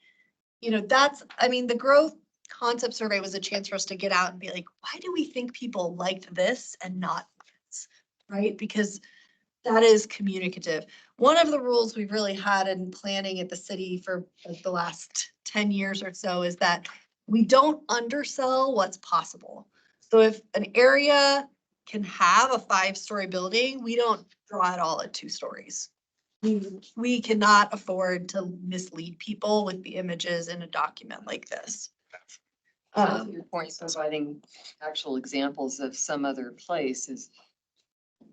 You know, the growth concept survey was a chance for us to get out and be like, why do we think people liked this and not this? Right? Because that is communicative. One of the rules we've really had in planning at the city for like the last 10 years or so is that we don't undersell what's possible. So if an area can have a 5-story building, we don't draw it all at 2 stories. We cannot afford to mislead people with the images in a document like this. To your point, providing actual examples of some other place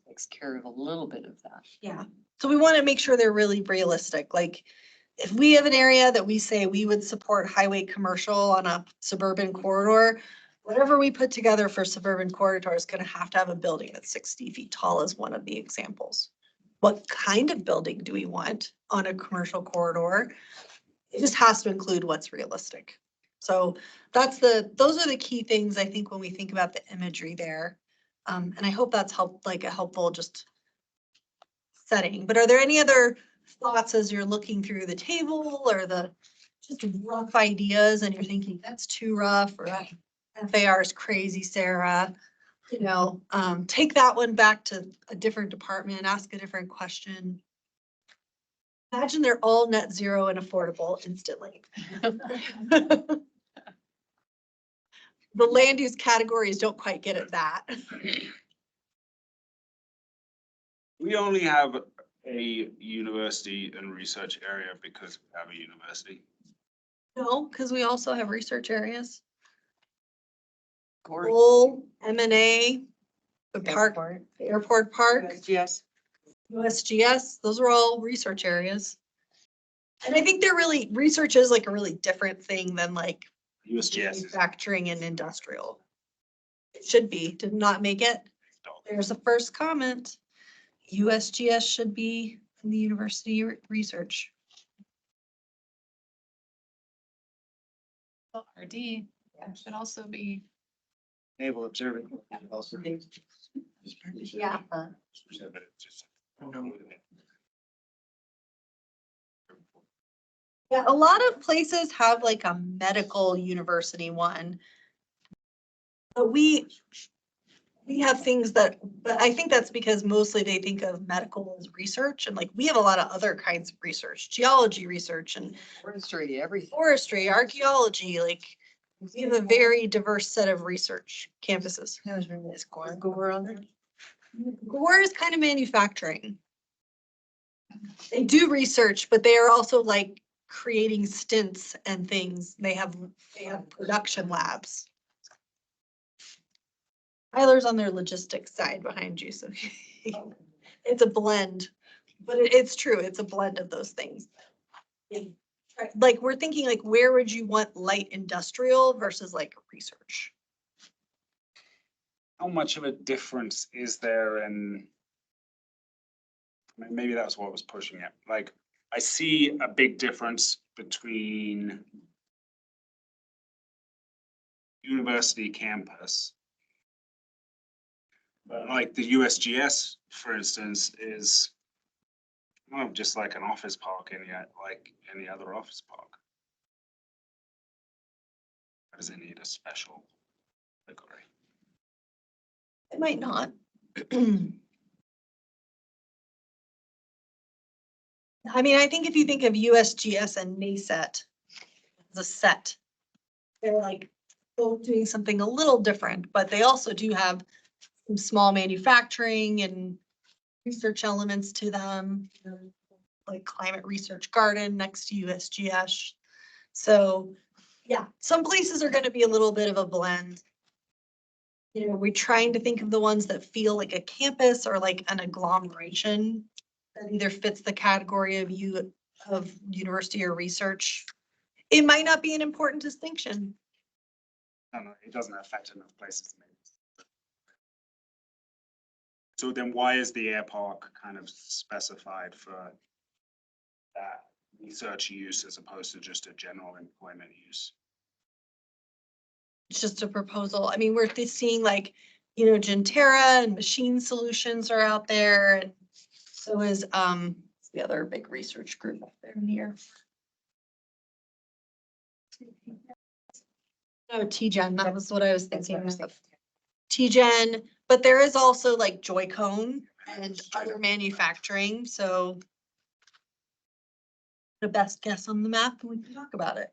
takes care of a little bit of that. Yeah, so we want to make sure they're really realistic. Like, if we have an area that we say we would support highway commercial on a suburban corridor, whatever we put together for suburban corridor is gonna have to have a building that's 60 feet tall as one of the examples. What kind of building do we want on a commercial corridor? It just has to include what's realistic. So those are the key things I think when we think about the imagery there. And I hope that's a helpful just setting. But are there any other thoughts as you're looking through the table or just rough ideas and you're thinking that's too rough or FAR is crazy, Sarah? You know, take that one back to a different department, ask a different question. Imagine they're all net zero and affordable instantly. The land use categories don't quite get at that. We only have a university and research area because we have a university. No, because we also have research areas. Corey? Goal, M&A, the park, the airport park, Yes. USGS, those are all research areas. And I think research is like a really different thing than like USGS is manufacturing and industrial. It should be, did not make it. There's a first comment. USGS should be in the university research. RD should also be. Naval observing. Also. Yeah. Yeah, a lot of places have like a medical university one. But we have things but I think that's because mostly they think of medical as research and like we have a lot of other kinds of research, geology research and Forestry, everything. forestry, archaeology, like we have a very diverse set of research campuses. Is Gore on there? Gore is kind of manufacturing. They do research, but they are also like creating stints and things. They have production labs. Tyler's on their logistics side behind you, so it's a blend, but it's true. It's a blend of those things. Like we're thinking like, where would you want light industrial versus like research? How much of a difference is there in? Maybe that's what was pushing it. Like, I see a big difference between university campus. But like the USGS, for instance, is well, just like an office park like any other office park. Or does it need a special category? It might not. I mean, I think if you think of USGS and NASET as a set, they're like both doing something a little different, but they also do have some small manufacturing and research elements to them, you know, like climate research garden next to USGS. So, yeah, some places are gonna be a little bit of a blend. You know, we're trying to think of the ones that feel like a campus or like an agglomeration that either fits the category of university or research. It might not be an important distinction. No, it doesn't affect enough places. Maybe. So then why is the air park kind of specified for that research use as opposed to just a general employment use? It's just a proposal. I mean, we're seeing like, you know, Gentera and Machine Solutions are out there, and so is the other big research group up there near. No, TGen, that was what I was thinking of. TGen, but there is also like Joy-Con and other manufacturing, so the best guess on the map, and we can talk about it.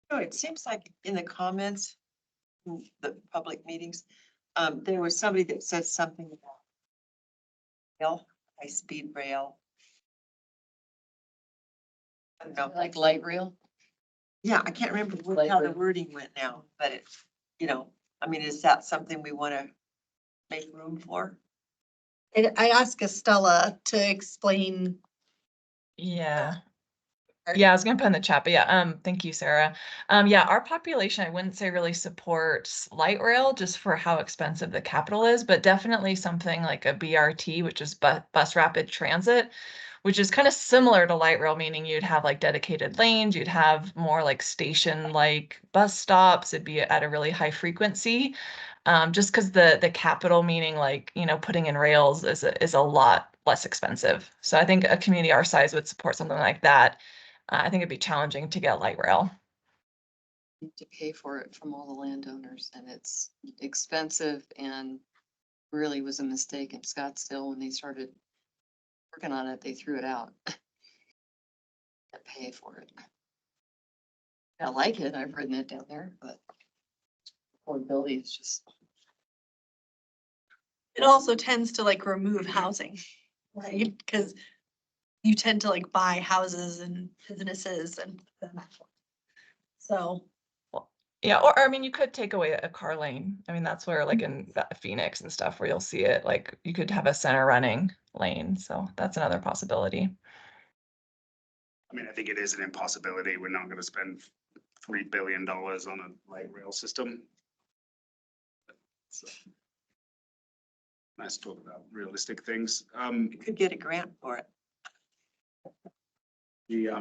No, it seems like in the comments, in the public meetings, there was somebody that said something about rail, high-speed rail. I don't know, Like light rail? yeah, I can't remember Light how the rail. wording went now, but it, you know, I mean, is that something we want to make room for? And I asked Estella to explain. Yeah. Yeah, I was gonna put in the chat, but yeah, thank you, Sarah. Yeah, our population, I wouldn't say really supports light rail just for how expensive the capital is, but definitely something like a BRT, which is bus rapid transit, which is kind of similar to light rail, meaning you'd have like dedicated lanes, you'd have more like station-like bus stops, it'd be at a really high frequency. Just because the capital, meaning like, you know, putting in rails is a lot less expensive. So I think a community our size would support something like that. I think it'd be challenging to get light rail. To pay for it from all the landowners, and it's expensive and really was a mistake in Scottsdale when they started working on it, they threw it out. To pay for it. I like it, I've ridden it down there, but affordability is just. It also tends to like remove housing, right? Because you tend to like buy houses and businesses and put them out. So, Yeah, or I mean, you could take away a car lane. I mean, that's where like in Phoenix and stuff where you'll see it, like you could have a center running lane. So that's another possibility. I mean, I think it is an impossibility. We're not going to spend $3 billion on a light rail system. So, nice to talk about realistic things. We could get a grant for it. Yeah,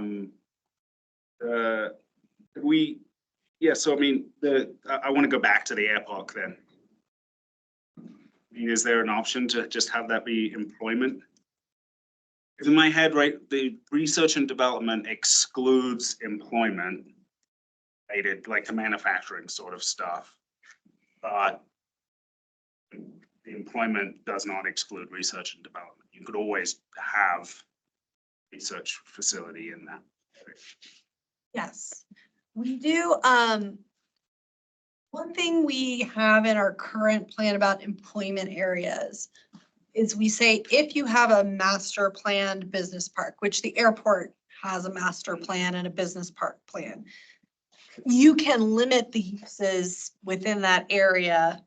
so I mean, I want to go back to the air park then. I mean, is there an option to just have that be employment? In my head, right, the research and development excludes employment related, like the manufacturing sort of stuff. But the employment does not exclude research and development. You could always have research facility in that area. yes, we do. One thing we have in our current plan about employment areas is we say if you have a master planned business park, which the airport has a master plan and a business park plan, you can limit the uses within that area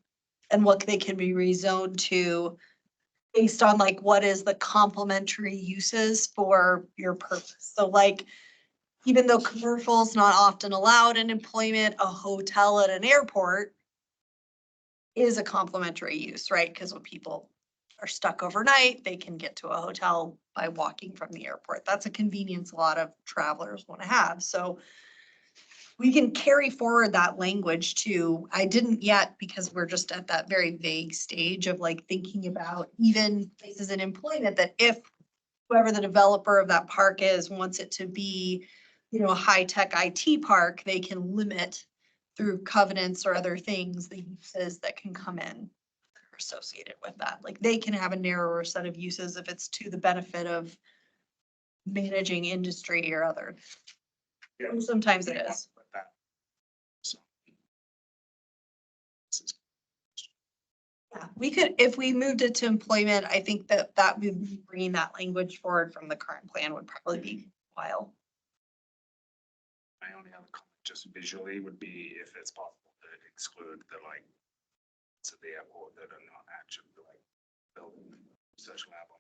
and what they can be rezoned to based on like what is the complementary uses for your purpose. So like, even though commercial is not often allowed in employment, a hotel at an airport is a complementary use, right? Because when people are stuck overnight, they can get to a hotel by walking from the airport. That's a convenience a lot of travelers want to have. So we can carry forward that language too. I didn't yet because we're just at that very vague stage of like thinking about even places in employment that if whoever the developer of that park is wants it to be, you know, a high-tech IT park, they can limit through covenants or other things, the uses that can come in. associated with that. Like they can have a narrower set of uses if it's to the benefit of managing industry or other. Yeah. And sometimes it is. But that- so. This is- Yeah, we could, if we moved it to employment, I think that that would be bringing that language forward from the current plan would probably be a while. My only other comment, just visually, would be if it's possible to exclude the like, to the airport that are not actually like building research lab on.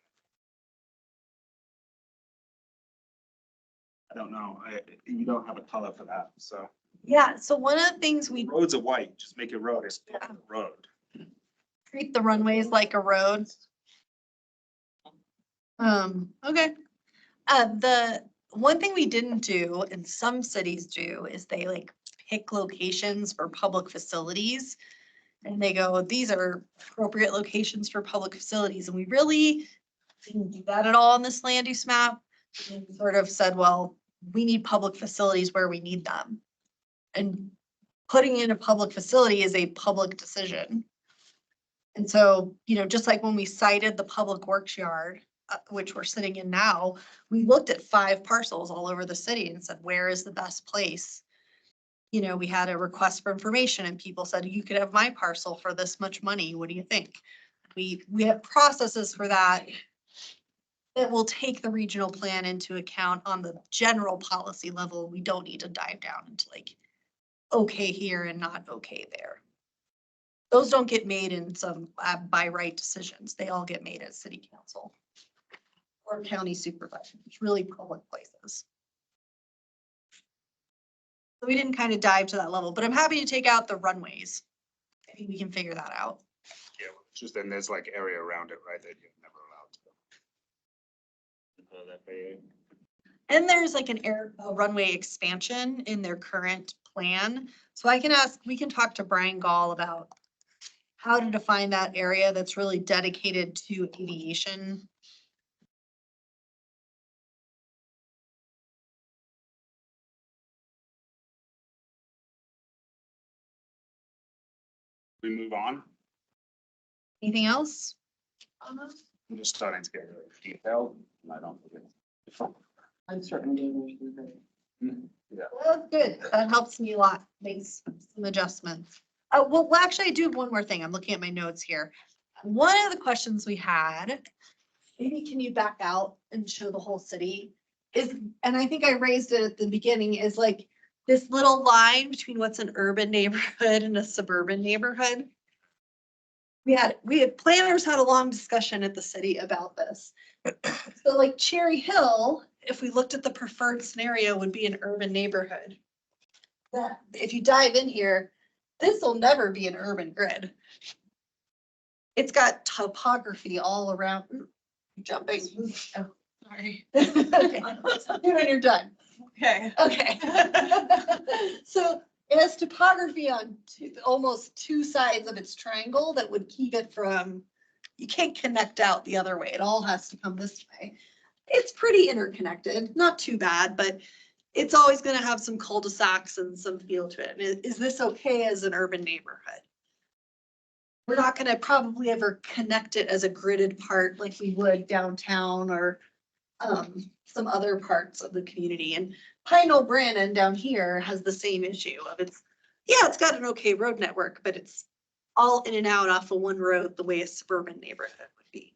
I don't know, you don't have a color for that, so. Yeah, so one of the things we Roads are white, just make it road, it's Yeah. road. treat the runways like a road. Okay. The one thing we didn't do, and some cities do, is they like pick locations for public facilities. And they go, these are appropriate locations for public facilities, and we really didn't do that at all on this land use map. And sort of said, well, we need public facilities where we need them. And putting in a public facility is a public decision. And so, you know, just like when we cited the public works yard, which we're sitting in now, we looked at 5 parcels all over the city and said, where is the best place? You know, we had a request for information and people said, you could have my parcel for this much money. What do you think? We have processes for that that will take the regional plan into account on the general policy level. We don't need to dive down into like, okay here and not okay there. Those don't get made in some by right decisions. They all get made at city council or county supervisor. It's really public places. So we didn't kind of dive to that level, but I'm happy to take out the runways. I think we can figure that out. Yeah, just then there's like area around it, right, that you're never allowed to. And there's like a runway expansion in their current plan. So I can ask, we can talk to Brian Gall about how to define that area that's really dedicated to aviation. We move on, Anything else? I'm just starting to get really detailed, and I don't think it's. I'm certainly. Yeah. Well, that's good. That helps me a lot. Makes some adjustments. Well, actually, I do have one more thing. I'm looking at my notes here. One of the questions we had, maybe can you back out and show the whole city? Is, and I think I raised it at the beginning, is like this little line between what's an urban neighborhood and a suburban neighborhood. We had planners had a long discussion at the city about this. So like Cherry Hill, if we looked at the preferred scenario, would be an urban neighborhood. That, if you dive in here, this will never be an urban grid. It's got topography all around. Jumping. Oh, Sorry. okay. When you're done. Okay. Okay. So it has topography on almost 2 sides of its triangle that would keep it from, you can't connect out the other way. It all has to come this way. It's pretty interconnected, not too bad, but it's always going to have some cul-de-sacs and some feel to it. And is this okay as an urban neighborhood? We're not going to probably ever connect it as a gridded part like we would downtown or some other parts of the community. And Pine Knoll Brandon down here has the same issue of it's got an okay road network, but it's all in and out off of one road the way a suburban neighborhood would be.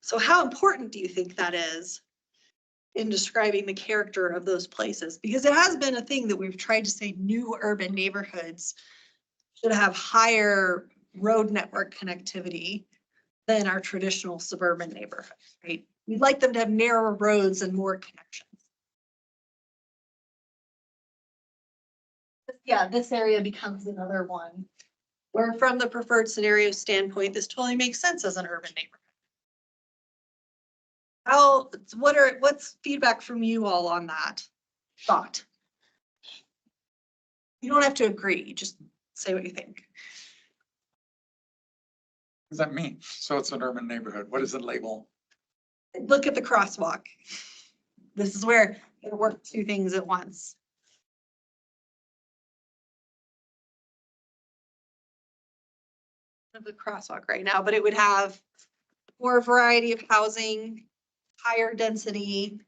So how important do you think that is in describing the character of those places? Because it has been a thing that we've tried to say new urban neighborhoods should have higher road network connectivity than our traditional suburban neighborhoods, right? We'd like them to have narrower roads and more connections. Yeah, this area becomes another one where from the preferred scenario standpoint, this totally makes sense as an urban neighborhood. What's feedback from you all on that thought? You don't have to agree, just say what you think. What does that mean? So it's an urban neighborhood. What is the label? Look at the crosswalk. This is where you work 2 things at once. of the crosswalk right now, but it would have more variety of housing, higher density,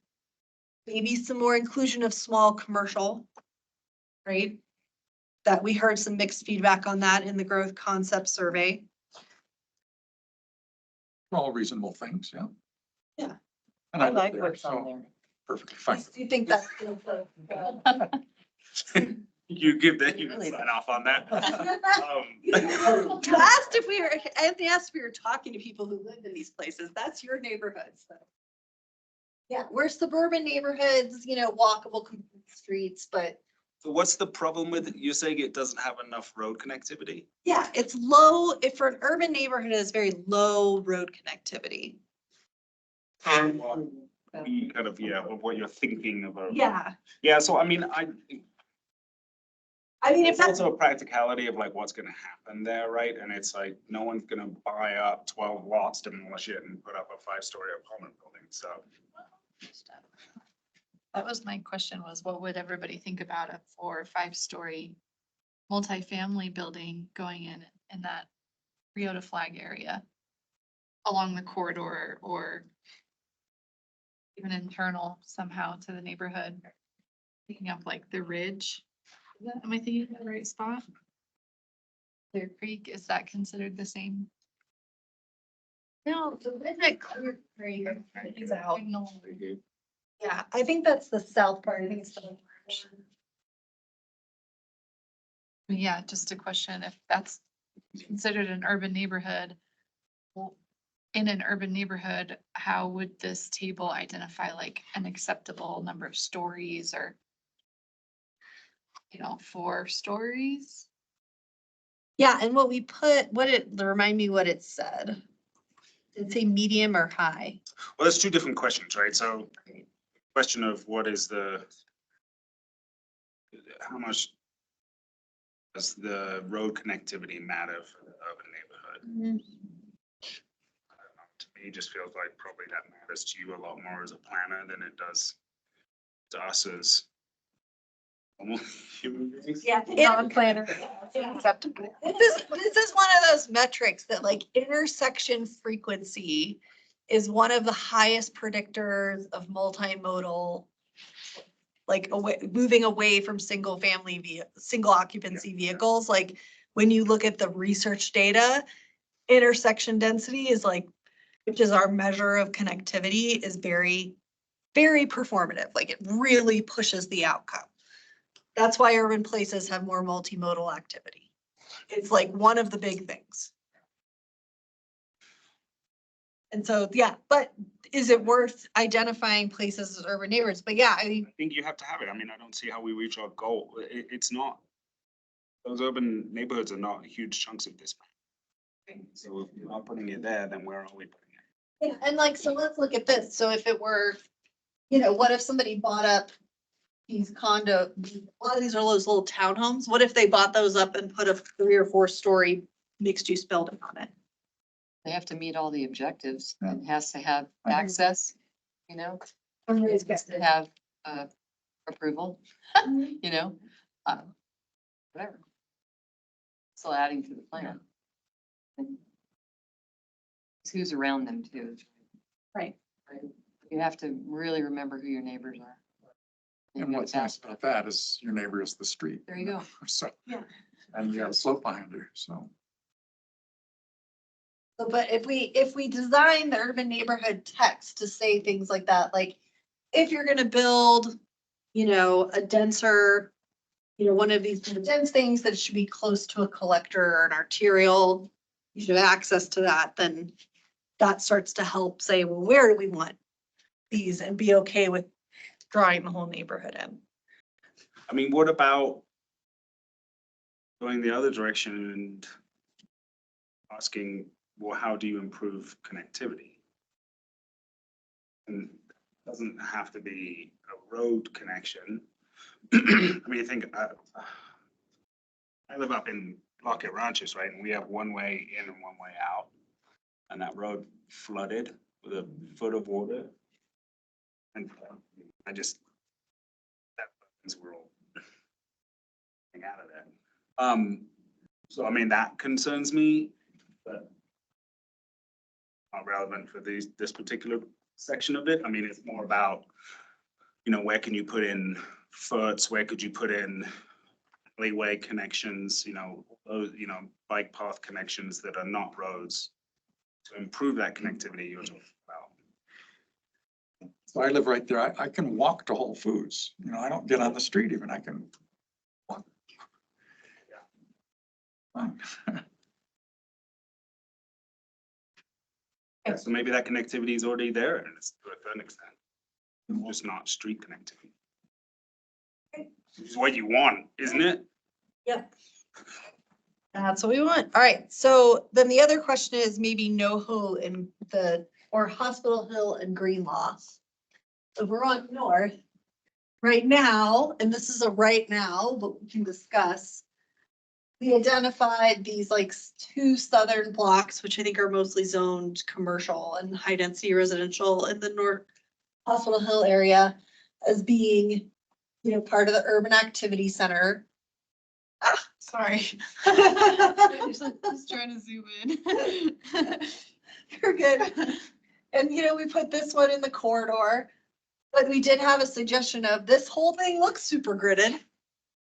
maybe some more inclusion of small commercial, right? That we heard some mixed feedback on that in the growth concept survey. All reasonable things, yeah. Yeah. And I live like there, what's on so there. perfectly fine. Do you think that's? You give that, you can Really? sign off on that. You asked if we were, Anthony asked if we were talking to people who lived in these places. That's your neighborhood, so. Yeah, we're suburban neighborhoods, you know, walkable streets, but So what's the problem with, you saying it doesn't have enough road connectivity? yeah, it's low, if for an urban neighborhood, it's very low road connectivity. Kind of, yeah, of what you're thinking about. Yeah, Yeah, so I mean, I mean, if it's that's, also a practicality of like what's gonna happen there, right? And it's like, no one's gonna buy up 12 lots, demolish it and put up a 5-story apartment building, so. That was my question, was what would everybody think about a 4 or 5-story multifamily building going in that Rio to Flag area along the corridor or even internal somehow to the neighborhood, picking up like the ridge. Am I thinking of the right spot? Clear Creek, is that considered the same? no, the red Clear Creek is out. Signal. Yeah, I think that's the south part. I think it's the. Yeah, just a question, if that's considered an urban neighborhood, well, in an urban neighborhood, how would this table identify like an acceptable number of stories or, you know, 4 stories? Yeah, and what we put, remind me what it said. Did it say medium or high? Well, there's two different questions, right? So question of what is how much does the road connectivity matter for the urban neighborhood? I don't know, to me, it just feels like probably that matters to you a lot more as a planner than it does to us as normal human beings. Yeah. Non-planner. Acceptable. This is one of those metrics that like intersection frequency is one of the highest predictors of multimodal. Like moving away from single occupancy vehicles, like when you look at the research data, intersection density is like, which is our measure of connectivity, is very, very performative. Like it really pushes the outcome. That's why urban places have more multimodal activity. It's like one of the big things. And so, yeah, but is it worth identifying places as urban neighborhoods? But yeah, I mean, I think you have to have it. I mean, I don't see how we reach our goal. It's not, those urban neighborhoods are not huge chunks of this. So if you're not putting it there, then where are we putting it? yeah, and like, so let's look at this. So if it were, you know, what if somebody bought up these a lot of these are those little townhomes. What if they bought those up and put a 3 or 4 story mixed use building on it? They have to meet all the objectives. Yeah. It has to have I agree. access, you know, it has to have approval, you know, whatever. Still adding to the plan. And it's who's around them too. Right. Right? You have to really remember who your neighbors are. You And gotta what's nice balance about that is your neighbor is the street. There you go. So. Yeah. And you have a slope behind her, so. But if we design the urban neighborhood text to say things like that, like if you're gonna build, you know, a denser, you know, one of these dense things that should be close to a collector or an arterial, you should have access to that, then that starts to help say, well, where do we want these and be okay with drawing the whole neighborhood in. I mean, what about going the other direction and asking, well, how do you improve connectivity? And it doesn't have to be a road connection. I mean, I live up in Lockett Ranches, right? And we have one way in and one way out. And that road flooded with a foot of water. And that we're all getting out of there. So I mean, that concerns me. but not relevant for this particular section of it. I mean, it's more about, you know, where can you put in foots, where could you put in alleyway connections, you know, those, you know, bike path connections that are not roads to improve that connectivity you're talking about. So I live right there. I can walk to Whole Foods. You know, I don't get on the street even. I can walk. Fine. Yeah, so maybe that connectivity is already there and it's to a certain extent, just not street connectivity. Which is what you want, isn't it? Yeah. That's what we want. All right, so then the other question is maybe NoHo and or Hospital Hill and Greenlaw. So we're on north right now, and this is a right now, but we can discuss. We identified these like two southern blocks, which I think are mostly zoned commercial and high density residential in the North Hospital Hill area as being, you know, part of the urban activity center. Ah, sorry. Just trying to zoom in. You're good. And you know, we put this one in the corridor, but we did have a suggestion of this whole thing looks super gridded.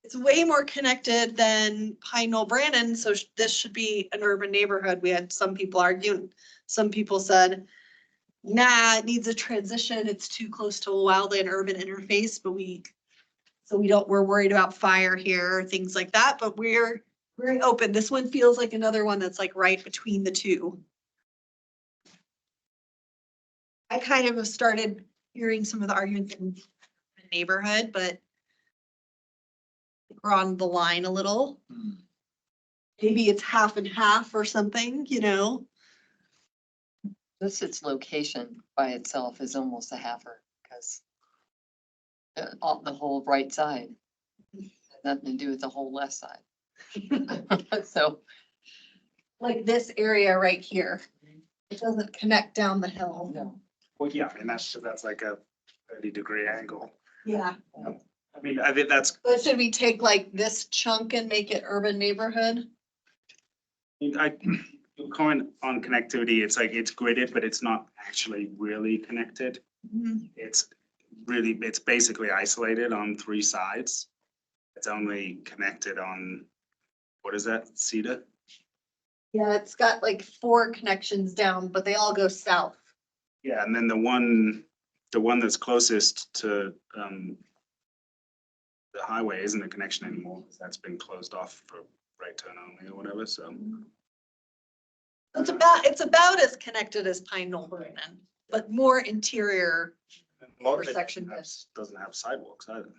It's way more connected than Pine Knoll Brandon, so this should be an urban neighborhood. We had some people arguing. Some people said, nah, it needs a transition. It's too close to a wildland urban interface, but we're worried about fire here, things like that, but we're open. This one feels like another one that's like right between the two. I kind of have started hearing some of the arguments in the neighborhood, but we're on the line a little. Maybe it's half and half or something, you know? Just its location by itself is almost a halfer, because the whole right side has nothing to do with the whole left side. So, Like this area right here. It doesn't connect down the hill. no. Well, yeah, and that's like a 30-degree angle. Yeah. I mean, I think that's, But should we take like this chunk and make it urban neighborhood? your comment on connectivity, it's like it's gridded, but it's not actually really connected. It's basically isolated on 3 sides. It's only connected on, what is that, Cedar? Yeah, it's got like 4 connections down, but they all go south. Yeah, and then the one that's closest to the highway isn't a connection anymore. That's been closed off for right turn only or whatever, so. It's about as connected as Pine Knoll Brandon, but more interior. A lot of it Intersection. doesn't have sidewalks either.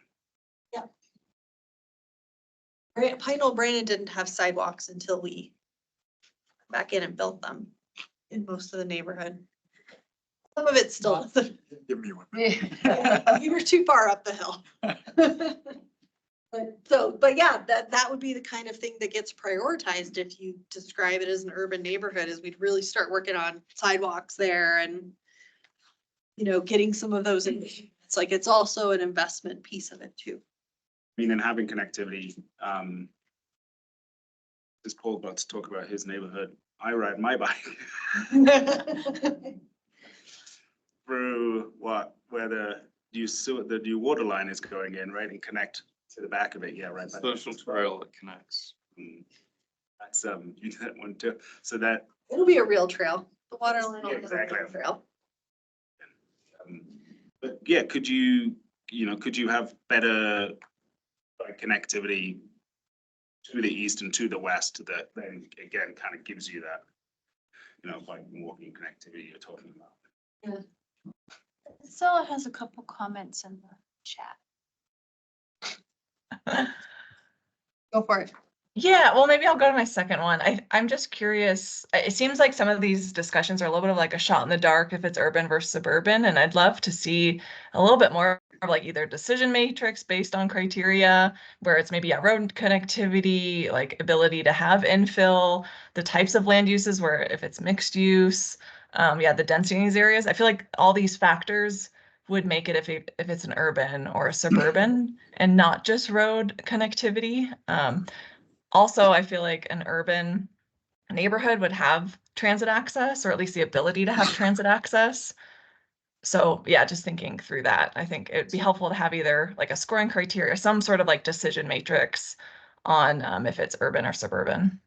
Pine Knoll Brandon didn't have sidewalks until we back in and built them in most of the neighborhood. Some of it still doesn't. Give me one. We were too far up the hill. But yeah, that would be the kind of thing that gets prioritized if you describe it as an urban neighborhood, is we'd really start working on sidewalks there and, you know, getting some of those. It's like, it's also an investment piece of it too. I mean, and having connectivity, as Paul about to talk about his neighborhood, I ride my bike through where the new water line is going in, right, and connect to the back of it. Yeah, right. Social trail that connects. That's you did that one too. So that It'll be a real trail. The water line will be a exactly. real trail. But yeah, could you have better connectivity to the east and to the west that then again kind of gives you that, you know, like walking connectivity you're talking about. Stella has a couple comments in the chat. Go for it. Yeah, well, maybe I'll go to my second one. I'm just curious. It seems like some of these discussions are a little bit of like a shot in the dark if it's urban versus suburban, and I'd love to see a little bit more of like either decision matrix based on criteria where it's maybe road connectivity, like ability to have infill, the types of land uses where if it's mixed use, the density in these areas. I feel like all these factors would make it if it's an urban or a suburban and not just road connectivity. Also, I feel like an urban neighborhood would have transit access, or at least the ability to have transit access. So yeah, just thinking through that, I think it'd be helpful to have either like a scoring criteria, some sort of like decision matrix on if it's urban or suburban.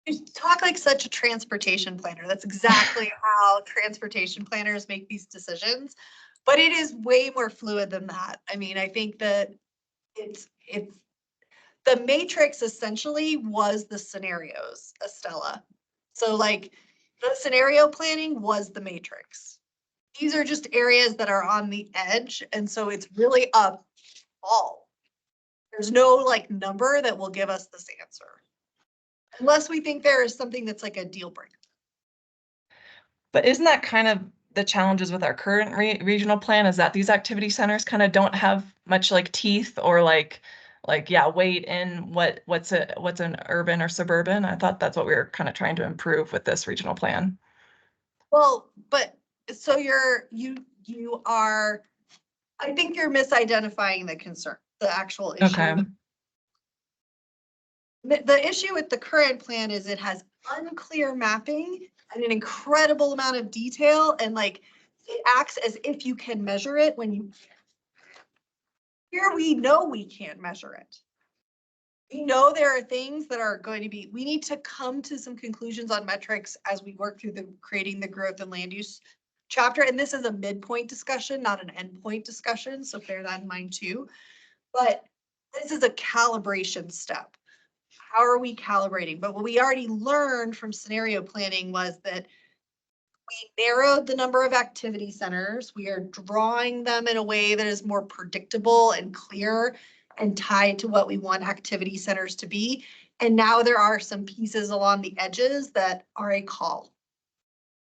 You talk like such a transportation planner. That's exactly how transportation planners make these decisions. But it is way more fluid than that. I mean, I think that it's the matrix essentially was the scenarios, Estella. So like the scenario planning was the matrix. These are just areas that are on the edge. And so it's really a ball. There's no like number that will give us this answer. Unless we think there is something that's like a deal breaker. But isn't that kind of the challenges with our current regional plan, is that these activity centers kind of don't have much like teeth or like yeah, weight in what's an urban or suburban? I thought that's what we were kind of trying to improve with this regional plan. Well, but so you are, I think you're misidentifying the concern, the actual issue. Okay. The issue with the current plan is it has unclear mapping and an incredible amount of detail, and like it acts as if you can measure it when you can't. Here we know we can't measure it. We know there are things that are going to be, we need to come to some conclusions on metrics as we work through the creating the growth and land use chapter. And this is a midpoint discussion, not an endpoint discussion. So bear that in mind too. But this is a calibration step. How are we calibrating? But what we already learned from scenario planning was that we narrowed the number of activity centers. We are drawing them in a way that is more predictable and clear and tied to what we want activity centers to be. And now there are some pieces along the edges that are a call.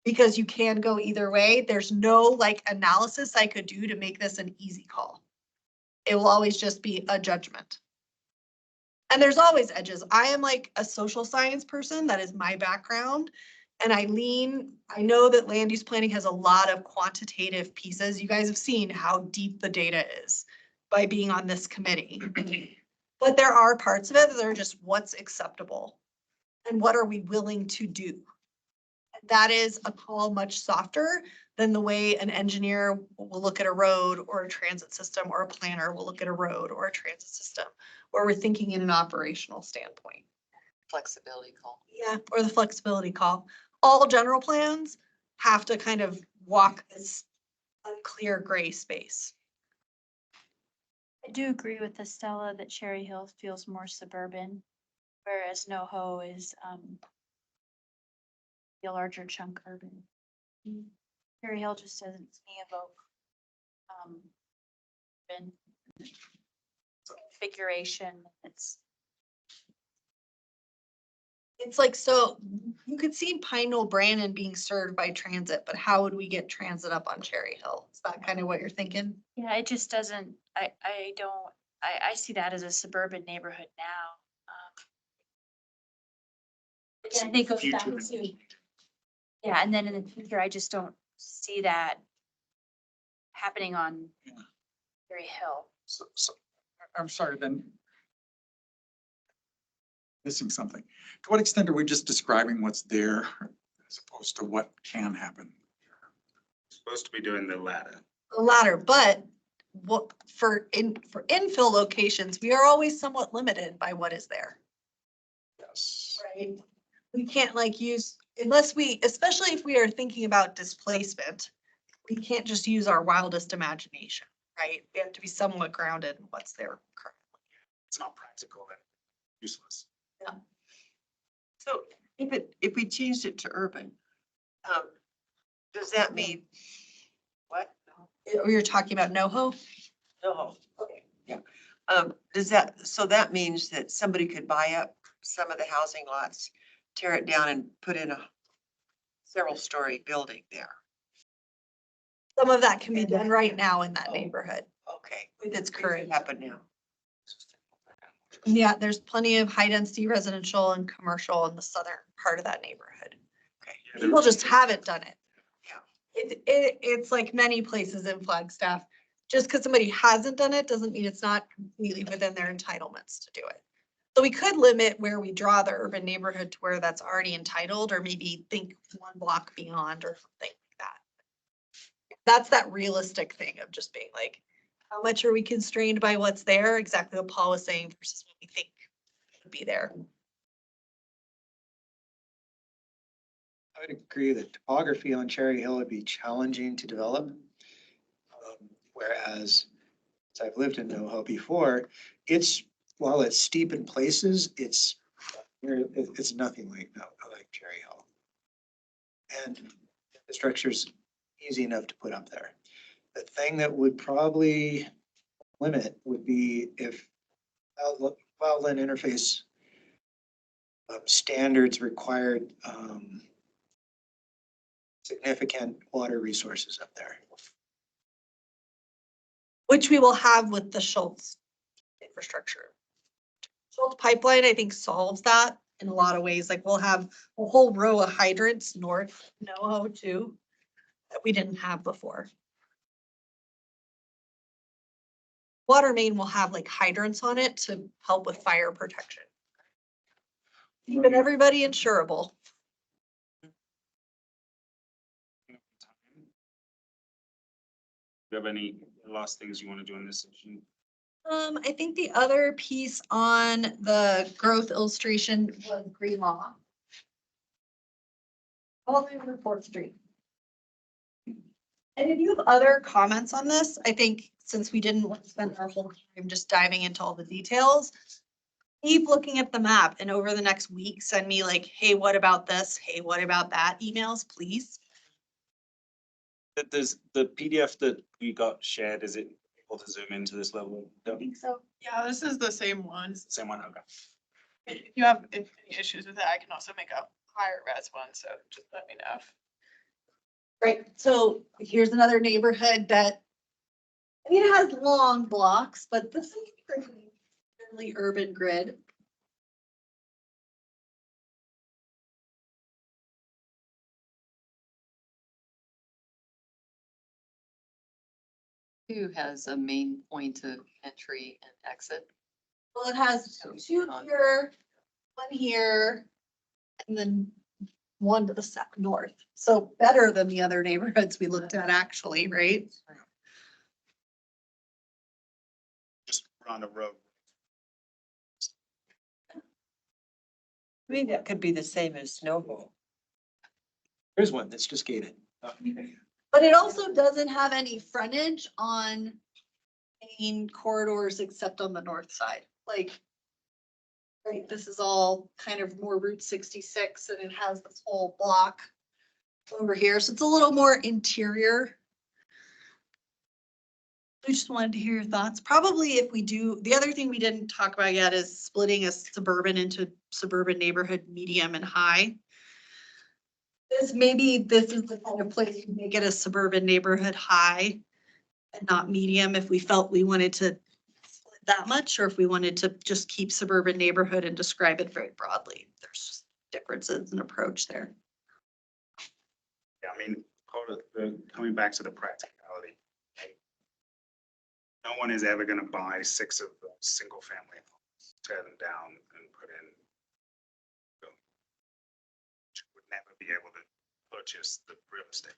Because you can go either way. There's no like analysis I could do to make this an easy call. It will always just be a judgment. And there's always edges. I am like a social science person. That is my background. And I know that land use planning has a lot of quantitative pieces. You guys have seen how deep the data is by being on this committee. But there are parts of it that are just what's acceptable and what are we willing to do. And that is a call much softer than the way an engineer will look at a road or a transit system, or a planner will look at a road or a transit system, where we're thinking in an operational standpoint. Flexibility call. Yeah, or the flexibility call. All general plans have to kind of walk this unclear gray space. I do agree with Estella that Cherry Hill feels more suburban, whereas NoHo is a larger chunk urban. Cherry Hill just doesn't to me evoke urban configuration. It's like, so you could see Pine Knoll Brandon being served by transit, but how would we get transit up on Cherry Hill? Is that kind of what you're thinking? Yeah, it just doesn't, I see that as a suburban neighborhood now. I think goes back to, yeah, and then in the future, I just don't see that happening on Cherry Hill. So I'm sorry, then. Missing something. To what extent are we just describing what's there as opposed to what can happen? Supposed to be doing the latter. The latter, but what for infill locations, we are always somewhat limited by what is there. Yes. Right? We can't like use, unless we, especially if we are thinking about displacement, we can't just use our wildest imagination, right? We have to be somewhat grounded in what's there currently. It's not practical and useless. Yeah. So if we changed it to urban, does that mean what? You're talking about NoHo? No. Okay. Yeah. So that means that somebody could buy up some of the housing lots, tear it down and put in a several story building there. Some of that can be done right now in that neighborhood. Okay. With its current. Happen now. Yeah, there's plenty of high density residential and commercial in the southern part of that neighborhood. Okay. People just haven't done it. Yeah. It's like many places in Flagstaff. Just because somebody hasn't done it doesn't mean it's not completely within their entitlements to do it. So we could limit where we draw the urban neighborhood to where that's already entitled, or maybe think one block beyond or something like that. That's that realistic thing of just being like, how much are we constrained by what's there? Exactly what Paul was saying versus what we think would be there. I would agree that topography on Cherry Hill would be challenging to develop. Whereas, as I've lived in NoHo before, while it's steep in places, it's nothing like Cherry Hill. And the structure's easy enough to put up there. The thing that would probably limit would be if wildland interface standards required significant water resources up there. Which we will have with the Schultz infrastructure. Schultz pipeline, I think, solves that in a lot of ways. Like we'll have a whole row of hydrants north NoHo too, that we didn't have before. Water main will have like hydrants on it to help with fire protection. Keeping everybody insurable. Do you have any last things you want to do in this section? I think the other piece on the growth illustration was green law. All the way over 4th Street. And if you have other comments on this, I think since we didn't want to spend our whole time just diving into all the details, keep looking at the map and over the next week, send me like, hey, what about this? Hey, what about that? Emails, please. There's the PDF that we got shared, is it able to zoom into this level? I think so. Yeah, this is the same one. Same one, okay. If you have any issues with it, I can also make a higher res one, so just let me know. Right, so here's another neighborhood that, I mean, it has long blocks, but this is pretty fairly urban grid. Who has a main point of entry and exit? Well, it has two here, one here, and then one to the north. So better than the other neighborhoods we looked at actually, right? Just around the road. I mean, that could be the same as NoHo. Here's one that's just gated. But it also doesn't have any frontage on main corridors except on the north side, like. Right, this is all kind of more Route 66 and it has this whole block over here, so it's a little more interior. I just wanted to hear your thoughts. Probably if we do, the other thing we didn't talk about yet is splitting a suburban into suburban neighborhood, medium and high. This is the kind of place you make it a suburban neighborhood high and not medium if we felt we wanted to split that much, or if we wanted to just keep suburban neighborhood and describe it very broadly. There's just differences in approach there. Yeah, I mean, part of coming back to the practicality. No one is ever gonna buy 6 of those single family homes, tear them down and put in. Would never be able to purchase the real estate.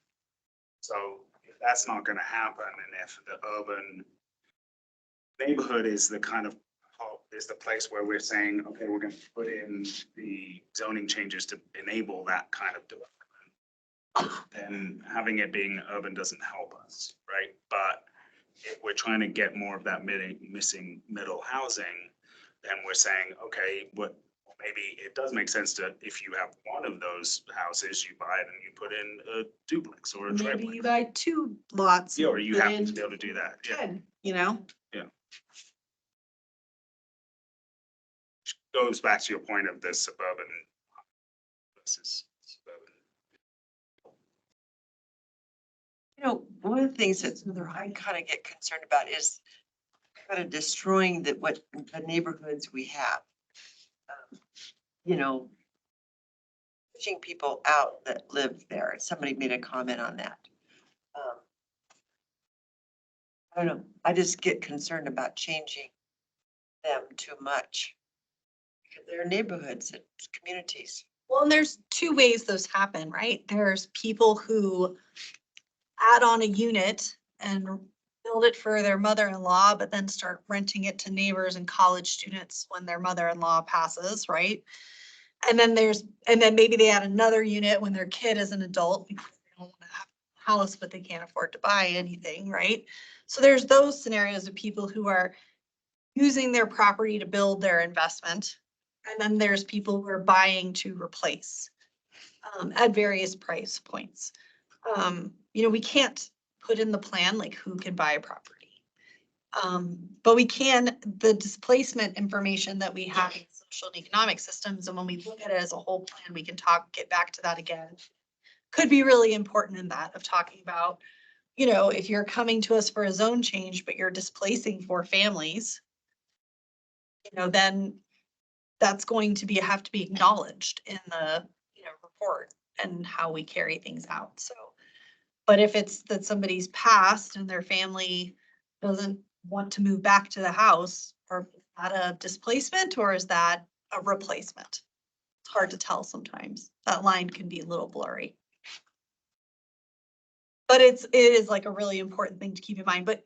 So if that's not gonna happen, and if the urban neighborhood is the kind of, is the place where we're saying, okay, we're gonna put in the zoning changes to enable that kind of development, then having it being urban doesn't help us, right? But if we're trying to get more of that missing middle housing, then we're saying, okay, maybe it does make sense to, if you have one of those houses, you buy it and you put in a duplex or a Maybe triplex. you buy 2 lots. Yeah, or you put have in to be able to do that. Yeah. 10, you know? Goes back to your point of the suburban versus suburban. You know, one of the things that I kind of get concerned about is kind of destroying the neighborhoods we have. You know, pushing people out that live there. Somebody made a comment on that. I don't know. I just get concerned about changing them too much. Their neighborhoods, it's communities. Well, and there's two ways those happen, right? There's people who add on a unit and build it for their mother-in-law, but then start renting it to neighbors and college students when their mother-in-law passes, right? And then maybe they add another unit when their kid is an adult because they don't want to have a house, but they can't afford to buy anything, right? So there's those scenarios of people who are using their property to build their investment. And then there's people who are buying to replace at various price points. We can't put in the plan like who can buy a property. But we can, the displacement information that we have in social and economic systems, and when we look at it as a whole plan, we can get back to that again. Could be really important in that of talking about, if you're coming to us for a zone change, but you're displacing 4 families, then that's going to have to be acknowledged in the, report and how we carry things out. So, but if it's that somebody's passed and their family doesn't want to move back to the house, or is that a displacement or is that a replacement? It's hard to tell sometimes. That line can be a little blurry. But it is like a really important thing to keep in mind. But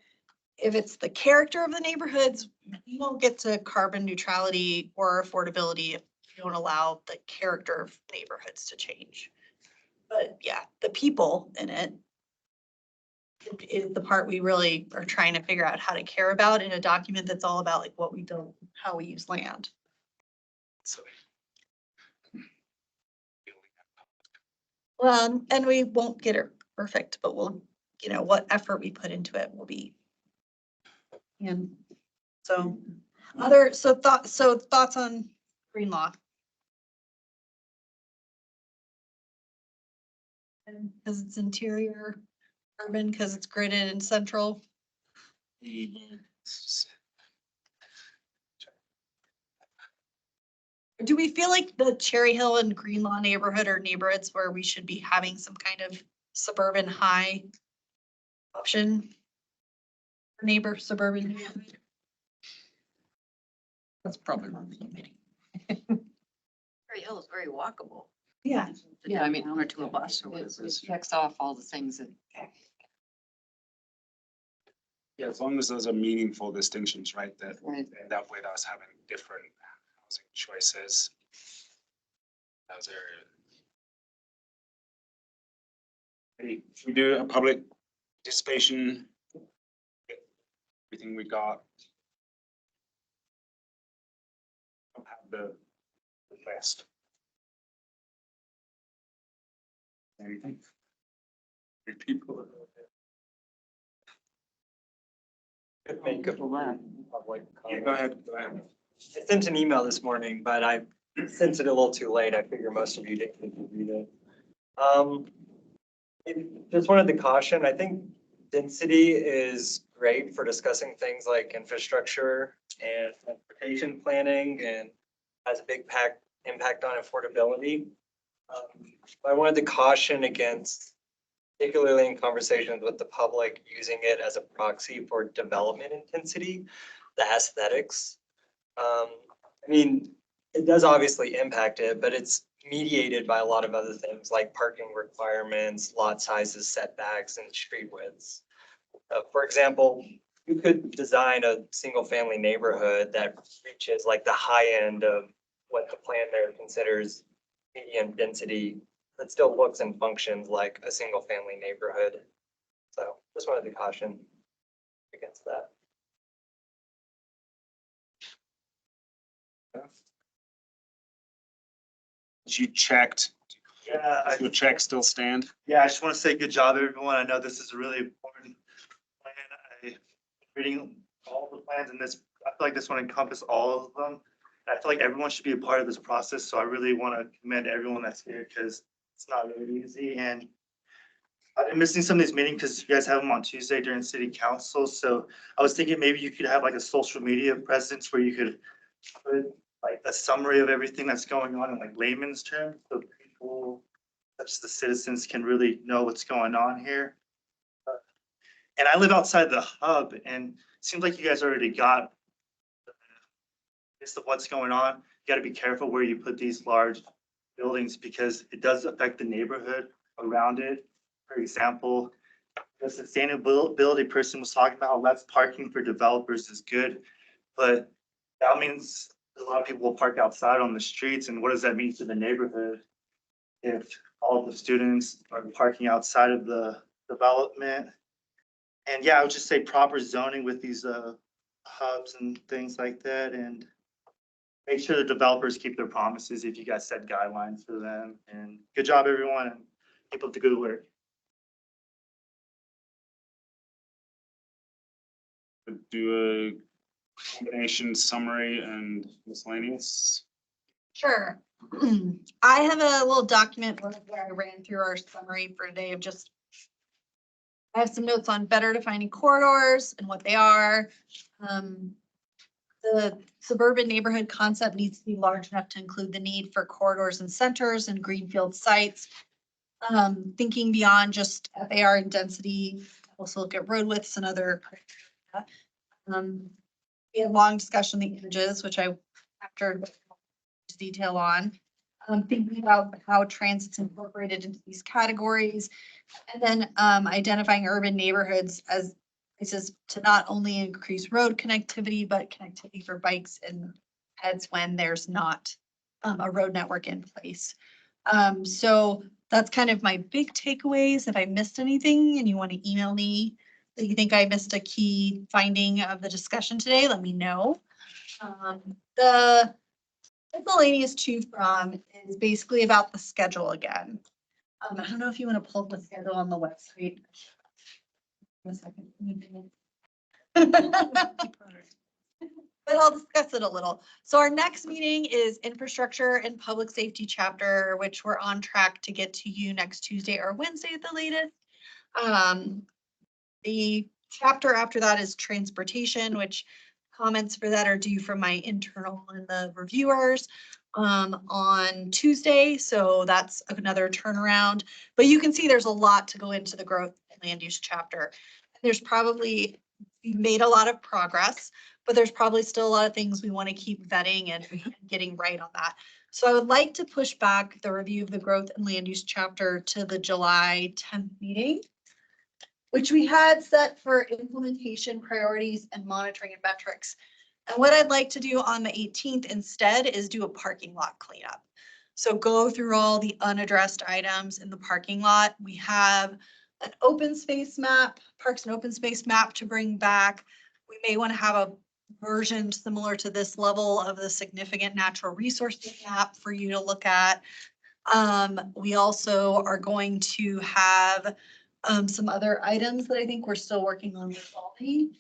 if it's the character of the neighborhoods, you won't get to carbon neutrality or affordability if you don't allow the character of neighborhoods to change. But yeah, the people in it is the part we really are trying to figure out how to care about in a document that's all about like what we do, how we use land. So Well, and we won't get it perfect, but we'll, what effort we put into it will be. And so thoughts on green law? Because it's interior, urban, because it's gridded and central. Do we feel like the Cherry Hill and Greenlaw neighborhood are neighborhoods where we should be having some kind of suburban high option? Suburban neighborhood? That's probably wrong. Cherry Hill is very walkable. Yeah. Yeah, I mean, 1 or 2 of us or it whatever. it checks off all the things that. yeah, as long as those are meaningful distinctions, right, that Right. end up with us having different housing choices. Those are. Hey, should we do a public participation? Everything we got. I'll have the list. Anything? 3 people. Make a public Yeah, comment. go ahead, go ahead. I sent an email this morning, but I sent it a little too late. I figure most of you didn't read it. Just wanted to caution, I think density is great for discussing things like infrastructure and transportation planning and has a big impact on affordability. I wanted to caution against, particularly in conversations with the public, using it as a proxy for development intensity, the aesthetics. I mean, it does obviously impact it, but it's mediated by a lot of other things like parking requirements, lot sizes, setbacks, and street widths. For example, you could design a single family neighborhood that reaches like the high end of what the plan there considers medium density, that still looks and functions like a single family neighborhood. So just wanted to caution against that. You checked, Yeah, your checks still stand? I just want to say good job, everyone. I know this is a really important plan. Reading all the plans in this, I feel like this one encompasses all of them. I feel like everyone should be a part of this process, so I really want to commend everyone that's here because it's not really easy. And I've been missing some of these meetings because you guys have them on Tuesday during city council. So I was thinking maybe you could have like a social media presence where you could put like a summary of everything that's going on in like layman's terms, so people, such as the citizens, can really know what's going on here. And I live outside the hub, and it seems like you guys already got midst of what's going on, you gotta be careful where you put these large buildings because it does affect the neighborhood around it. For example, the sustainability person was talking about how less parking for developers is good, but that means a lot of people will park outside on the streets, and what does that mean to the neighborhood? If all the students are parking outside of the development. And yeah, I would just say proper zoning with these hubs and things like that, and make sure the developers keep their promises if you guys set guidelines for them. And good job, everyone, and keep up the good work. Do a combination summary and miscellaneous. Sure. I have a little document where I ran through our summary for today of just, I have some notes on better defining corridors and what they are. The suburban neighborhood concept needs to be large enough to include the need for corridors and centers and greenfield sites. Thinking beyond just FAR and density, also look at road widths and other criteria. We had a long discussion on the images, which I captured detail on. Thinking about how transit's incorporated into these categories. And then identifying urban neighborhoods as places to not only increase road connectivity, but connectivity for bikes and pets when there's not a road network in place. So that's kind of my big takeaways. If I missed anything and you want to email me that you think I missed a key finding of the discussion today, let me know. The miscellaneous choose from is basically about the schedule again. I don't know if you want to pull up the schedule on the website. A second. But I'll discuss it a little. So our next meeting is infrastructure and public safety chapter, which we're on track to get to you next Tuesday or Wednesday at the latest. The chapter after that is transportation, which comments for that are due from my internal and the reviewers on Tuesday. So that's another turnaround. But you can see there's a lot to go into the growth and land use chapter. There's probably, we've made a lot of progress, but there's probably still a lot of things we want to keep vetting and getting right on that. So I would like to push back the review of the growth and land use chapter to the July 10th meeting, which we had set for implementation priorities and monitoring and metrics. And what I'd like to do on the 18th instead is do a parking lot cleanup. So go through all the unaddressed items in the parking lot. We have an open space map, parks and open space map to bring back. We may want to have a version similar to this level of the significant natural resources map for you to look at. We also are going to have some other items that I think we're still working on resolving,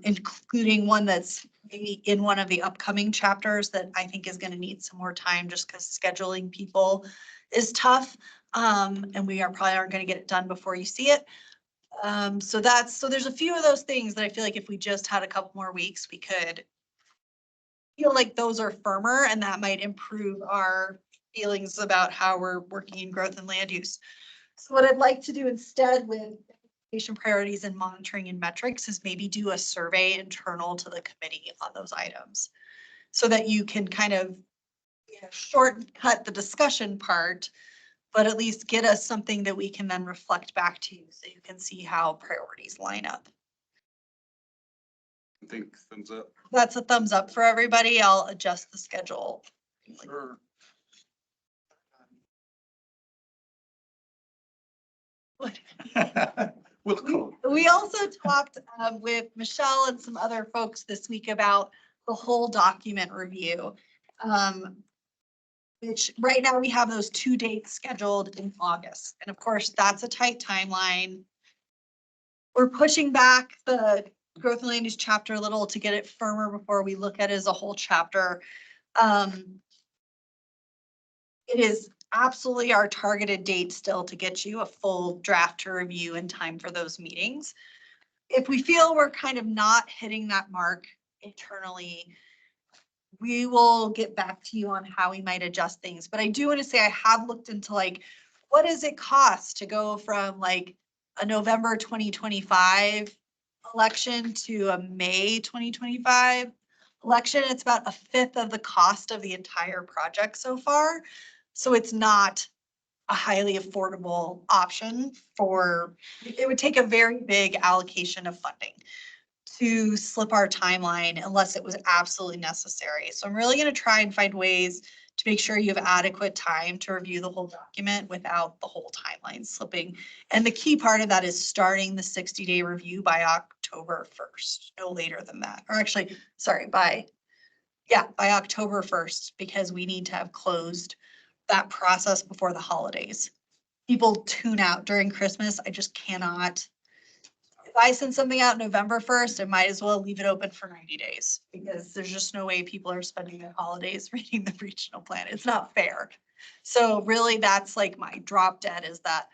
including one that's maybe in one of the upcoming chapters that I think is going to need some more time just because scheduling people is tough. And we probably aren't going to get it done before you see it. So there's a few of those things that I feel like if we just had a couple more weeks, we could feel like those are firmer and that might improve our feelings about how we're working in growth and land use. So what I'd like to do instead with implementation priorities and monitoring and metrics is maybe do a survey internal to the committee on those items so that you can kind of shortcut the discussion part, but at least get us something that we can then reflect back to you so you can see how priorities line up. I think thumbs up. That's a thumbs up for everybody. I'll adjust the schedule. Sure. We'll call. We also talked with Michelle and some other folks this week about the whole document review. Which right now we have those 2 dates scheduled in August. And of course, that's a tight timeline. We're pushing back the growth and land use chapter a little to get it firmer before we look at it as a whole chapter. It is absolutely our targeted date still to get you a full draft to review in time for those meetings. If we feel we're kind of not hitting that mark internally, we will get back to you on how we might adjust things. But I do want to say I have looked into like, what does it cost to go from like a November 2025 election to a May 2025 election, it's about a fifth of the cost of the entire project so far. So it's not a highly affordable option for, it would take a very big allocation of funding to slip our timeline unless it was absolutely necessary. So I'm really gonna try and find ways to make sure you have adequate time to review the whole document without the whole timeline slipping. And the key part of that is starting the 60-day review by October 1st, no later than that. Or actually, sorry, by October 1st, because we need to have closed that process before the holidays. People tune out during Christmas. I just cannot. If I send something out November 1st, I might as well leave it open for 90 days because there's just no way people are spending their holidays reading the regional plan. It's not fair. So really, that's like my drop dead is that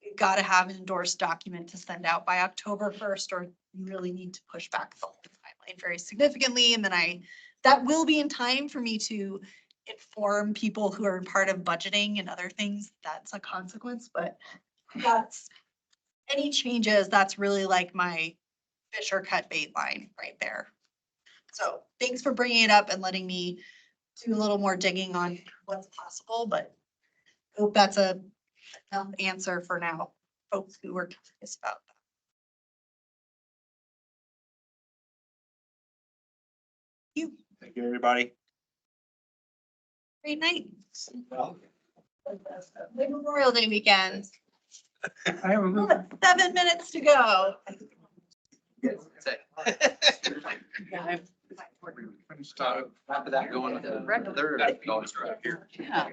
you've got to have an endorsed document to send out by October 1st, or you really need to push back the whole timeline very significantly. And then that will be in time for me to inform people who are part of budgeting and other things. That's a consequence, but that's any changes, that's really like my fish or cut bait line right there. So thanks for bringing it up and letting me do a little more digging on what's possible, but I hope that's enough answer for now, folks who were curious about that. Thank you, everybody. Great night. Big Memorial Day weekend. I have a 7 minutes to go. After that, going to the third, I here. Yeah.